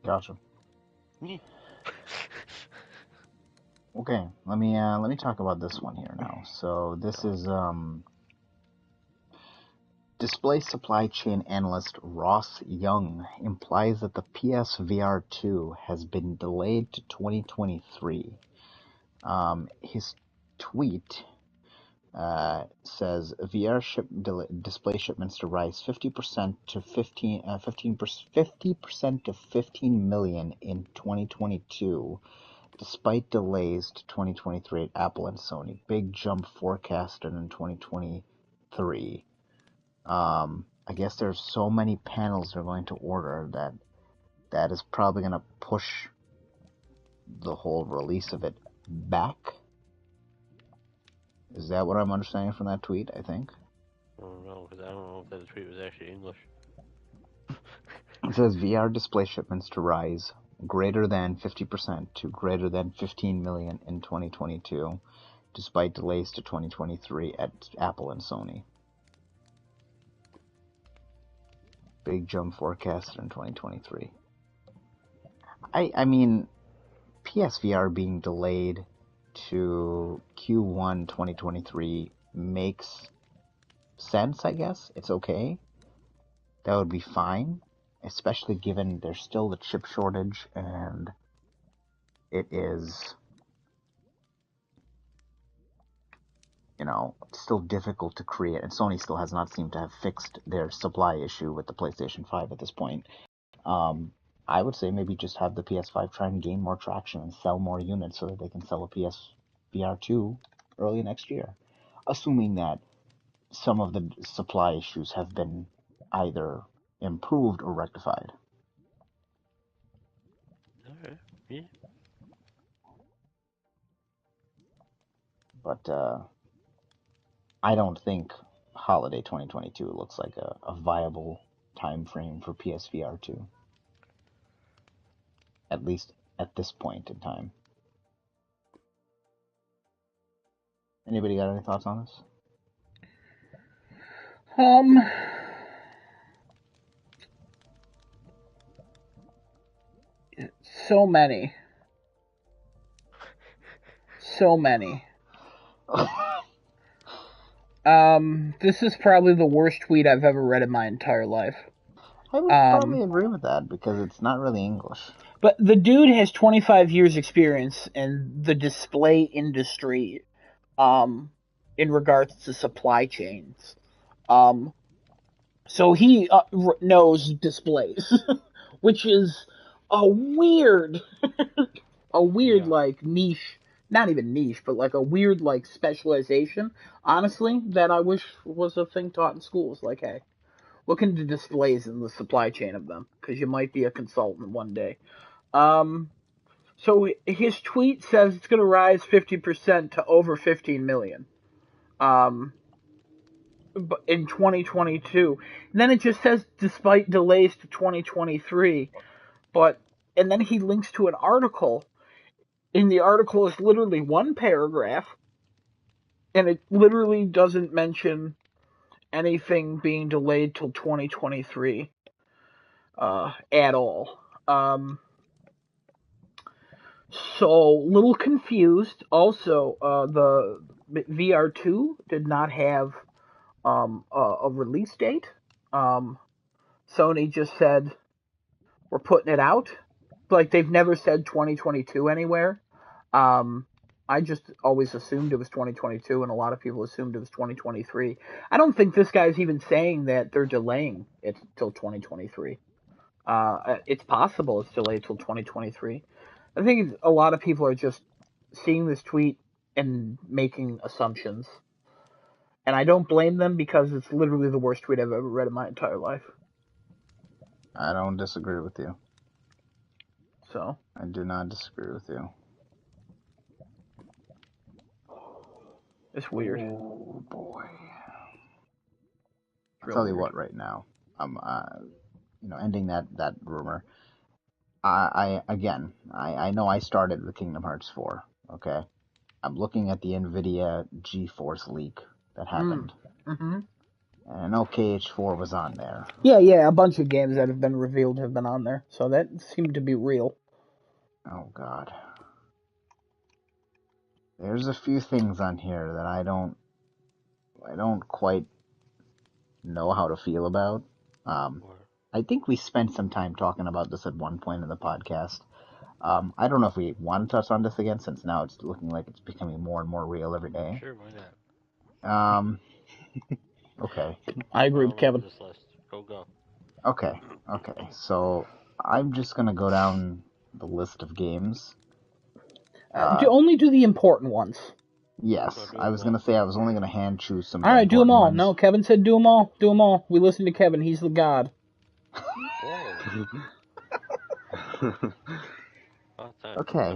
Gotcha. Okay, let me talk about this one here now. So this is display supply chain analyst Ross Young implies that the PSVR 2 has been delayed to 2023. His tweet says VR display shipments to rise 50% to 50% to 15 million in 2022. Despite delays to 2023 at Apple and Sony, big jump forecasted in 2023. I guess there's so many panels they're going to order that is probably going to push the whole release of it back. Is that what I'm understanding from that tweet? I think. I don't know, because I don't know if that tweet was actually English. It says VR display shipments to rise greater than 50% to greater than 15 million in 2022, despite delays to 2023 at Apple and Sony. Big jump forecasted in 2023. I mean, PSVR being delayed to Q1 2023 makes sense, I guess. It's okay. That would be fine, especially given there's still the chip shortage and it is, still difficult to create, and Sony still has not seemed to have fixed their supply issue with the PlayStation 5 at this point. I would say maybe just have the PS5 try and gain more traction and sell more units so that they can sell a PSVR 2 early next year, assuming that some of the supply issues have been either improved or rectified. Okay, yeah. But I don't think holiday 2022 looks like a viable time frame for PSVR 2. At least at this point in time. Anybody got any thoughts on this? So many. This is probably the worst tweet I've ever read in my entire life. I would probably agree with that because it's not really English. But the dude has 25 years experience in the display industry, in regards to supply chains. So he knows displays, which is a weird like niche, not even niche, but like a weird like specialization, honestly, that I wish was a thing taught in schools. Like, hey, look into displays and the supply chain of them, because you might be a consultant one day. So his tweet says it's going to rise 50% to over 15 million. In 2022. And then it just says despite delays to 2023. And then he links to an article. In the article is literally one paragraph, and it literally doesn't mention anything being delayed till 2023 at all. So, little confused. Also, the VR2 did not have a release date. Sony just said, we're putting it out. Like, they've never said 2022 anywhere. I just always assumed it was 2022, and a lot of people assumed it was 2023. I don't think this guy's even saying that they're delaying it till 2023. It's possible it's delayed till 2023. I think a lot of people are just seeing this tweet and making assumptions. And I don't blame them, because it's literally the worst tweet I've ever read in my entire life. I don't disagree with you. So? I do not disagree with you. It's weird. Oh, boy. I'll tell you what right now. Ending that rumor. I know I started with Kingdom Hearts 4, okay? I'm looking at the NVIDIA GeForce leak that happened. Mm-hmm. And I know KH4 was on there. Yeah, a bunch of games that have been revealed have been on there, so that seemed to be real. Oh, God. There's a few things on here that I don't quite know how to feel about. I think we spent some time talking about this at one point in the podcast. I don't know if we want to touch on this again, since now it's looking like it's becoming more and more real every day. Sure, why not? Okay. I agree with Kevin. This list. Go. Okay. So I'm just gonna go down the list of games. Only do the important ones. Yes, I was gonna say I was only gonna hand choose some. All right, do them all. Ones. No, Kevin said do them all. Do them all. We listen to Kevin. He's the god. Okay.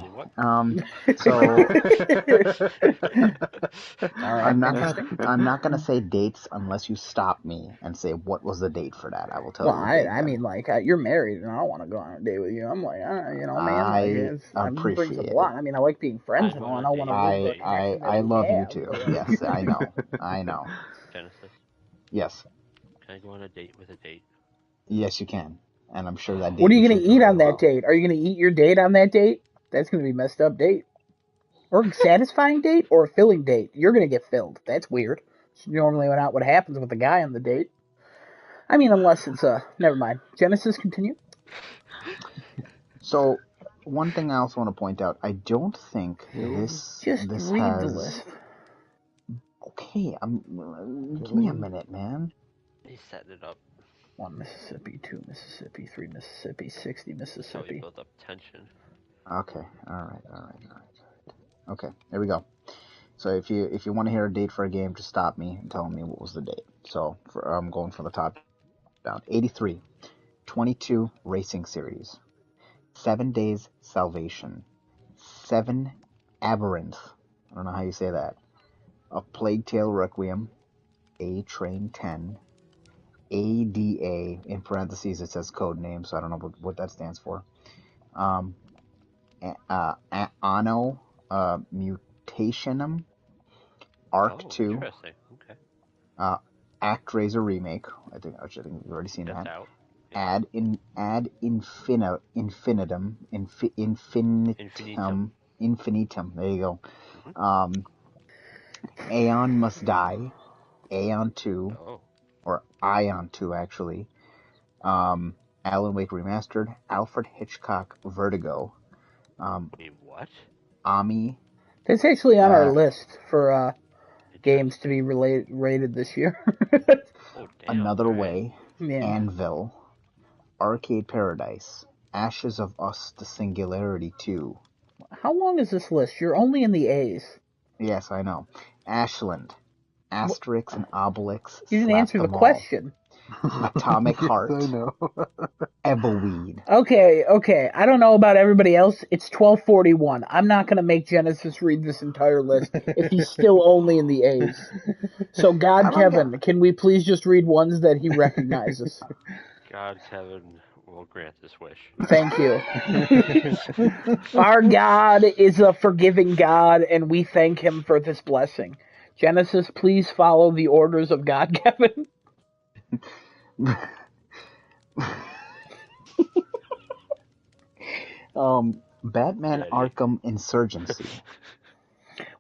So I'm not gonna say dates unless you stop me and say what was the date for that. I will tell you. I mean, like, you're married and I don't want to go on a date with you. I'm like, man, I appreciate it. I mean, I like being friends and all. And I want to. I love you too. Yes, I know. Genesis. Yes. Can I go on a date with a date? Yes, you can. And I'm sure that date. What are you going to eat on that date? Are you going to eat your date on that date? That's going to be a messed up date. Or a satisfying date or a filling date. You're going to get filled. That's weird. It's normally not what happens with a guy on the date. I mean, unless it's never mind. Genesis, continue. So, one thing I also want to point out, I don't think this read the list. Okay, give me a minute, man. He's setting it up. 1 Mississippi, 2 Mississippi, 3 Mississippi, 60 Mississippi. How we build up tension. Okay, all right. Okay, here we go. So if you want to hear a date for a game, just stop me and tell me what was the date. So I'm going from the top down. 83, 22 Racing Series, 7 Days Salvation, 7 Aberrant. I don't know how you say that. A Plague Tale Requiem, A Train 10, ADA, in parentheses it says code name, so I don't know what that stands for. Anno Mutationum, Arc 2. Interesting. Okay. ActRaiser remake. I think we've already seen That's that. out. Ad infinitum. There you go. Mm-hmm. Aeon Must Die. Aeon 2. Oh. Or Ion 2 actually. Alan Wake Remastered. Alfred Hitchcock Vertigo. Wait, what? Ami. That's actually on our list for games to be rated this year. Oh, damn. Another Way. Yeah. Anvil. Arcade Paradise. Ashes of Us: The Singularity 2. How long is this list? You're only in the A's. Yes, I know. Ashland. Asterix and Obelix. You didn't answer the question. Atomic Heart. I know. Ebelweed. Okay. I don't know about everybody else. It's 12:41. I'm not going to make Genesis read this entire list if he's still only in the A's. So, God, Kevin, can we please just read ones that he recognizes? God, Kevin will grant this wish. Thank you. Our God is a forgiving God, and we thank him for this blessing. Genesis, please follow the orders of God, Kevin. Batman Arkham Insurgency.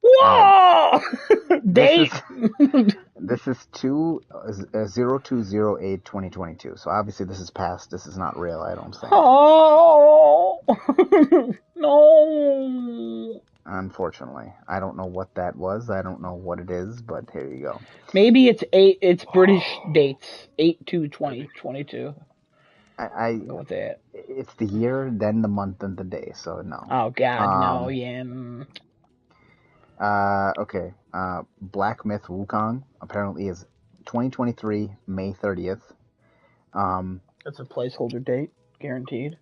Whoa! Date! This is 02/08/2022. So obviously this is past. This is not real, I don't think. Oh! No! Unfortunately. I don't know what that was. I don't know what it is, but here you go. Maybe it's British dates. 8/2/2022. I go with that. It's the year, then the month, and the day, so no. Oh, God, no, yeah. Okay. Black Myth Wukong apparently is 2023, May 30th. That's a placeholder date, guaranteed.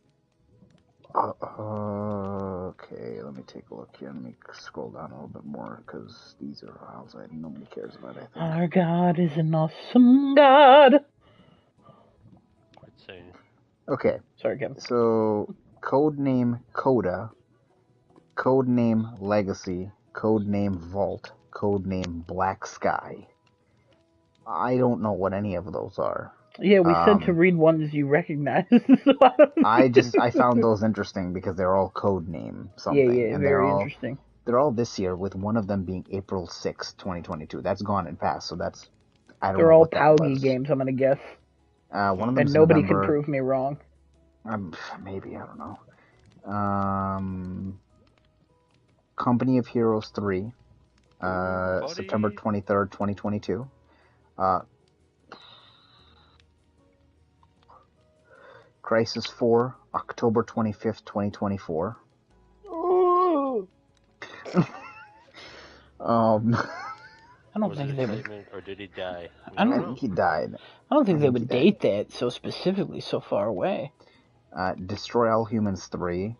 Okay, let me take a look here. Let me scroll down a little bit more, because these are files that nobody cares about, I think. Our God is an awesome God. Okay. Sorry, Kevin. So, Codename Coda, Codename Legacy, Codename Vault, Codename Black Sky. I don't know what any of those are. Yeah, we said to read ones you recognize. I found those interesting because they're all codename something. Yeah, and very interesting. They're all this year, with one of them being April 6th, 2022. That's gone and passed, so that's... I don't know. They're all Paugy games, I'm going to guess. One of them and nobody can prove me wrong. Maybe, I don't know. Company of Heroes 3, September 23rd, 2022. Crisis 4, October 25th, 2024. I don't think they would. Or did he die? I don't think he died. I don't think they would date that so specifically so far away. Destroy All Humans 3,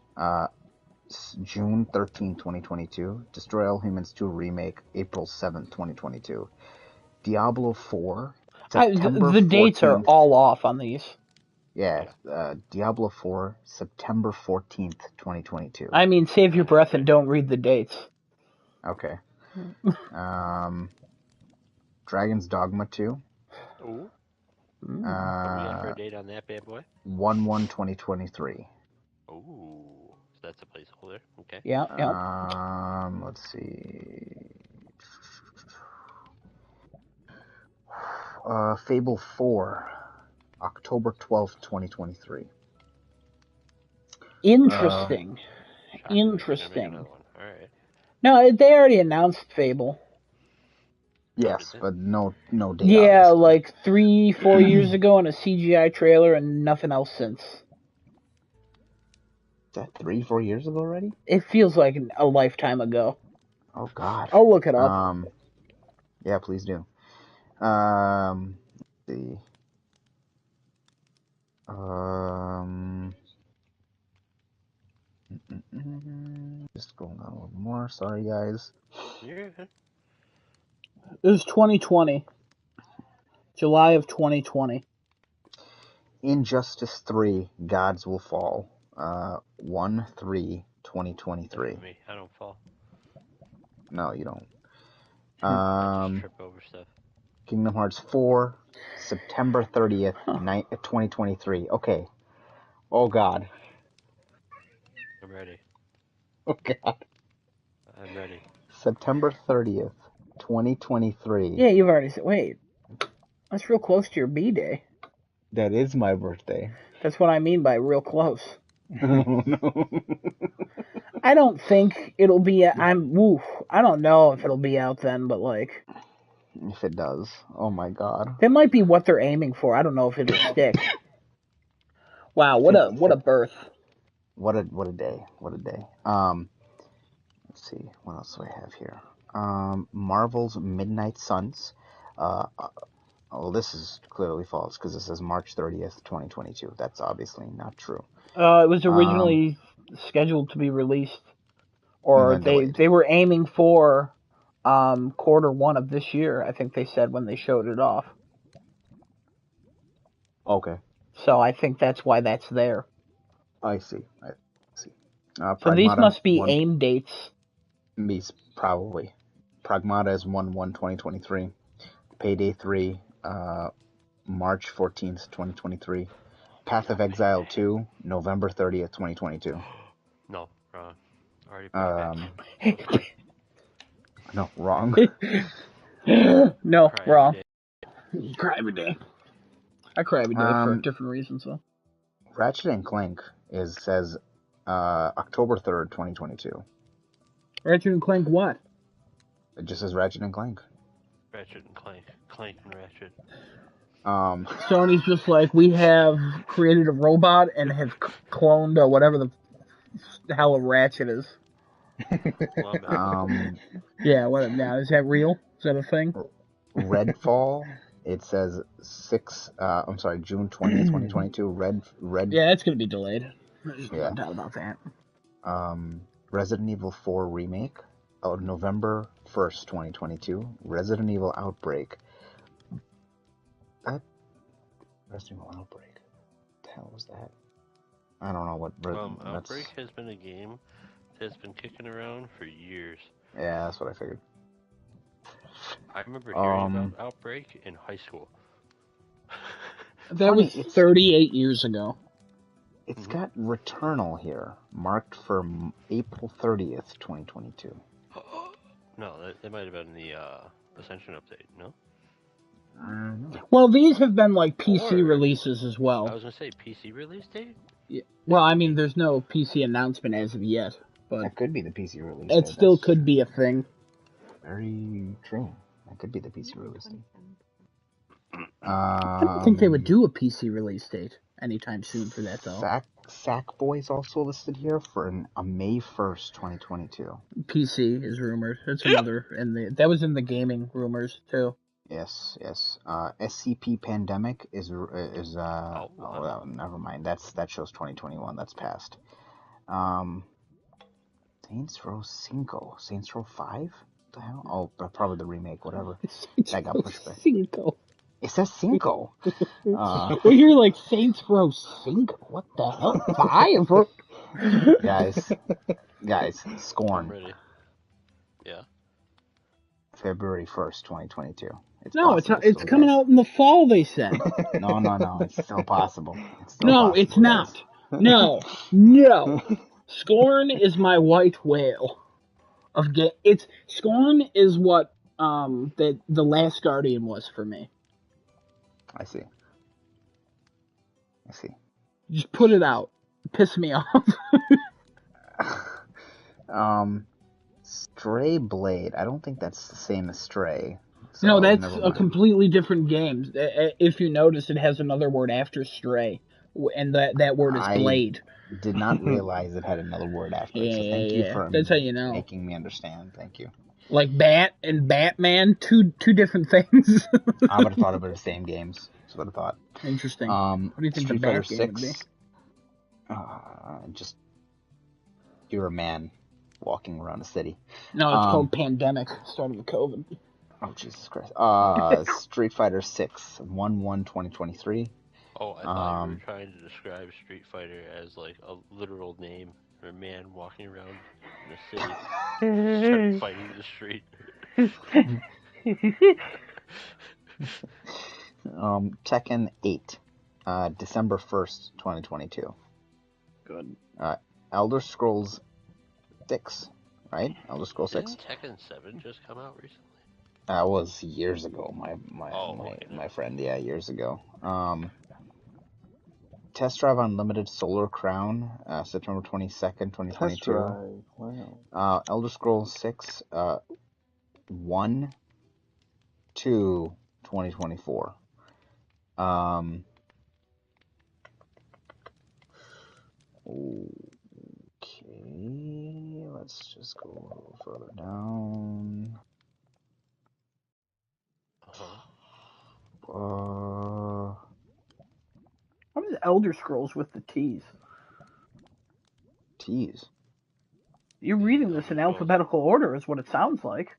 June 13, 2022. Destroy All Humans 2 Remake, April 7th, 2022. Diablo 4, September the dates 14th. Are all off on these. Yeah, Diablo 4, September 14th, 2022. I mean, save your breath and don't read the dates. Okay. Dragon's Dogma 2. Ooh. Are we in for a date on that bad boy? 1/1/2023. Ooh, so that's a placeholder. Okay. Yeah. Let's see. Fable 4, October 12th, 2023. Interesting. Interesting. All right. No, they already announced Fable. Yes, but no date. Yeah, obviously. Like 3-4 years ago in a CGI trailer and nothing else since. Is that 3-4 years ago already? It feels like a lifetime ago. Oh, God. I'll look it up. Yeah, please do. Let's see. Just going on a little more. Sorry, guys. Yeah. It was 2020. July of 2020. Injustice 3, Gods Will Fall. 1/3/2023. Me, I don't fall. No, you don't. I just trip over stuff. Kingdom Hearts 4, September 30th, 2023. Okay. Oh, God. I'm ready. Oh, God. I'm ready. September 30th, 2023. Yeah, you've already said. Wait. That's real close to your B-Day. That is my birthday. That's what I mean by real close. Oh, no. I don't think it'll be. I don't know if it'll be out then, but like. If it does. Oh, my God. That might be what they're aiming for. I don't know if it'll stick. Wow, what a birth. What a day. What a day. Let's see. What else do I have here? Marvel's Midnight Suns. Well, this is clearly false because it says March 30th, 2022. That's obviously not true. It was originally scheduled to be released, or they were aiming for Q1 of this year, I think they said when they showed it off. Okay. So I think that's why that's there. I see. So these must be aim dates. These probably. Pragmata is 1/1/2023. Payday 3, March 14th, 2023. Path of Exile 2, November 30th, 2022. No, wrong. Already No, wrong. No, Cry wrong. every Cry every day. I cry every day for different reasons, though. Ratchet and Clank says October 3rd, 2022. Ratchet and Clank what? It just says Ratchet and Clank. Ratchet and Clank. Clank and Ratchet. Sony's just like, we have created a robot and have cloned whatever the hell a Ratchet is. Yeah, what now? Is that real? Is that a thing? Redfall, it says June 20th, 2022. Red. Yeah, that's gonna be delayed. Yeah. No doubt about that. Resident Evil 4 Remake, November 1st, 2022. Resident Evil Outbreak. Resident Evil Outbreak. What the hell was that? I don't know what. Outbreak has been a game that's been kicking around for years. Yeah, that's what I figured. I remember hearing about Outbreak in high school. That was 38 years ago. It's got Returnal here, marked for April 30th, 2022. No, that might have been the Ascension update, no? Well, these have been like PC releases as well. I was going to say PC release date? Yeah. Well, I mean, there's no PC announcement as of yet. But that could be the PC release. It still could be a thing. Very true. That could be the PC release date. I don't think they would do a PC release date anytime soon for that, though. Sackboy is also listed here for a May 1st, 2022. PC is rumored. That's another, that was in the gaming rumors too. Yes. SCP Pandemic is never mind. That shows 2021. That's past. Saints Row 5? The hell? Oh, probably the remake, whatever. That got pushed back. Cinco. It says Cinco. Well, you're like Saints Row 5. What the hell? 5? Guys, Scorn. I'm ready. Yeah. February 1st, 2022. It's coming out in the fall, they said. No. It's still possible. It's not. No. Scorn is my white whale of game. Scorn is what the Last Guardian was for me. I see. Just put it out. Piss me off. Stray Blade. I don't think that's the same as Stray. So no, that's a completely different game. If you notice, it has another word after Stray, and that word is Blade. I did not realize it had another word after it. So thank you for that's how you know. Making me understand. Thank you. Like Bat and Batman, two different things. I would have thought about the same games. That's what I thought. Interesting. What do you think Street the Fighter Bat game would be? Just you're a man walking around a city. No, it's called Pandemic. Started with COVID. Oh, Jesus Christ. Street Fighter 6, 1/1/2023. Oh, I thought you were trying to describe Street Fighter as like a literal name for a man walking around in the city, start fighting the street. Tekken 8, December 1st, 2022. Good. Elder Scrolls 6, right? Elder Scrolls 6. Didn't Tekken 7 just come out recently? That was years ago, my friend. Yeah, years ago. Test Drive Unlimited Solar Crown, September 22nd, 2022. Test Drive, wow. Elder Scrolls 6, 1/2/2024. Okay, let's just go a little further down. What is Elder Scrolls with the T's? T's. You're reading this in alphabetical order, is what it sounds like.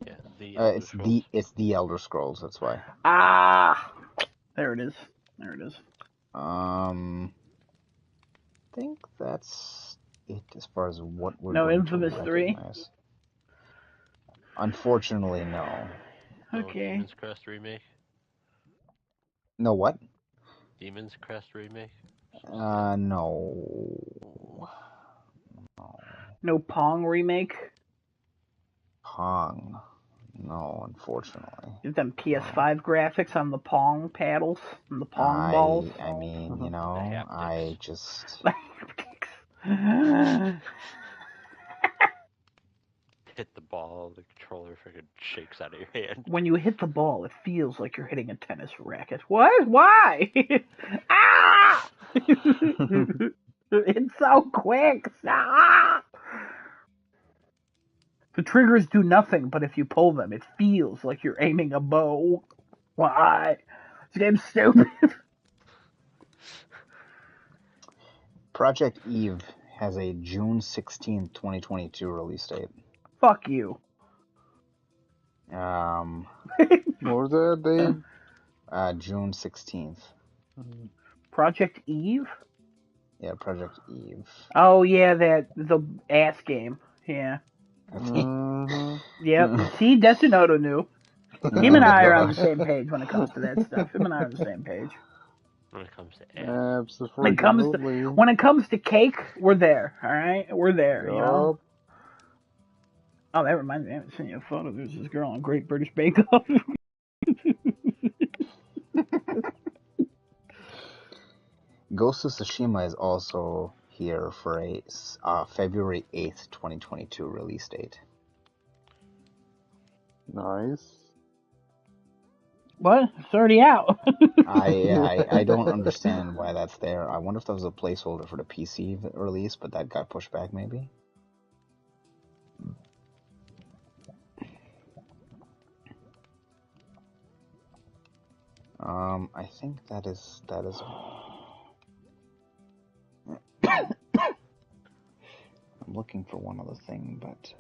Yeah, it's the Elder Scrolls. That's why. Ah, there it is. There it is. I think that's it as far as what we're. No going Infamous to 3. Unfortunately, no. Okay. Demon's Crest remake. No what? Demon's Crest remake. No. No Pong remake. Pong. No, unfortunately. Get them PS5 graphics on the Pong paddles and the Pong balls. I mean, you know, I just hit the ball, the controller freaking shakes out of your hand. When you hit the ball, it feels like you're hitting a tennis racket. What? Why? Ah! It's so quick. Stop! The triggers do nothing, but if you pull them, it feels like you're aiming a bow. Why? This game's stupid. Project Eve has a June 16th, 2022 release date. Fuck you. What was that date? June 16th. Project Eve? Yeah, Project Eve. Oh yeah, the ass game. Yeah. Yep. See, Destinoto knew. Him and I are on the same page when it comes to that stuff. Him and I are on the same page. When it comes to Absolutely. When it comes to cake, we're there. All right, we're there. You know. Oh, that reminds me. I haven't seen you a photo. There's this girl on Great British Bake Off. Ghost of Tsushima is also here for a February 8th, 2022 release date. Nice. What? It's already out. I don't understand why that's there. I wonder if that was a placeholder for the PC release, but that got pushed back maybe. I think that is. I'm looking for one other thing, but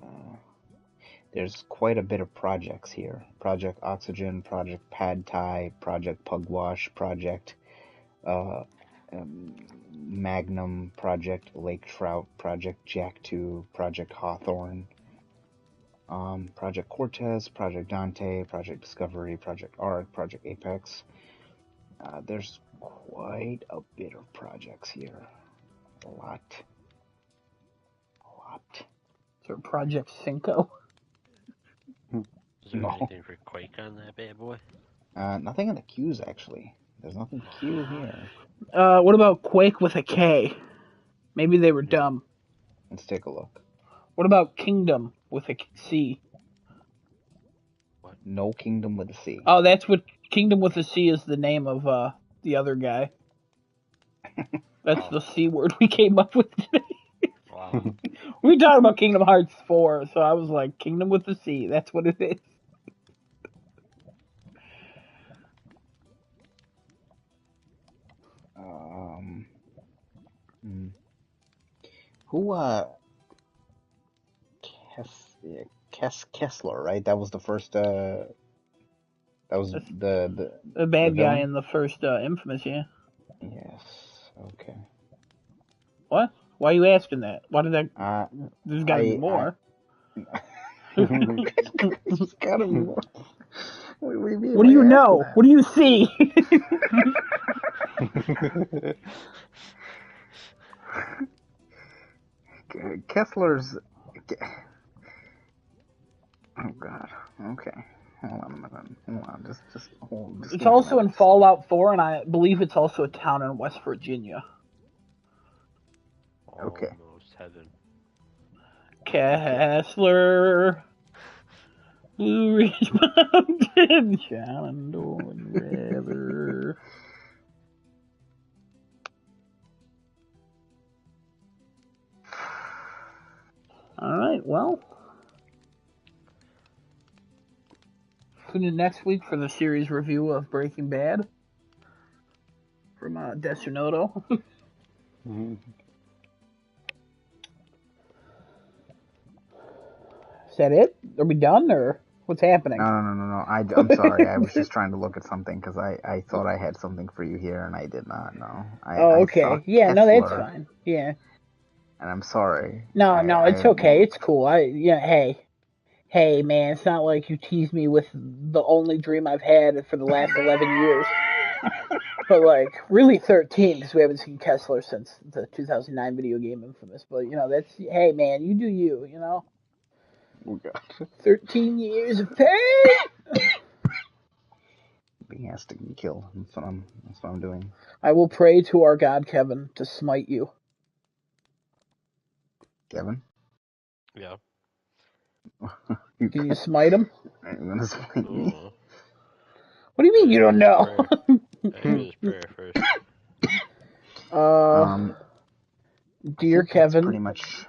there's quite a bit of projects here. Project Oxygen, Project Pad Thai, Project Pugwash, Project Magnum, Project Lake Trout, Project Jack 2, Project Hawthorne, Project Cortez, Project Dante, Project Discovery, Project Arc, Project Apex. There's quite a bit of projects here. A lot. Is there Project Cinco? Is there anything for Quake on that bad boy? Nothing in the queues, actually. There's nothing queue here. What about Quake with a K? Maybe they were dumb. Let's take a look. What about Kingdom with a C? What? No Kingdom with a C. Oh, that's what Kingdom with a C is the name of the other guy. That's the C word we came up with today. Wow. We talked about Kingdom Hearts 4, so I was like, Kingdom with a C, that's what it is. Kessler, right? That was the first. That was the bad guy villain? in the first Infamous, yeah. Yes. Okay. What? Why are you asking that? Why did that? There's got to be more. There's got to be more. What do you mean? What do you know? What do you see? Kessler's. Oh God. Okay. Hold on a minute. Hold on. Just hold. It's also in Fallout 4, and I believe it's also a town in West Virginia. Okay. Almost heaven. Kessler. Blue Ridge Mountain. Shenandoah River. All right, well. Tune in next week for the series review of Breaking Bad from Desunoto. Is that it? Are we done, or what's happening? No. I'm sorry. I was just trying to look at something because I thought I had something for you here, and I did not. No. Okay. Yeah, no, that's fine. Yeah. And I'm sorry. No, it's okay. It's cool. Hey, man, it's not like you teased me with the only dream I've had for the last 11 years. But, like, really 13, because we haven't seen Kessler since the 2009 video game Infamous. But, that's, hey, man, you do you, Oh, God. 13 years of pain! Being asked to be killed. That's what I'm doing. I will pray to our God, Kevin, to smite you. Kevin? Yeah. Can you smite him? Are you gonna smite me? What do you mean you don't know? I hear this prayer first. Dear Kevin, pretty much.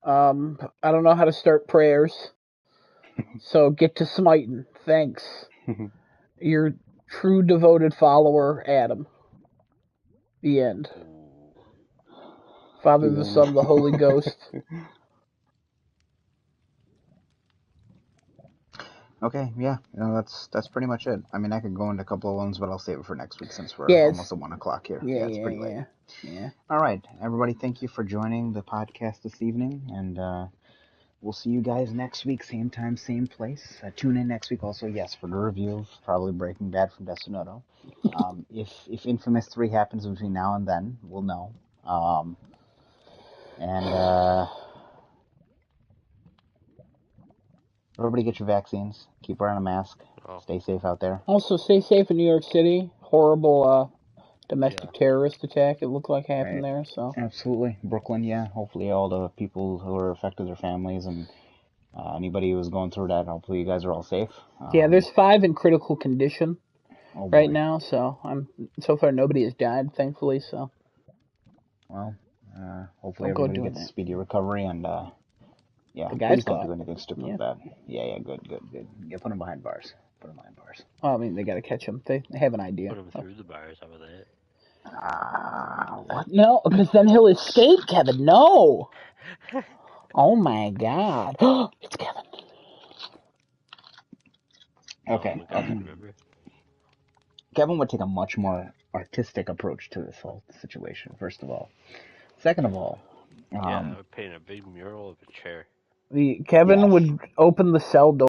I don't know how to start prayers, so get to smiting. Thanks. Your true devoted follower, Adam. The end. Father, the Son, the Holy Ghost. Okay, yeah, that's pretty much it. I mean, I could go into a couple of ones, but I'll save it for next week since we're almost at 1 o'clock here. Yeah, it's pretty late. Yeah. All right, everybody, thank you for joining the podcast this evening, and we'll see you guys next week, same time, same place. Tune in next week also, yes, for the review of probably Breaking Bad from Desunoto. If Infamous 3 happens between now and then, we'll know. Everybody get your vaccines. Keep wearing a mask. Stay safe out there. Also, stay safe in New York City. Horrible domestic terrorist attack it looked like happened there. So absolutely. Brooklyn, yeah. Hopefully all the people who are affected, their families, and anybody who is going through that, hopefully you guys are all safe. Yeah, there's 5 in critical condition right now. So so far nobody has died, thankfully. So. Well, hopefully everybody gets a speedy recovery and yeah, the please don't do anything stupid with that. Yeah, good. Yeah, put them behind bars. Oh, I mean, they got to catch them. They have an idea. Put him through the bars. How about that? What? No, because then he'll escape, Kevin. No. Oh my God. It's Kevin. Okay. Kevin would take a much more artistic approach to this whole situation. First of all, second of all, I would paint a big mural of a chair. Kevin would open the cell door.